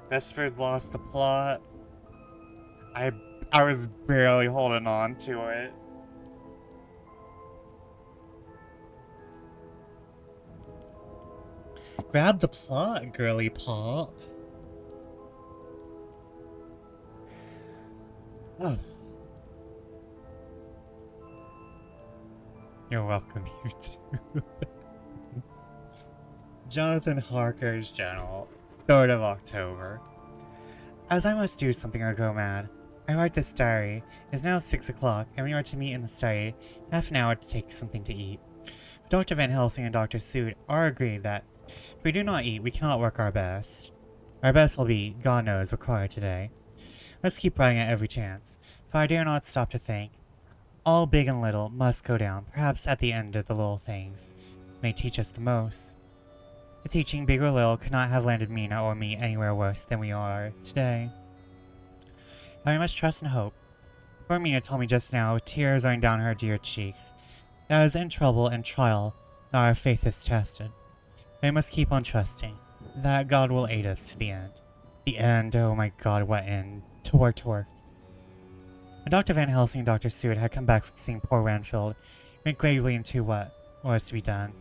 Vespers lost the plot. I was barely holding on to it. Grab the plot, girly pop. Oh. You're welcome, YouTube. Jonathan Harker's Journal, 3rd of October. As I must do something or go mad, I write this diary. It is now 6 o'clock, and we are to meet in the study in half an hour to take something to eat. Dr. Van Helsing and Dr. Sood are agreed that if we do not eat, we cannot work our best. Our best will be, God knows, required today. Let's keep writing at every chance, for I dare not stop to think. All big and little must go down, perhaps at the end of the little things may teach us the most. The teaching, big or little, could not have landed Mina or me anywhere worse than we are today. I must trust and hope. Poor Mina told me just now, with tears running down her dear cheeks, that it is in trouble and trial that our faith is tested. We must keep on trusting, that God will aid us to the end. The end, oh my God, what end? To work. When Dr. Van Helsing and Dr. Seward had come back from seeing poor Ranfield, we went gravely into what was to be done.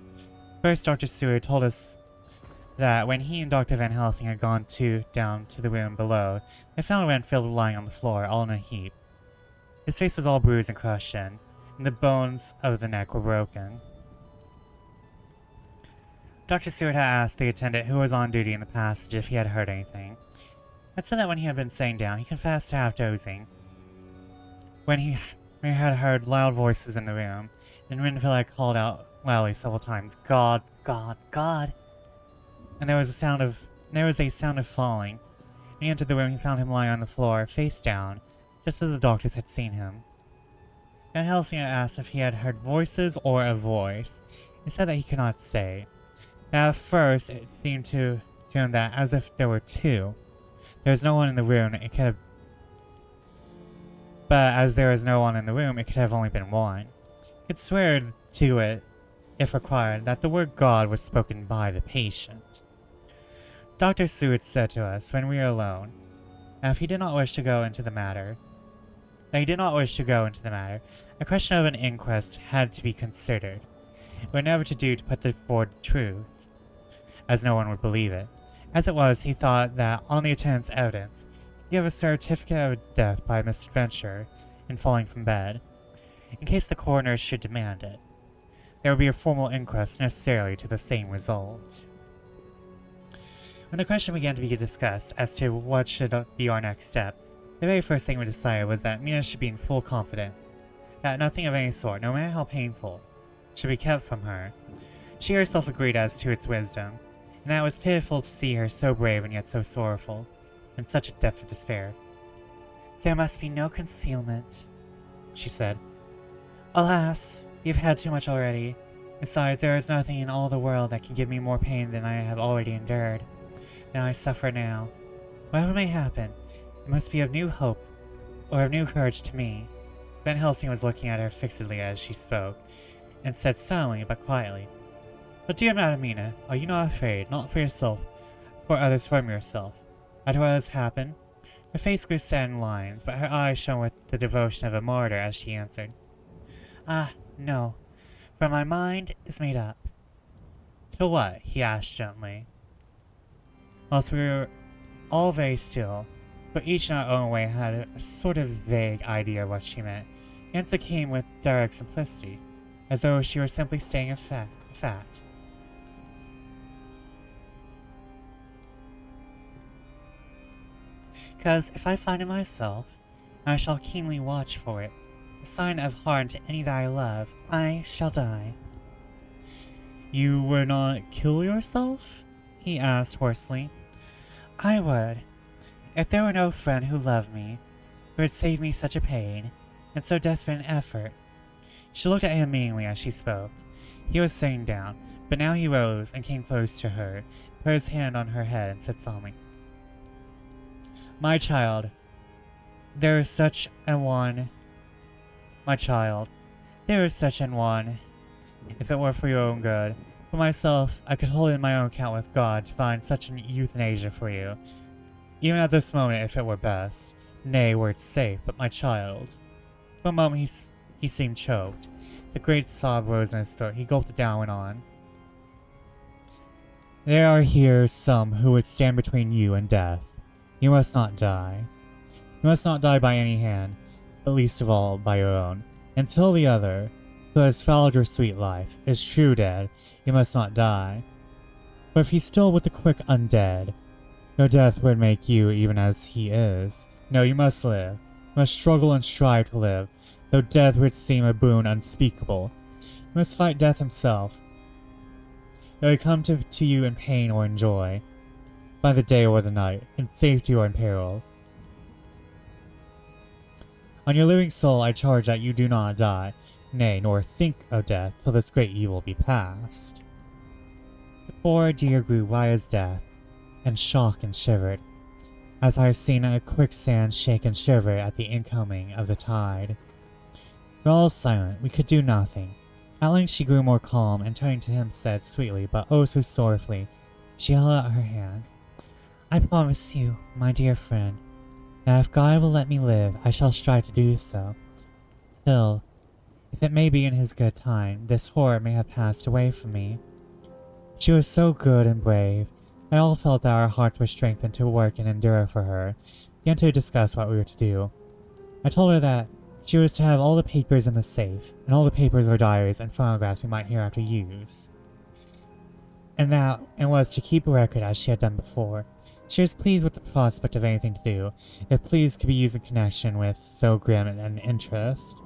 First, Dr. Seward told us that when he and Dr. Van Helsing had gone down to the room below, they found Ranfield lying on the floor, all in a heap. His face was all bruised and crushed in, and the bones of the neck were broken. Dr. Seward had asked the attendant who was on duty in the passage if he had heard anything. It said that when he had been sitting down, he confessed to half dozing. When he had heard loud voices in the room, and Renfield had called out loudly several times, "God, God, God!" And there was a sound of falling. When he entered the room, he found him lying on the floor, face down, just as the doctors had seen him. Van Helsing had asked if he had heard voices or a voice. He said that he could not say. At first, it seemed to him that as if there were two. There was no one in the room, but as there was no one in the room, it could have only been one. He could swear to it, if required, that the word God was spoken by the patient. Dr. Seward said to us when we were alone, that if he did not wish to go into the matter, a question of an inquest had to be considered. It would never to do to put forward the truth, as no one would believe it. As it was, he thought that on the attendant's evidence, he gave a certificate of death by misadventure in falling from bed, in case the coroner should demand it. There would be a formal inquest necessarily to the same result. When the question began to be discussed as to what should be our next step, the very first thing we decided was that Mina should be in full confidence, that nothing of any sort, no matter how painful, should be kept from her. She herself agreed as to its wisdom, and that it was pitiful to see her so brave and yet so sorrowful, in such a depth of despair. "There must be no concealment," she said. "Alas, you've had too much already. Besides, there is nothing in all the world that can give me more pain than I have already endured. Now I suffer now. Whatever may happen, it must be of new hope, or of new courage to me." Van Helsing was looking at her fixedly as she spoke, and said silently but quietly, "But dear Madam Mina, are you not afraid, not for yourself, for others from yourself, at what has happened?" Her face grew sad in lines, but her eyes shone with the devotion of a martyr as she answered, "Ah, no, for my mind is made up." "To what?" he asked gently. Whilst we were all very still, for each in our own way had a sort of vague idea of what she meant, the answer came with direct simplicity, as though she were simply stating a fact. "'Cause if I find it myself, I shall keenly watch for it, a sign of harm to any that I love, I shall die." "You would not kill yourself?" he asked hoarsely. "I would, if there were no friend who loved me, who would save me such a pain, and so desperate an effort." She looked at him meaningly as she spoke. He was sitting down, but now he rose and came close to her, put his hand on her head, and said solemnly, "My child, there is such an one. My child, there is such an one. If it were for your own good, for myself, I could hold in my own account with God to find such an euthanasia for you. Even at this moment, if it were best. Nay, were it safe, but my child." For a moment he seemed choked. The great sob rose in his throat. He gulped it down and went on. "There are here some who would stand between you and death. You must not die. You must not die by any hand, but least of all by your own. Until the other, who has followed your sweet life, is true dead, you must not die. For if he's still with the quick undead, your death would make you even as he is. No, you must live. You must struggle and strive to live, though death would seem a boon unspeakable. You must fight death himself, though he come to you in pain or in joy, by the day or the night, in safety or in peril. On your living soul I charge that you do not die, nay, nor think of death, till this great evil be past." The poor dear grew white as death, and shocked and shivered, as I have seen a quicksand shake and shiver at the incoming of the tide. We were all silent. We could do nothing. At length she grew more calm, and turning to him said sweetly, but oh so sorrowfully, she held out her hand, "I promise you, my dear friend, that if God will let me live, I shall strive to do so, till, if it may be in his good time, this horror may have passed away from me." She was so good and brave. I all felt that our hearts were strengthened to work and endure for her. We began to discuss what we were to do. I told her that she was to have all the papers in the safe, and all the papers or diaries and phonographs we might hereafter use, and was to keep a record as she had done before. She was pleased with the prospect of anything to do, if pleased could be used in connection with so grim an interest.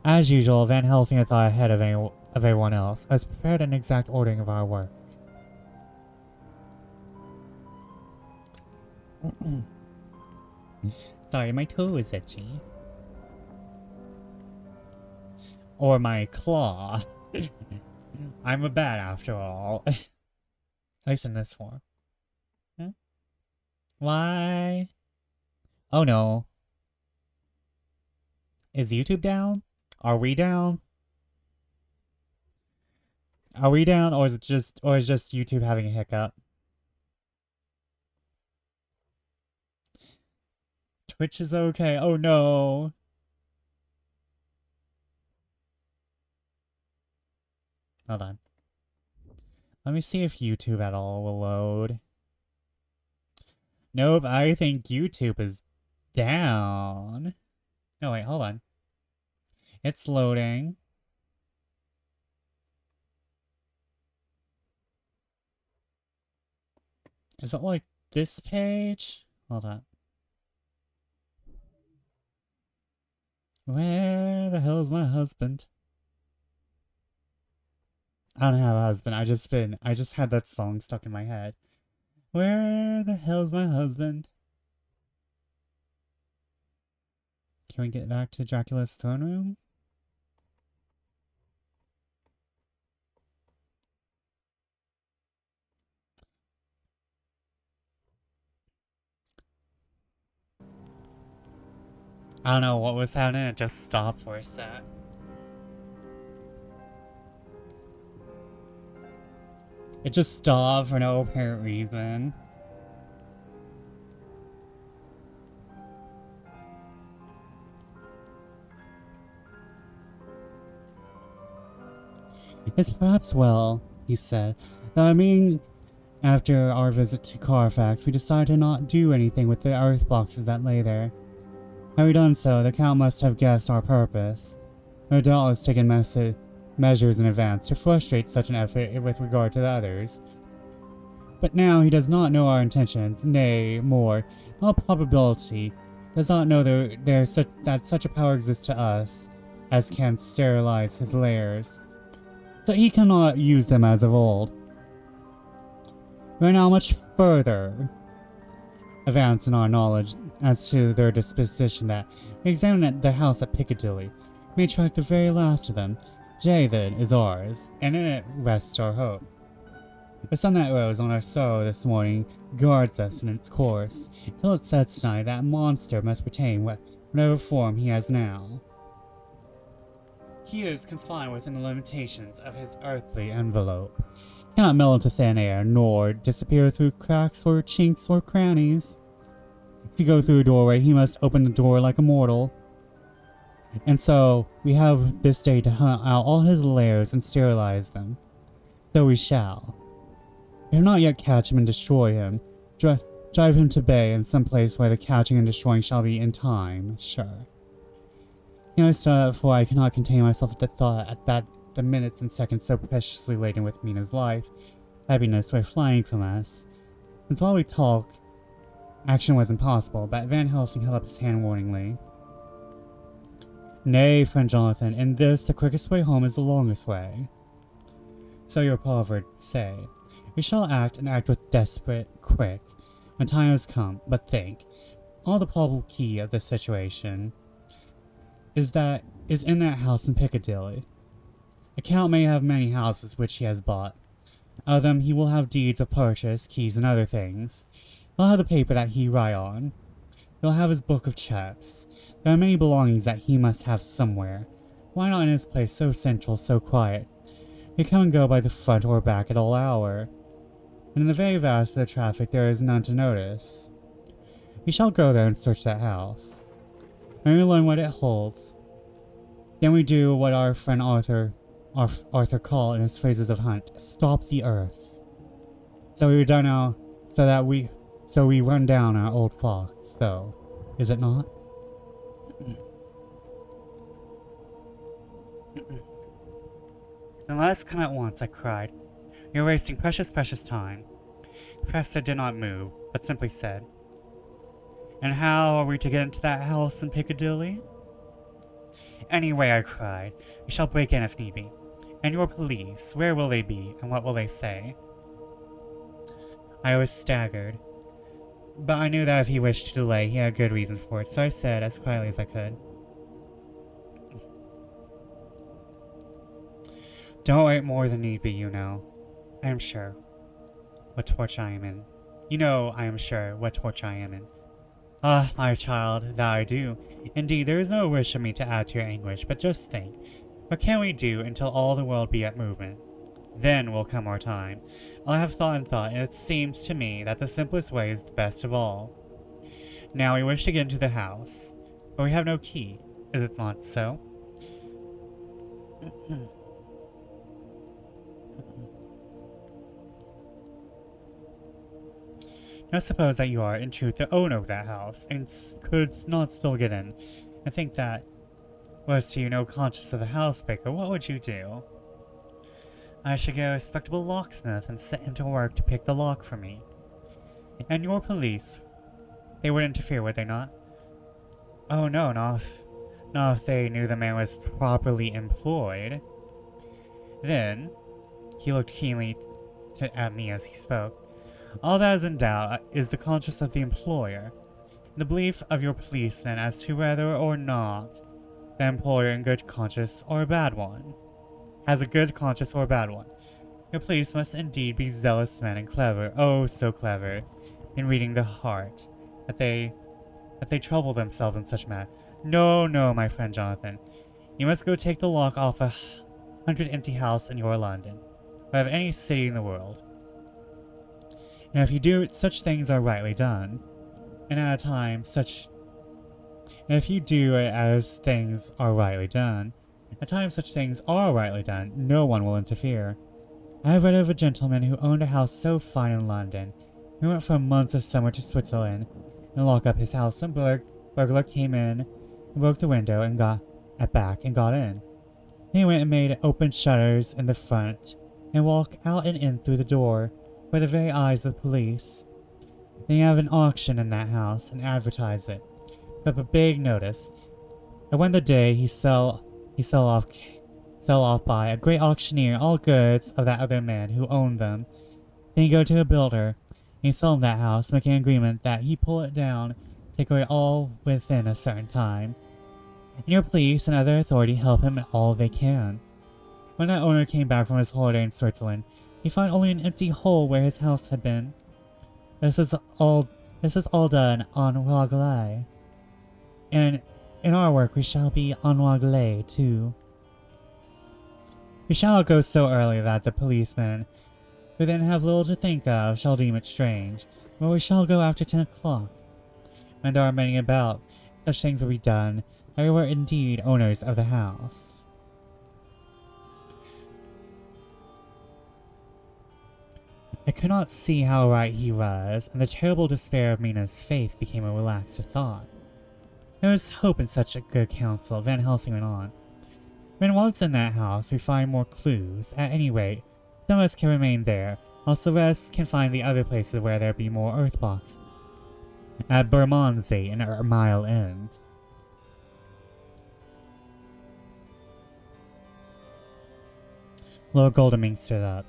As usual, Van Helsing had thought ahead of everyone else, as prepared an exact ordering of our work. Sorry, my toe is itchy. Or my claw. I'm a bat after all. At least in this form. Huh? Why? Oh no. Is YouTube down? Are we down? Are we down, or is just YouTube having a hiccup? Twitch is okay. Oh no. Hold on. Let me see if YouTube at all will load. Nope, I think YouTube is down. No, wait, hold on. It's loading. Is it like this page? Hold on. Where the hell's my husband? I don't have a husband. I just had that song stuck in my head. Where the hell's my husband? Can we get back to Dracula's throne room? I don't know what was happening. It just stopped for a sec. It just stopped for no apparent reason. It's perhaps well, he said, that after our visit to Carfax, we decided to not do anything with the earth boxes that lay there. Had we done so, the Count must have guessed our purpose. No doubt has taken measures in advance to frustrate such an effort with regard to the others. But now he does not know our intentions, nay, more, in all probability, does not know that such a power exists to us, as can sterilize his lairs. So he cannot use them as of old. We are now much further advanced in our knowledge as to their disposition that we examine the house at Piccadilly. We may track the very last of them. Jay, then, is ours, and in it rests our hope. The sun that rose on our sorrow this morning guards us in its course. Till it sets tonight, that monster must retain whatever form he has now. He is confined within the limitations of his earthly envelope. He cannot melt into thin air, nor disappear through cracks or chinks or crannies. If you go through a doorway, he must open the door like a mortal. And so, we have this day to hunt out all his lairs and sterilize them. So we shall. We have not yet catch him and destroy him. Drive him to bay in some place where the catching and destroying shall be in time, sure. I started for I cannot contain myself at the thought that the minutes and seconds so preciously laden with Mina's life, happiness were flying from us. Since while we talk, action was impossible, but Van Helsing held up his hand warningly. Nay, friend Jonathan, in this the quickest way home is the longest way. So your proverb say. We shall act, and act with desperate quick, when time has come, but think. All the probable key of the situation is in that house in Piccadilly. The Count may have many houses which he has bought. Out of them he will have deeds of purchase, keys, and other things. He'll have the paper that he write on. He'll have his book of checks. There are many belongings that he must have somewhere. Why not in his place so central, so quiet? He come and go by the front or back at all hour. And in the very vast of the traffic there is none to notice. We shall go there and search that house. When we learn what it holds, then we do what our friend Arthur called in his phrases of hunt, stop the earths. So we run down our old fox, so, is it not? Then let us come at once, I cried. You're wasting precious time. Professor did not move. but simply said, "And how are we to get into that house in Piccadilly?" "Anyway," I cried, "we shall break in if need be. And your police, where will they be, and what will they say?" I was staggered, but I knew that if he wished to delay, he had a good reason for it, so I said as quietly as I could, "Don't wait more than need be, you know. I am sure what torture I am in. You know I am sure what torture I am in. Ah, my child, that I do. Indeed, there is no wish of me to add to your anguish, but just think, what can we do until all the world be at movement? Then will come our time. I have thought and thought, and it seems to me that the simplest way is the best of all. Now we wish to get into the house, but we have no key. Is it not so?" "Now suppose that you are, in truth, the owner of that house, and could not still get in, and think that was to you no conscience of the housebreaker, what would you do?" "I should get a respectable locksmith and set him to work to pick the lock for me." "And your police, they would interfere, would they not?" "Oh no, not if they knew the man was properly employed." "Then," he looked keenly at me as he spoke, "all that is in doubt is the conscience of the employer, the belief of your policeman as to whether or not the employer in good conscience or a bad one has a good conscience or a bad one. Your police must indeed be zealous men and clever, oh so clever, in reading the heart, that they trouble themselves in such matter. No, no, my friend Jonathan, you must go take the lock off 100 empty house in your London, or of any city in the world. And if you do it, such things are rightly done, and at a time if you do it as things are rightly done, at times such things are rightly done, no one will interfere. I have read of a gentleman who owned a house so fine in London. He went for months of summer to Switzerland and locked up his house. Some burglar came in and broke the window and got in. He went and made open shutters in the front and walked out and in through the door for the very eyes of the police. Then he have an auction in that house and advertise it. Put up a big notice. And when the day he sell off by a great auctioneer all goods of that other man who owned them. Then he go to a builder and he sell him that house, making an agreement that he pull it down, take away all within a certain time. And your police and other authority help him all they can. When that owner came back from his holiday in Switzerland, he found only an empty hole where his house had been. This is all done en règle. And in our work we shall be en règle too. We shall not go so early that the policemen, who then have little to think of, shall deem it strange, but we shall go after 10 o'clock. When there are many about, such things will be done, that we were indeed owners of the house. I could not see how right he was, and the terrible despair of Mina's face became a relaxed thought. There was hope in such a good counsel. Van Helsing went on. When once in that house, we find more clues. At any rate, some of us can remain there, whilst the rest can find the other places where there be more earth boxes. At Bermondsey and at Mile End. Lord Godalming stood up.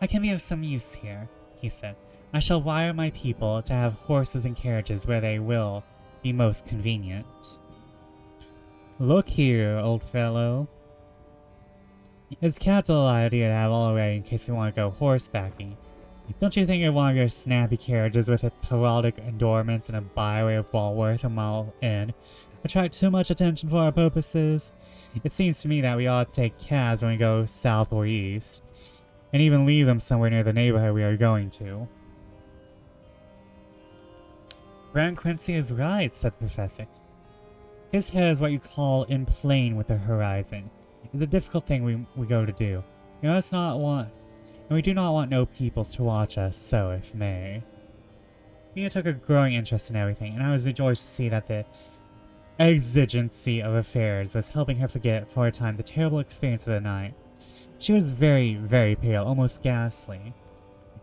"I can be of some use here," he said. "I shall wire my people to have horses and carriages where they will be most convenient." "Look here, old fellow. It's a capital idea to have all ready in case we want to go horsebacking. Don't you think one of your snappy carriages with its heraldic adornments and a byway of Walworth a mile in attract too much attention for our purposes? It seems to me that we ought to take cabs when we go south or east, and even leave them somewhere near the neighborhood we are going to." "Baron Quincy is right," said the professor. "His head is what you call in plane with the horizon. It's a difficult thing we go to do. We must not want, and we do not want no peoples to watch us, so if may." Mina took a growing interest in everything, and I was rejoiced to see that the exigency of affairs was helping her forget for a time the terrible experience of the night. She was very, very pale, almost ghastly.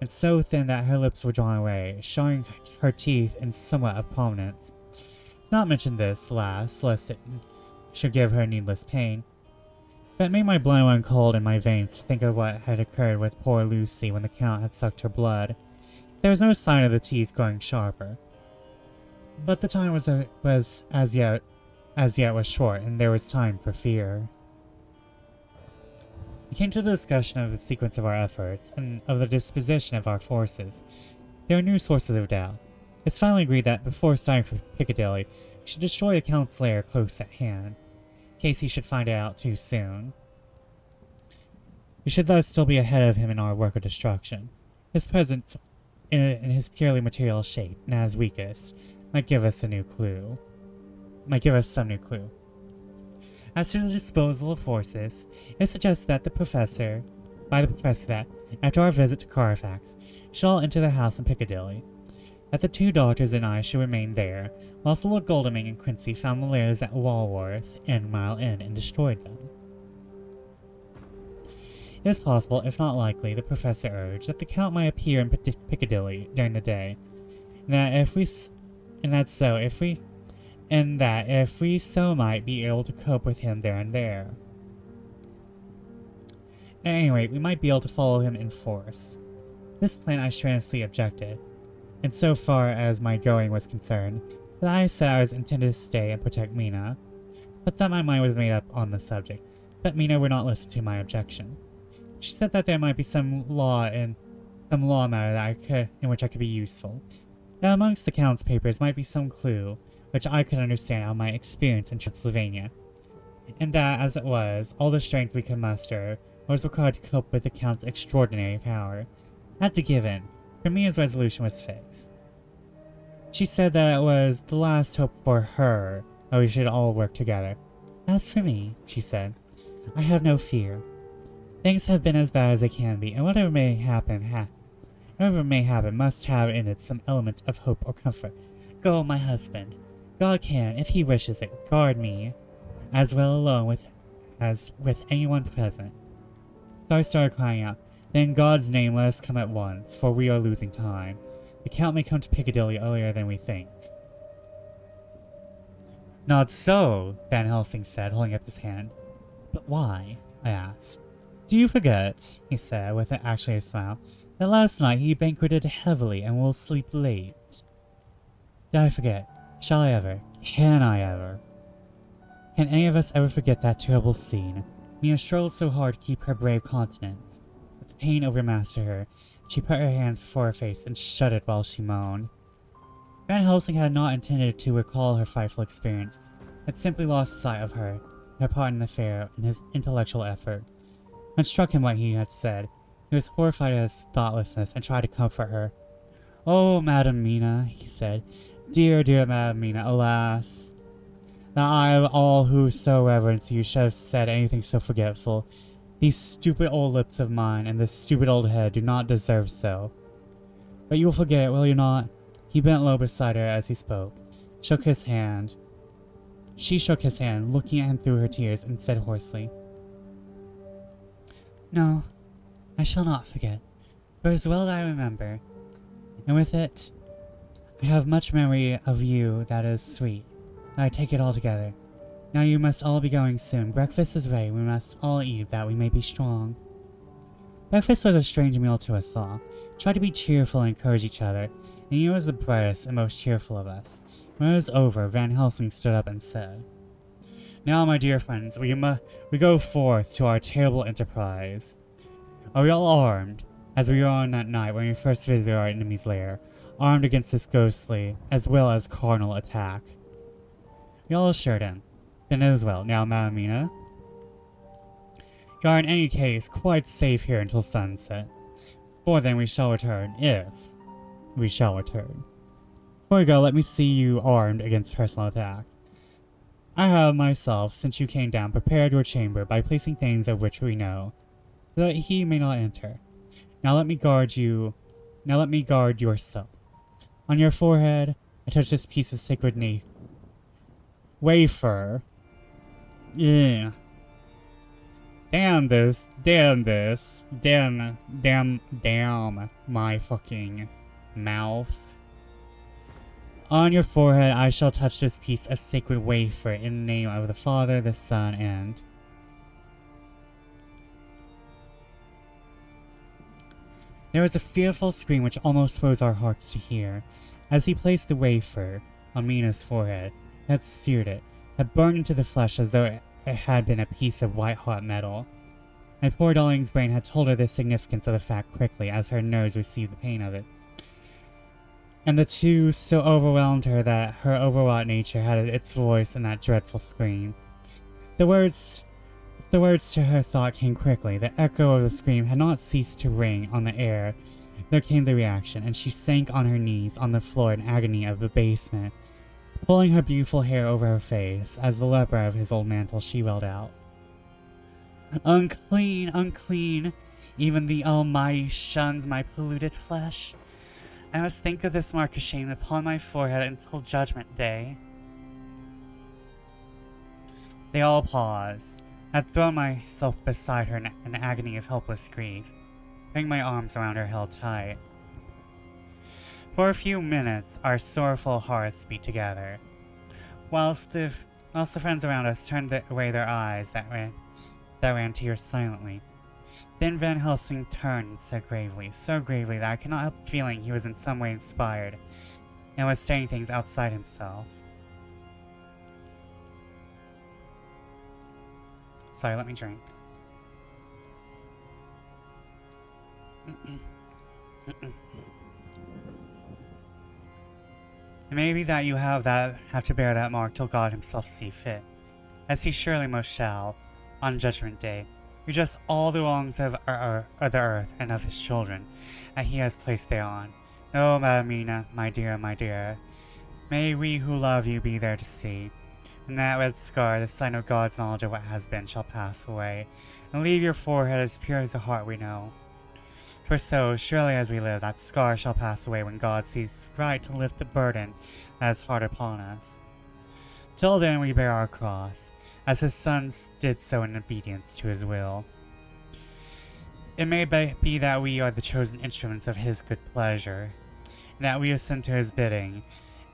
and so thin that her lips were drawn away, showing her teeth in somewhat of prominence. Not mention this last, lest it should give her needless pain. But it made my blood run cold in my veins to think of what had occurred with poor Lucy when the Count had sucked her blood. There was no sign of the teeth growing sharper. But the time was as yet was short, and there was time for fear. We came to the discussion of the sequence of our efforts, and of the disposition of our forces. There were new sources of doubt. It's finally agreed that before starting for Piccadilly, we should destroy the Count's lair close at hand, in case he should find it out too soon. We should thus still be ahead of him in our work of destruction. His presence, in his purely material shape, and at his weakest, might give us some new clue. As to the disposal of forces, it suggests that the professor that, after our visit to Carfax, should all enter the house in Piccadilly, that the two doctors and I should remain there, whilst Lord Godalming and Quincy found the lairs at Walworth and Mile End and destroyed them. It is possible, if not likely, the professor urged, that the Count might appear in Piccadilly during the day, and that if we so might be able to cope with him there and there. At any rate, we might be able to follow him in force. This plan I strenuously objected, and so far as my going was concerned, that I said I was intended to stay and protect Mina, but that my mind was made up on the subject. But Mina would not listen to my objection. She said that there might be some law matter that in which I could be useful. That amongst the Count's papers might be some clue which I could understand out of my experience in Transylvania, and that, as it was, all the strength we could muster was required to cope with the Count's extraordinary power. I had to give in, for Mina's resolution was fixed. She said that it was the last hope for her that we should all work together. As for me, she said, I have no fear. Things have been as bad as they can be, and whatever may happen must have in it some element of hope or comfort. Go, my husband. God can, if he wishes it, guard me, as well alone as with anyone present. So I started crying out, then in God's name let us come at once, for we are losing time. The Count may come to Piccadilly earlier than we think. Not so, Van Helsing said, holding up his hand. But why? I asked. Do you forget, he said, with actually a smile, that last night he banqueted heavily and will sleep late? Did I forget? Shall I ever? Can I ever? Can any of us ever forget that terrible scene? Mina struggled so hard to keep her brave countenance. But the pain overmastered her. She put her hands before her face and shuddered while she moaned. Van Helsing had not intended to recall her frightful experience, had simply lost sight of her part in the affair, in his intellectual effort. When it struck him what he had said, he was horrified at his thoughtlessness and tried to comfort her. Oh, Madam Mina, he said, dear, dear Madam Mina, alas, that I of all who so reverence you should have said anything so forgetful. These stupid old lips of mine and this stupid old head do not deserve so. But you will forget it, will you not? He bent low beside her as he spoke, shook his hand. She shook his hand, looking at him through her tears, and said hoarsely, No, I shall not forget, for as well as I remember, and with it, I have much memory of you that is sweet, and I take it all together. Now you must all be going soon. Breakfast is ready. We must all eat that we may be strong. Breakfast was a strange meal to us all. We tried to be cheerful and encourage each other, and he was the brightest and most cheerful of us. When it was over, Van Helsing stood up and said, Now, my dear friends, we go forth to our terrible enterprise. Are we all armed, as we were on that night when we first visited our enemy's lair, armed against this ghostly, as well as carnal attack? We all assured him. Then it is well. Now, Madam Mina, you are in any case quite safe here until sunset. For then we shall return, if we shall return. Before we go, let me see you armed against personal attack. I have myself, since you came down, prepared your chamber by placing things of which we know, so that he may not enter. Now let me guard you. Now let me guard yourself. On your forehead, I touch this piece of sacred wafer. Yeah. Damn this, damn this, damn my fucking mouth. On your forehead I shall touch this piece of sacred wafer in the name of the Father, the Son, and... There was a fearful scream which almost froze our hearts to hear. As he placed the wafer on Mina's forehead, had seared it, had burned into the flesh as though it had been a piece of white-hot metal. My poor darling's brain had told her the significance of the fact quickly as her nerves received the pain of it. And the two so overwhelmed her that her overwrought nature had its voice in that dreadful scream. The words to her thought came quickly. The echo of the scream had not ceased to ring on the air. There came the reaction, and she sank on her knees on the floor in agony of abasement, pulling her beautiful hair over her face. As the leper of his old mantle, she wailed out, "Unclean, unclean! Even the Almighty shuns my polluted flesh. I must think of this mark of shame upon my forehead until Judgment Day." They all paused. I had thrown myself beside her in an agony of helpless grief, putting my arms around her held tight. For a few minutes, our sorrowful hearts beat together, whilst the friends around us turned away their eyes that ran tears silently. Then Van Helsing turned and said gravely, so gravely that I could not help feeling he was in some way inspired, and was saying things outside himself. Sorry, let me drink. It may be that you have to bear that mark till God himself see fit, as he surely most shall, on Judgment Day, redress all the wrongs of the earth and of his children, that he has placed thereon. Oh, Madam Mina, my dear, may we who love you be there to see. And that red scar, the sign of God's knowledge of what has been, shall pass away, and leave your forehead as pure as the heart we know. For so, surely as we live, that scar shall pass away when God sees right to lift the burden that is hard upon us. Till then we bear our cross, as his sons did so in obedience to his will. It may be that we are the chosen instruments of his good pleasure, and that we ascend to his bidding,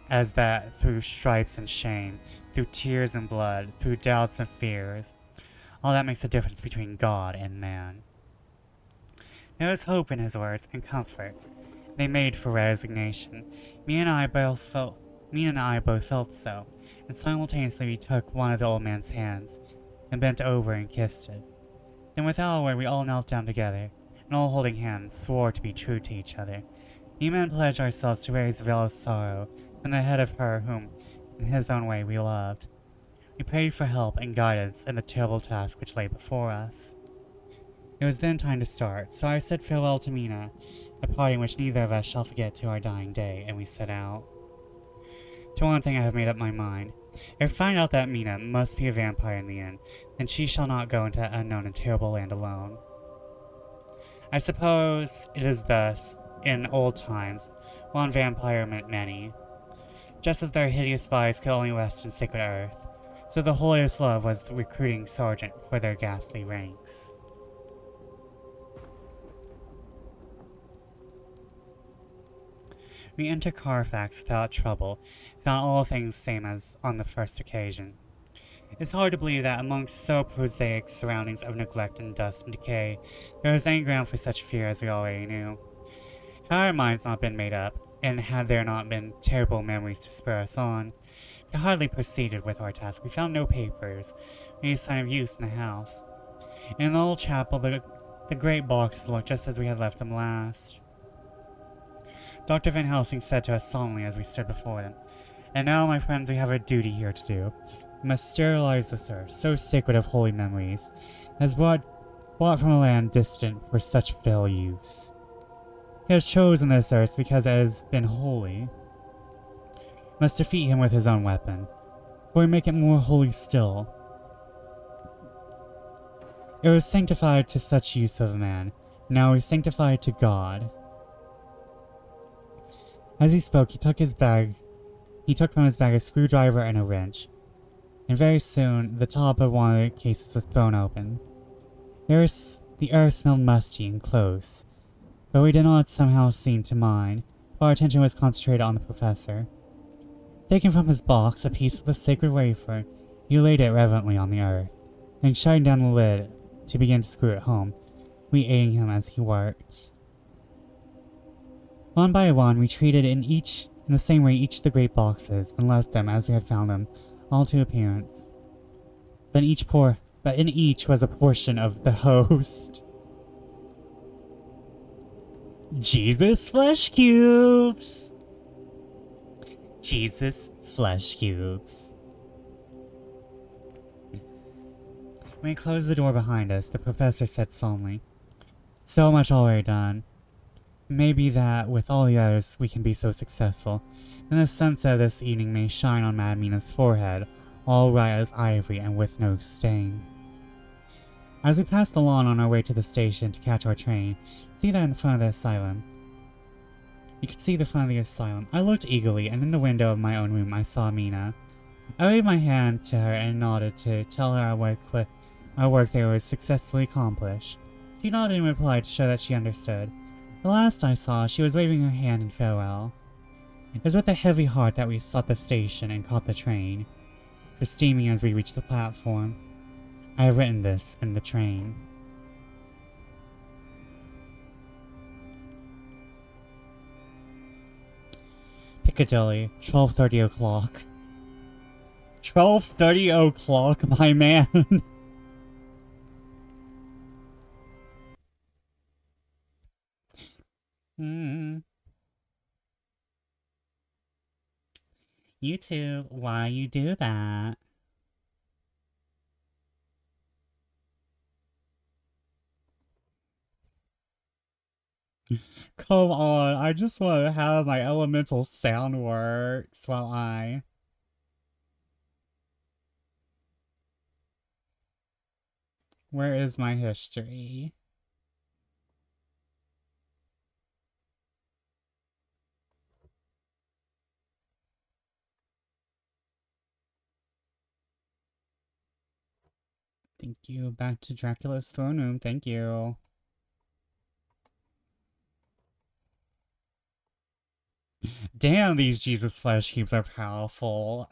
as that through stripes and shame, through tears and blood, through doubts and fears, all that makes a difference between God and man. There was hope in his words and comfort. They made for resignation. Mina and I both felt so, and simultaneously we took one of the old man's hands and bent over and kissed it. Then without a word we all knelt down together, and all holding hands swore to be true to each other. We men pledged ourselves to raise the veil of sorrow from the head of her whom, in his own way, we loved. We prayed for help and guidance in the terrible task which lay before us. It was then time to start, so I said farewell to Mina, a parting which neither of us shall forget to our dying day, and we set out. To one thing I have made up my mind. If I find out that Mina must be a vampire in the end, then she shall not go into that unknown and terrible land alone. I suppose it is thus, in old times, one vampire meant many. Just as their hideous bodies could only rest in sacred earth, so the holiest love was the recruiting sergeant for their ghastly ranks. We entered Carfax without trouble, found all things same as on the first occasion. It's hard to believe that amongst so prosaic surroundings of neglect and dust and decay, there was any ground for such fear as we already knew. Had our minds not been made up, and had there not been terrible memories to spur us on, we had hardly proceeded with our task. We found no papers, or any sign of use in the house. In the old chapel, the great boxes looked just as we had left them last. Dr. Van Helsing said to us solemnly as we stood before them, "And now, my friends, we have a duty here to do. We must sterilize this earth, so sacred of holy memories, as brought from a land distant for such fell use. He has chosen this earth because it has been holy. We must defeat him with his own weapon, for we make it more holy still. It was sanctified to such use of man, now we sanctify it to God." As he spoke, he took from his bag a screwdriver and a wrench, and very soon the top of one of the cases was thrown open. The air smelled musty and close, but we did not somehow seem to mind, for our attention was concentrated on the professor. Taking from his box a piece of the sacred wafer, he laid it reverently on the earth, then shutting down the lid to begin to screw it home, we aiding him as he worked. One by one, we treated in the same way each of the great boxes, and left them as we had found them, all to appearance. But in each was a portion of the host. Jesus flesh cubes! Jesus flesh cubes. When we closed the door behind us, the professor said solemnly, "So much already done. Maybe that, with all the others, we can be so successful, then the sunset of this evening may shine on Mad Mina's forehead, all right as ivory and with no stain." As we passed the lawn on our way to the station to catch our train, you could see the front of the asylum. I looked eagerly, and in the window of my own room I saw Mina. I waved my hand to her and nodded to tell her our work there was successfully accomplished. She nodded in reply to show that she understood. The last I saw, she was waving her hand in farewell. It was with a heavy heart that we sought the station and caught the train, for steaming as we reached the platform. I have written this in the train. Piccadilly, 12:30 o'clock. 12:30 o'clock, my man. YouTube, why you do that? Come on, I just want to have my elemental sound works while I... Where is my history? Thank you. Back to Dracula's throne room. Thank you. Damn, these Jesus flesh cubes are powerful.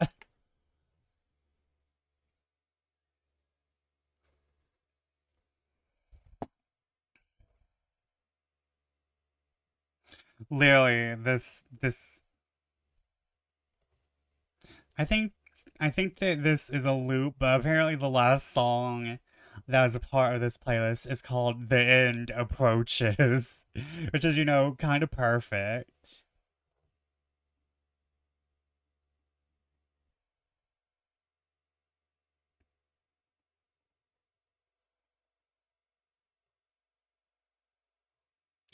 Literally, this... I think that this is a loop, but apparently the last song that was a part of this playlist is called The End Approaches, which is, you know, kind of perfect.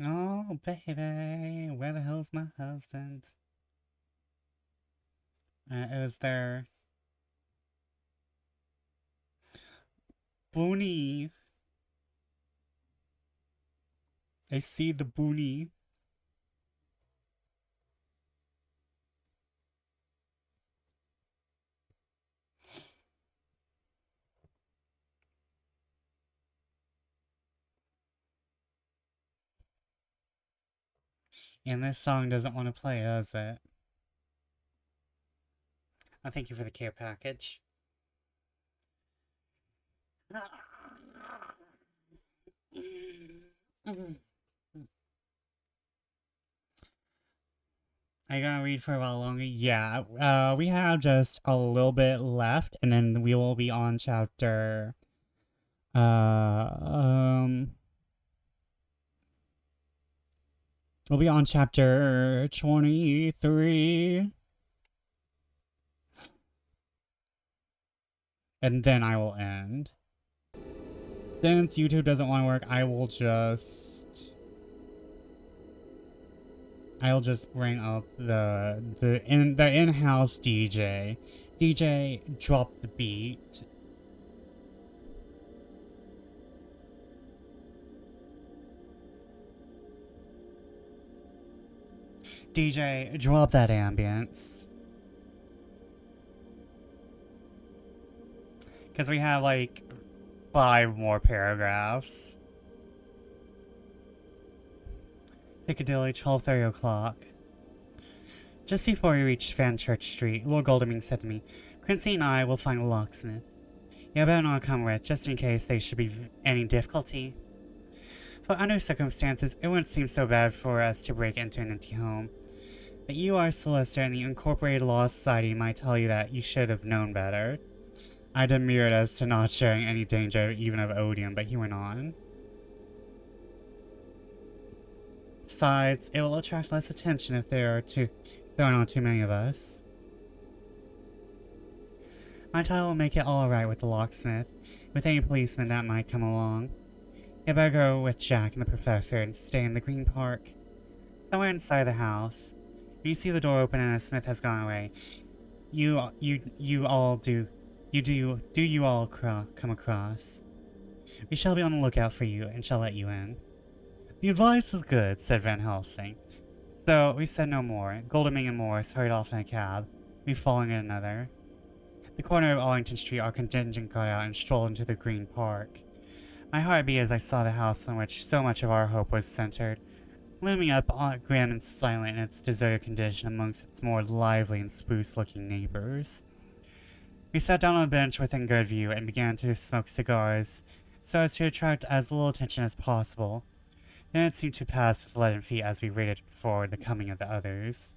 Oh, baby, where the hell's my husband? It was there. Boonie. I see the boonie. And this song doesn't want to play, does it? Oh, thank you for the care package. I gotta read for a while longer. Yeah, we have just a little bit left, and then we will be on chapter. We'll be on chapter 23. And then I will end. Since YouTube doesn't want to work, I'll just bring up the in-house DJ. DJ, drop the beat. DJ, drop that ambience. Because we have like 5 more paragraphs. Piccadilly, 12:30 o'clock. Just before we reached Fenchurch Street, Lord Godalming said to me, Quincy and I will find a locksmith. You better not come with, just in case there should be any difficulty. For under circumstances, it wouldn't seem so bad for us to break into an empty home. But you are a solicitor, and the Incorporated Law Society might tell you that you should have known better. I demurred as to not sharing any danger even of odium, but he went on. Besides, it will attract less attention if there are not too many of us. My title will make it alright with the locksmith, with any policeman that might come along. You better go with Jack and the professor and stay in the Green Park. Somewhere inside the house. When you see the door open and a smith has gone away, you all come across. We shall be on the lookout for you and shall let you in. The advice is good, said Van Helsing. So we said no more. Godalming and Morris hurried off in a cab, we following in another. At the corner of Arlington Street, our contingent got out and strolled into the Green Park. My heart beat as I saw the house on which so much of our hope was centered, looming up grim and silent in its deserted condition amongst its more lively and spruce-looking neighbors. We sat down on a bench within good view and began to smoke cigars, so as to attract as little attention as possible. Then it seemed to pass with leaden feet as we waited for the coming of the others.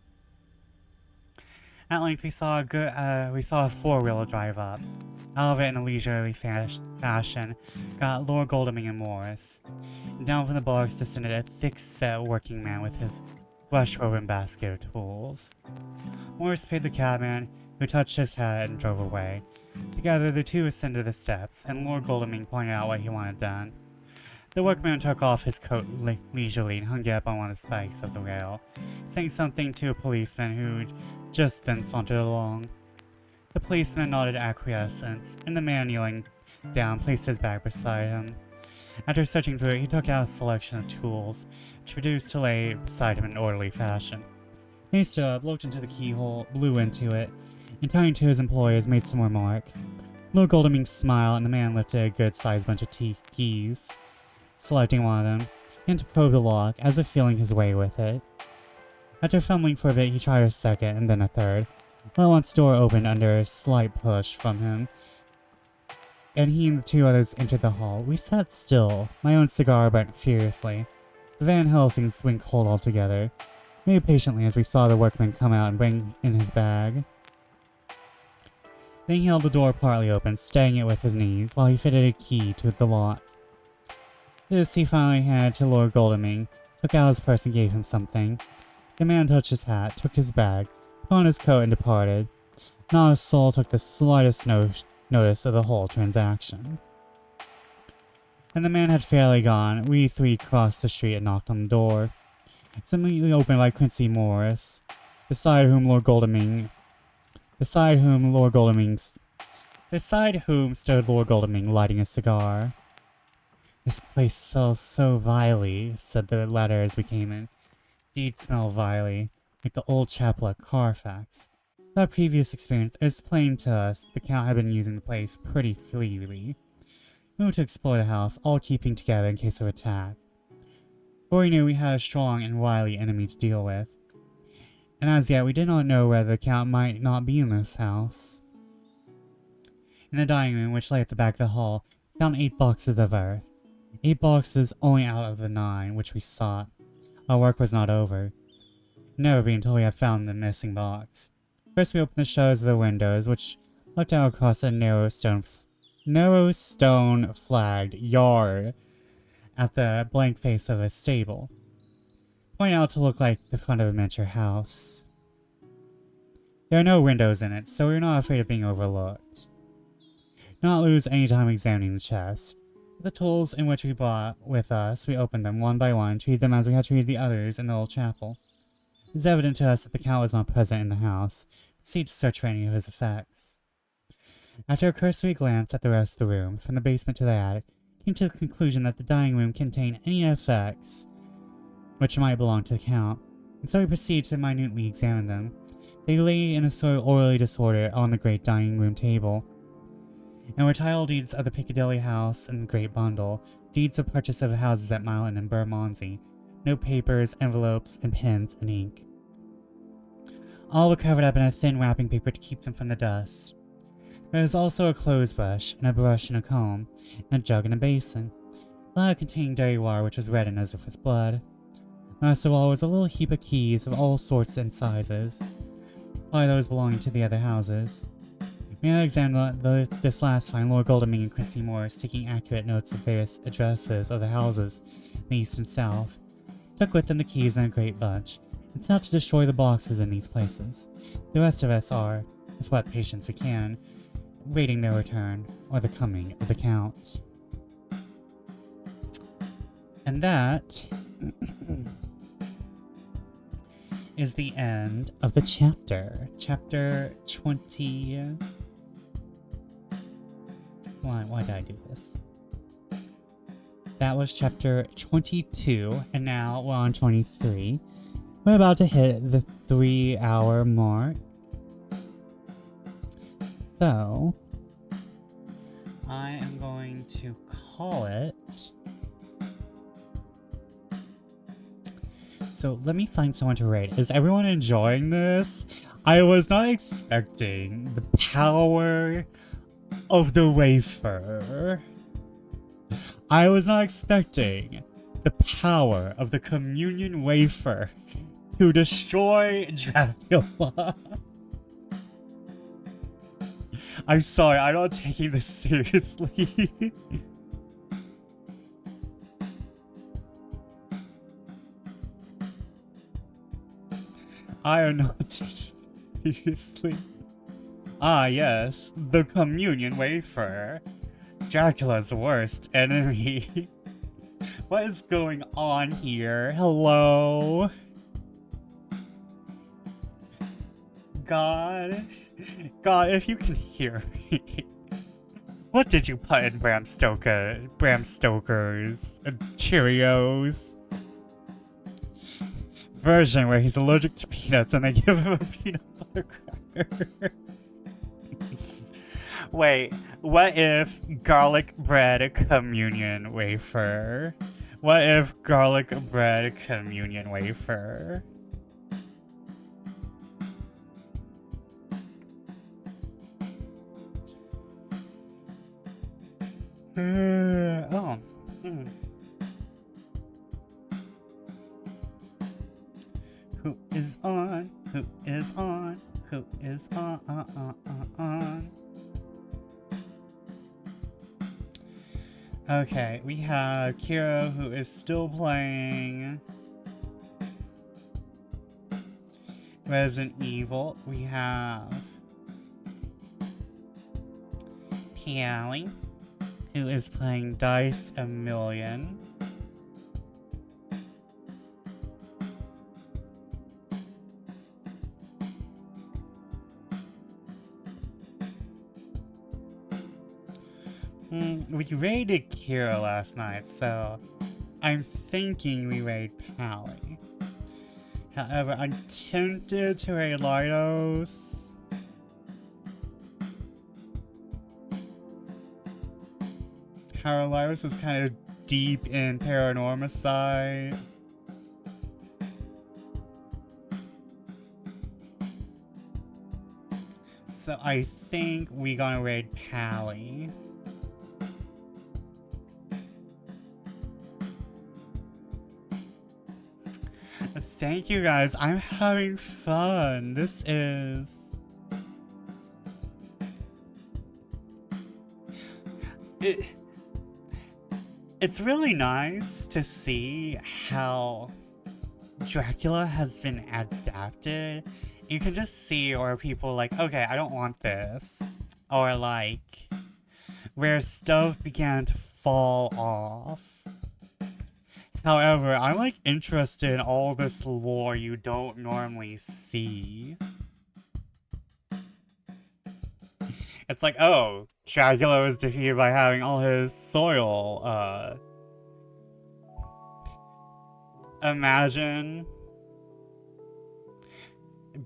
At length we saw a four-wheeler drive up. Out of it in a leisurely fashion got Lord Godalming and Morris. And down from the box descended a thick-set working man with his brush-robe and basket of tools. Morris paid the cabman, who touched his hat and drove away. Together the two ascended the steps, and Lord Godalming pointed out what he wanted done. The workman took off his coat leisurely and hung it up on one of the spikes of the rail, saying something to a policeman who just then sauntered along. The policeman nodded acquiescence, and the man kneeling down placed his bag beside him. After searching through it, he took out a selection of tools, which produced to lay beside him in orderly fashion. He stood up, looked into the keyhole, blew into it, and turning to his employers made some remark. Lord Godalming smiled, and the man lifted a good-sized bunch of keys. Selecting one of them, he began to probe the lock, as if feeling his way with it. After fumbling for a bit, he tried a second, and then a third. All at once the door opened under a slight push from him, and he and the two others entered the hall. We sat still. My own cigar burnt furiously. Van Helsing's went cold altogether. We waited patiently as we saw the workman come out and bring in his bag. Then he held the door partly open, steadying it with his knees, while he fitted a key to the lock. This he finally handed to Lord Godalming, took out his purse and gave him something. The man touched his hat, took his bag, put on his coat and departed. Not a soul took the slightest notice of the whole transaction. When the man had fairly gone, we three crossed the street and knocked on the door. It was immediately opened by Quincy Morris, beside whom stood Lord Godalming lighting a cigar. This place smells so vilely, said the latter as we came in. Indeed smell vilely, like the old chapel at Carfax. Without previous experience, it was plain to us that the Count had been using the place pretty freely. We went to explore the house, all keeping together in case of attack. For we knew we had a strong and wily enemy to deal with. And as yet, we did not know whether the Count might not be in this house. In the dining room, which lay at the back of the hall, we found 8 boxes of earth. 8 boxes only out of the 9 which we sought. Our work was not over. Never be until we had found the missing box. First we opened the shutters of the windows, which looked out across a narrow stone flagged yard at the blank face of a stable, pointing out to look like the front of a miniature house. There are no windows in it, so we were not afraid of being overlooked. Do not lose any time examining the chest. The tools in which we brought with us, we opened them one by one, treated them as we had treated the others in the old chapel. It was evident to us that the Count was not present in the house, but proceeded to search for any of his effects. After a cursory glance at the rest of the room, from the basement to the attic, came to the conclusion that the dining room contained any effects which might belong to the Count, and so we proceeded to minutely examine them. They lay in a sort of orderly disorder on the great dining room table. and were title deeds of the Piccadilly House and Great Bundle, deeds of purchase of the houses at Milan and Bermondsey, no papers, envelopes, and pens and ink. All were covered up in a thin wrapping paper to keep them from the dust. There was also a clothes brush, and a brush and a comb, and a jug and a basin. The latter contained dirty water which was reddened as if with blood. Last of all was a little heap of keys of all sorts and sizes, probably those belonging to the other houses. We now examined this last find Lord Godalming and Quincy Morris, taking accurate notes of various addresses of the houses in the east and south, took with them the keys in a great bunch, and set out to destroy the boxes in these places. The rest of us are, with what patience we can, waiting their return, or the coming of the Count. And that is the end of the chapter. Chapter 20... Why did I do this? That was chapter 22, and now we're on 23. We're about to hit the 3-hour mark. So, I am going to call it. So let me find someone to rate. Is everyone enjoying this? I was not expecting the power of the wafer. I was not expecting the power of the communion wafer to destroy Dracula. I'm sorry, I'm not taking this seriously. I am not taking it seriously. Ah, yes, the communion wafer. Dracula's worst enemy. What is going on here? Hello? God, if you can hear me. What did you put in Bram Stoker's Cheerios version where he's allergic to peanuts and they give him a peanut butter cracker? Wait, what if garlic bread communion wafer? What if garlic bread communion wafer? Oh. Who is on? Who is on? Who is on? Okay, we have Kira, who is still playing Resident Evil. We have Piali, who is playing Dice a Million. We raided Kira last night, so I'm thinking we raid Pally. However, I'm tempted to raid Lidos. However, Lidos is kind of deep in Paranormal side. So I think we're gonna raid Pally. Thank you guys, I'm having fun. This is... It's really nice to see how Dracula has been adapted. You can just see where people are like, okay, I don't want this. Or like, where stuff began to fall off. However, I'm like interested in all this lore you don't normally see. It's like, oh, Dracula was defeated by having all his soil, imagine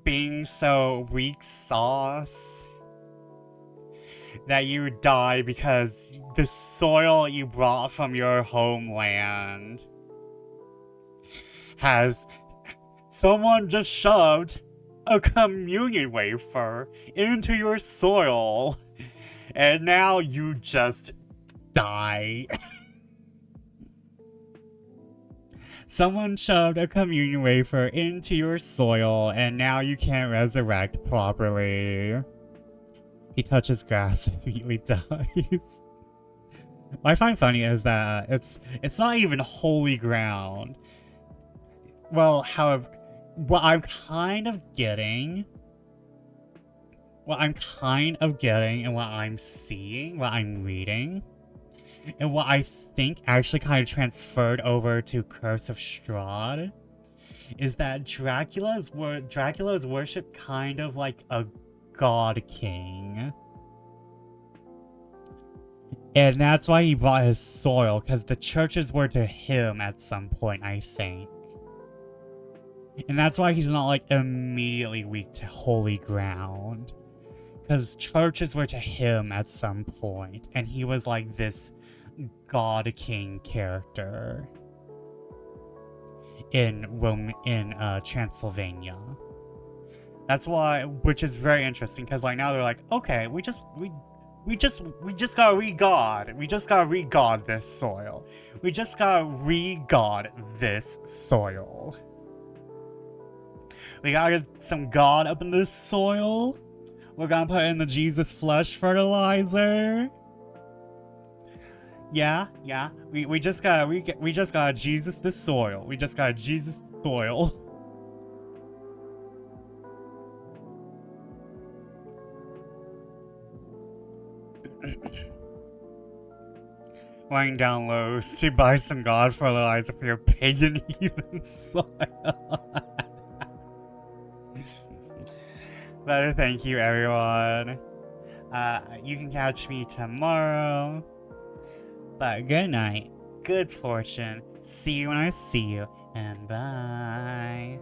being so weak sauce that you die because the soil you brought from your homeland has... Someone just shoved a communion wafer into your soil, and now you just die. Someone shoved a communion wafer into your soil, and now you can't resurrect properly. He touches grass and immediately dies. What I find funny is that it's not even holy ground. Well, however, what I'm kind of getting, and what I'm seeing, what I'm reading, and what I think actually kind of transferred over to Curse of Strahd is that Dracula is worshipped kind of like a god king. And that's why he brought his soil, because the churches were to him at some point, I think. And that's why he's not, like, immediately weak to holy ground. Because churches were to him at some point, and he was, like, this god king character in Transylvania. That's why, which is very interesting, because, like, now they're like, okay, we just gotta re-god. We just gotta re-god this soil. We just gotta re-god this soil. We gotta get some god up in this soil. We're gonna put in the Jesus flesh fertilizer. Yeah. We just gotta Jesus this soil. We just gotta Jesus the soil. Laying down lows to buy some god fertilizer for your pagan heathen soil. But thank you, everyone. You can catch me tomorrow. But good night, good fortune, see you when I see you, and bye.